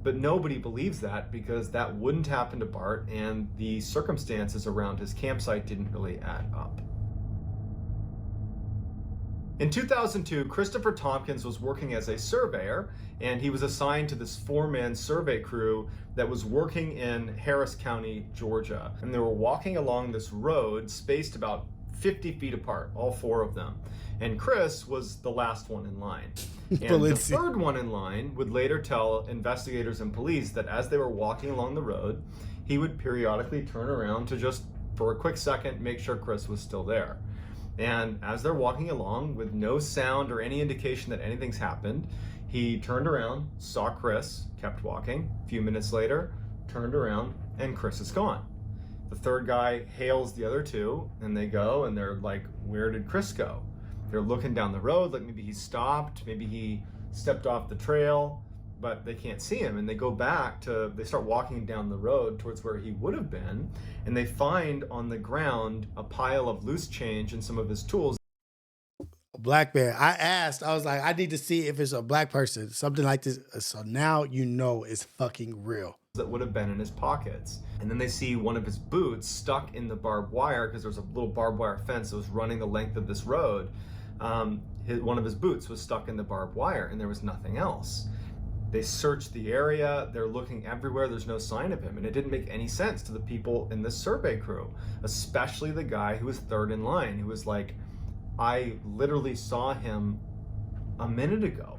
But nobody believes that, because that wouldn't happen to Bart, and the circumstances around his campsite didn't really add up. In 2002, Christopher Tompkins was working as a surveyor, and he was assigned to this 4-man survey crew that was working in Harris County, Georgia. And they were walking along this road spaced about 50 feet apart, all 4 of them. And Chris was the last one in line. And the third one in line would later tell investigators and police that as they were walking along the road, he would periodically turn around to just, for a quick second, make sure Chris was still there. And as they're walking along with no sound or any indication that anything's happened, he turned around, saw Chris, kept walking. A few minutes later, turned around, and Chris is gone. The third guy hails the other 2, and they go, and they're like, where did Chris go? They're looking down the road, like maybe he stopped, maybe he stepped off the trail, but they can't see him. And they go back they start walking down the road towards where he would have been, and they find on the ground a pile of loose change and some of his tools. Black bear. I was like, I need to see if it's a black person, something like this. So now it's fucking real. That would have been in his pockets. And then they see one of his boots stuck in the barbed wire, because there's a little barbed wire fence that was running the length of this road. One of his boots was stuck in the barbed wire, and there was nothing else. They searched the area, they're looking everywhere, there's no sign of him, and it didn't make any sense to the people in this survey crew, especially the guy who was third in line, who was like, I literally saw him a minute ago,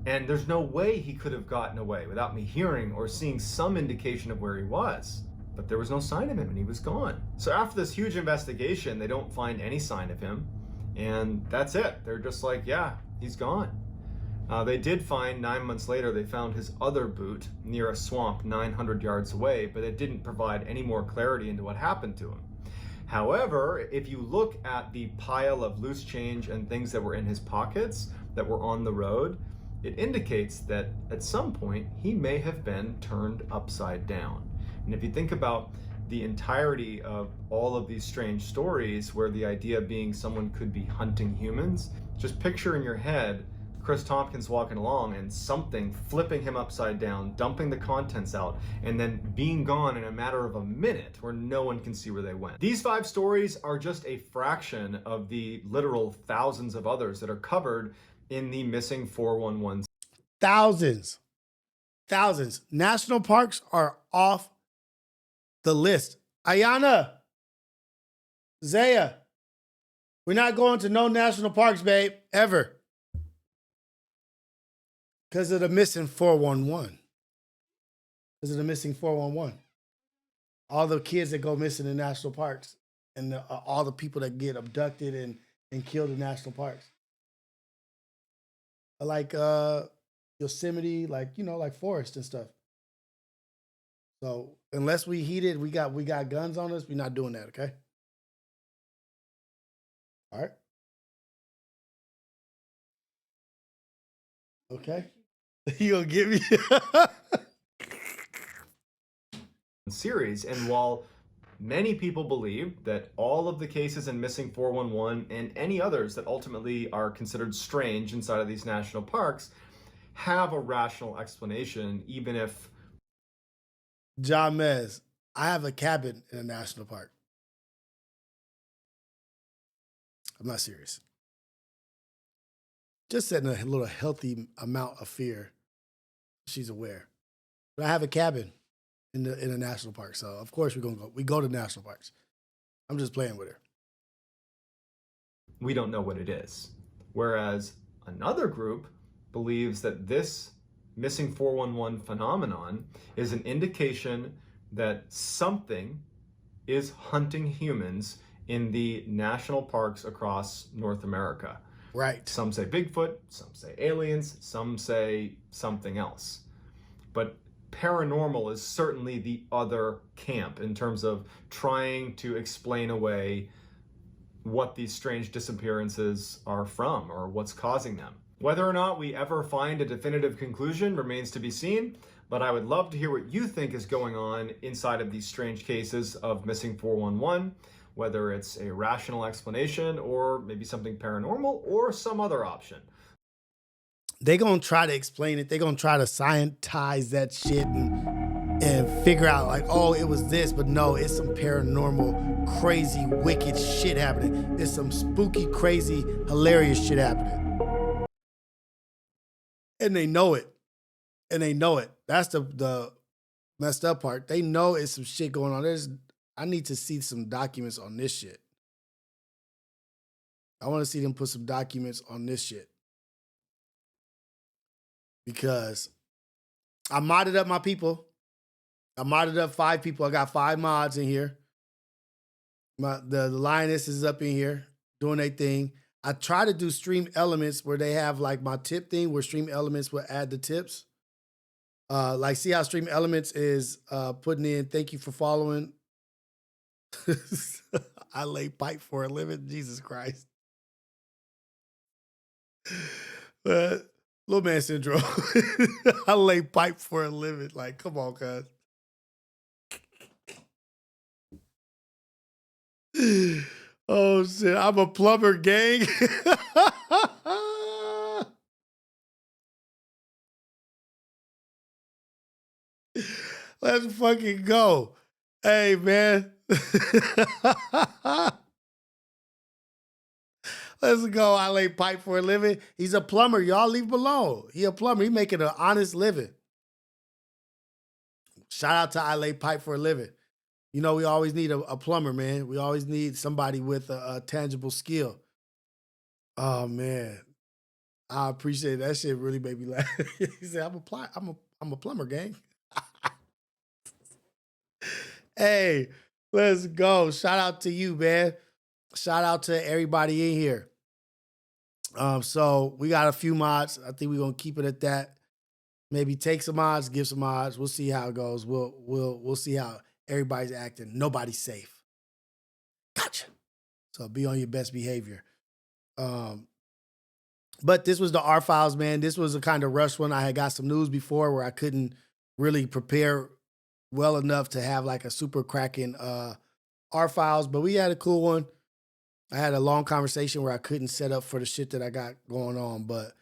and there's no way he could have gotten away without me hearing or seeing some indication of where he was. But there was no sign of him, and he was gone. So after this huge investigation, they don't find any sign of him, and that's it. They're just like, yeah, he's gone. They did find, 9 months later, they found his other boot near a swamp 900 yards away, but it didn't provide any more clarity into what happened to him. However, if you look at the pile of loose change and things that were in his pockets that were on the road, it indicates that at some point he may have been turned upside down. And if you think about the entirety of all of these strange stories, where the idea being someone could be hunting humans, just picture in your head Chris Tompkins walking along and something flipping him upside down, dumping the contents out, and then being gone in a matter of a minute where no one can see where they went. These 5 stories are just a fraction of the literal thousands of others that are covered in the Missing 411. Thousands. National parks are off the list. Ayana, Zaya, we're not going to no national parks, babe, ever. Because of the missing 411. Because of the missing 411. All the kids that go missing in national parks and all the people that get abducted and killed in national parks. Like Yosemite, like, like forest and stuff. So unless we heat it, we got guns on us, we're not doing that, okay? All right. Okay. You gonna give me series. And while many people believe that all of the cases in missing 411 and any others that ultimately are considered strange inside of these national parks have a rational explanation, even if... John Mez, I have a cabin in a national park. I'm not serious. Just setting a little healthy amount of fear. She's aware. But I have a cabin in a national park. So of course we go to national parks. I'm just playing with her. We don't know what it is. Whereas another group believes that this missing 411 phenomenon is an indication that something is hunting humans in the national parks across North America. Right. Some say Bigfoot, some say aliens, some say something else. But paranormal is certainly the other camp in terms of trying to explain away what these strange disappearances are from or what's causing them. Whether or not we ever find a definitive conclusion remains to be seen, but I would love to hear what you think is going on inside of these strange cases of missing 411, whether it's a rational explanation or maybe something paranormal or some other option. They're going to try to explain it. They're going to try to scientize that shit and figure out like, oh, it was this, but no, it's some paranormal, crazy, wicked shit happening. It's some spooky, crazy, hilarious shit happening. And they know it. And they know it. That's the messed up part. They know it's some shit going on. I need to see some documents on this shit. I want to see them put some documents on this shit. Because I modded up my people. I modded up 5 people. I got 5 mods in here. The lioness is up in here doing their thing. I try to do stream elements where they have like my tip thing where stream elements will add the tips. Like see how stream elements is putting in thank you for following. I lay pipe for a living. Jesus Christ. Little man syndrome. I lay pipe for a living. Like, come on, cuz. Oh shit, I'm a plumber, gang. Let's fucking go. Hey, man. Let's go. I lay pipe for a living. He's a plumber. Y'all leave him alone. He a plumber. He making an honest living. Shout out to I lay pipe for a living. You know, we always need a plumber, man. We always need somebody with a tangible skill. Oh, man. I appreciate it. That shit really made me laugh. He said, I'm a plumber, gang. Hey, let's go. Shout out to you, man. Shout out to everybody in here. So we got a few mods. I think we're gonna keep it at that. Maybe take some mods, give some mods. We'll see how it goes. We'll see how everybody's acting. Nobody's safe. Gotcha. So be on your best behavior. But this was the R Files, man. This was a kind of rush one. I had got some news before where I couldn't really prepare well enough to have like a super cracking R Files, but we had a cool one. I had a long conversation where I couldn't set up for the shit that I got going on, but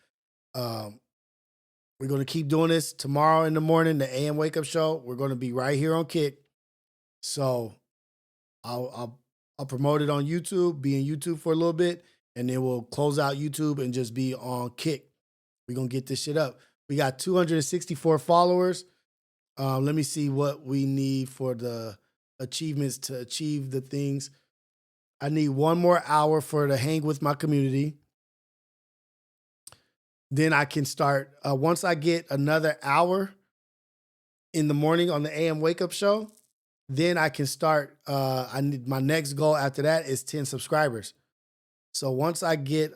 we're going to keep doing this tomorrow in the morning, the AM Wake Up Show. We're going to be right here on Kick. So I'll promote it on YouTube, be in YouTube for a little bit, and then we'll close out YouTube and just be on Kick. We're going to get this shit up. We got 264 followers. Let me see what we need for the achievements to achieve the things. I need one more hour for to hang with my community. Then I can start, once I get another hour in the morning on the AM Wake Up Show, then I can start, I need my next goal after that is 10 subscribers. So once I get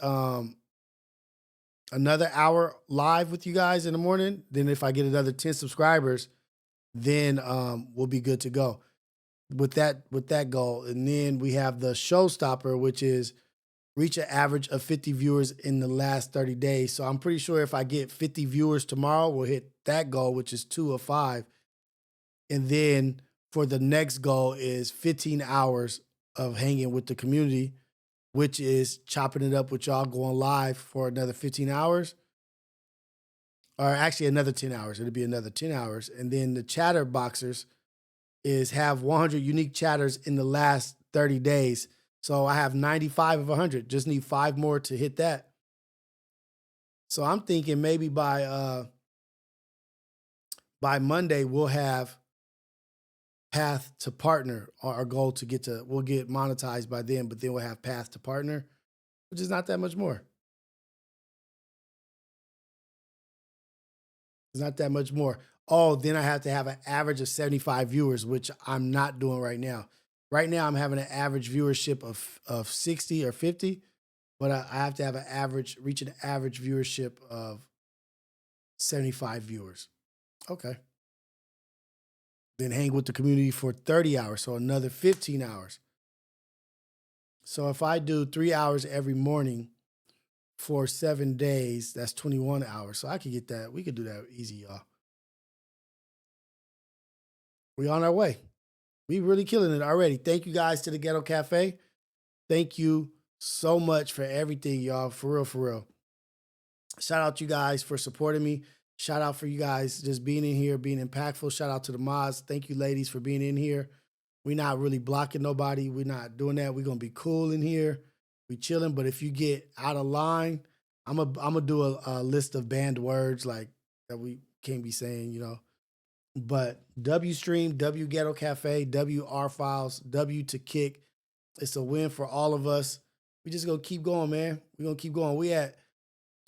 another hour live with you guys in the morning, then if I get another 10 subscribers, then we'll be good to go with that goal. And then we have the showstopper, which is reach an average of 50 viewers in the last 30 days. So I'm pretty sure if I get 50 viewers tomorrow, we'll hit that goal, which is 2 of 5. And then for the next goal is 15 hours of hanging with the community, which is chopping it up with y'all, going live for another 15 hours. Or actually another 10 hours. It'll be another 10 hours. And then the chatter boxers is have 100 unique chatters in the last 30 days. So I have 95 of 100. Just need 5 more to hit that. So I'm thinking maybe by Monday we'll have path to partner. Our goal to get to, we'll get monetized by then, but then we'll have path to partner, which is not that much more. It's not that much more. Oh, then I have to have an average of 75 viewers, which I'm not doing right now. Right now, I'm having an average viewership of 60 or 50, but I have to have reach an average viewership of 75 viewers. Okay. Then hang with the community for 30 hours, so another 15 hours. So if I do 3 hours every morning for 7 days, that's 21 hours. So I could get that. We could do that easy, y'all. We on our way. We really killing it already. Thank you guys to the Ghetto Cafe. Thank you so much for everything, y'all. For real, for real. Shout out you guys for supporting me. Shout out for you guys just being in here, being impactful. Shout out to the mods. Thank you, ladies, for being in here. We're not really blocking nobody. We're not doing that. We're going to be cool in here. We chilling. But if you get out of line, I'm gonna do a list of banned words like that we can't be saying, you know. But W Stream, W Ghetto Cafe, W R Files, W to Kick. It's a win for all of us. We just gonna keep going, man. We're gonna keep going. We at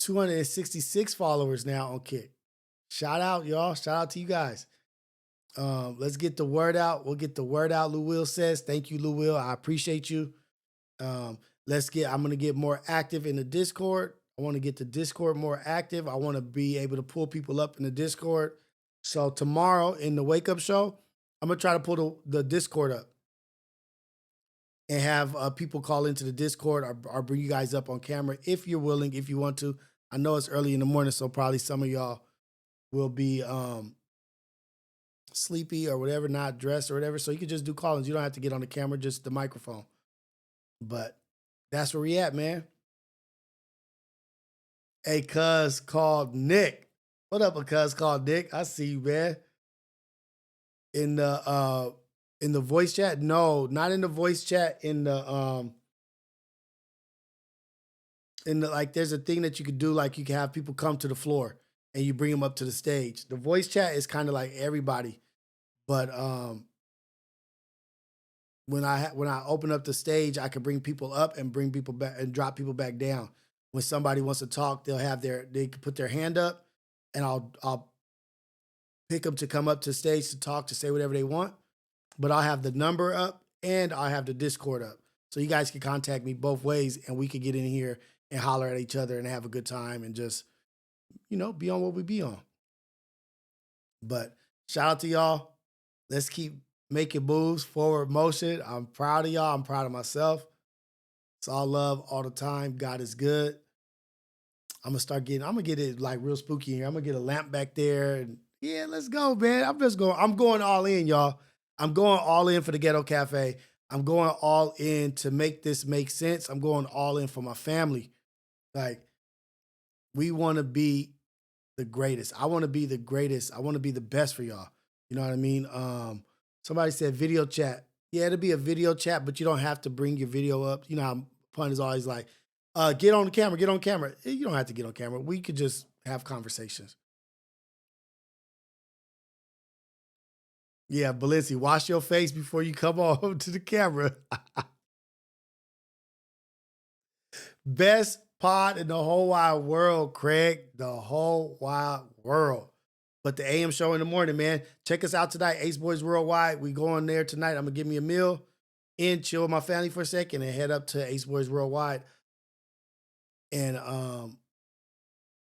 266 followers now on Kick. Shout out, y'all. Shout out to you guys. Let's get the word out. We'll get the word out, Lou Will says. Thank you, Lou Will. I appreciate you. I'm gonna get more active in the Discord. I want to get the Discord more active. I want to be able to pull people up in the Discord. So tomorrow in the Wake Up Show, I'm going to try to pull the Discord up and have people call into the Discord or bring you guys up on camera if you're willing, if you want to. I know it's early in the morning, so probably some of y'all will be sleepy or whatever, not dressed or whatever. So you can just do call-ins. You don't have to get on the camera, just the microphone. But that's where we at, man. A cuz called Nick. What up, a cuz called Nick? I see you, man. In the voice chat? No, not in the voice chat. In the like, there's a thing that you could do, like you can have people come to the floor and you bring them up to the stage. The voice chat is kind of like everybody, but when I open up the stage, I can bring people up and bring people back and drop people back down. When somebody wants to talk, they can put their hand up, and I'll pick them to come up to the stage to talk, to say whatever they want. But I'll have the number up and I'll have the Discord up. So you guys can contact me both ways and we can get in here and holler at each other and have a good time and just, you know, be on what we be on. But shout out to y'all. Let's keep making moves, forward motion. I'm proud of y'all. I'm proud of myself. It's all love all the time. God is good. I'm gonna get it like real spooky here. I'm gonna get a lamp back there and yeah, let's go, man. I'm going all in, y'all. I'm going all in for the Ghetto Cafe. I'm going all in to make this make sense. I'm going all in for my family. Like, we want to be the greatest. I want to be the greatest. I want to be the best for y'all. You know what I mean? Somebody said video chat. Yeah, it'll be a video chat, but you don't have to bring your video up. You know how Pun is always like, get on camera. You don't have to get on camera. We could just have conversations. Yeah, Balenci, wash your face before you come on to the camera. Best pod in the whole wide world, Craig. The whole wide world. But the AM show in the morning, man. Check us out tonight, Ace Boys Worldwide. We going there tonight. I'm going to give me a meal and chill with my family for a second and head up to Ace Boys Worldwide and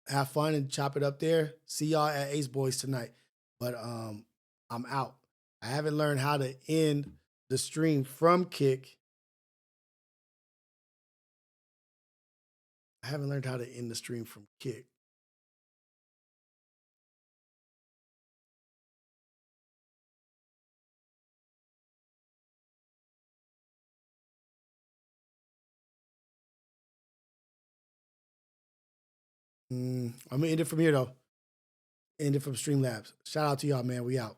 have fun and chop it up there. See y'all at Ace Boys tonight. But I'm out. I haven't learned how to end the stream from Kick. I haven't learned how to end the stream from Kick. I'm going to end it from here, though. End it from Streamlabs. Shout out to y'all, man. We out.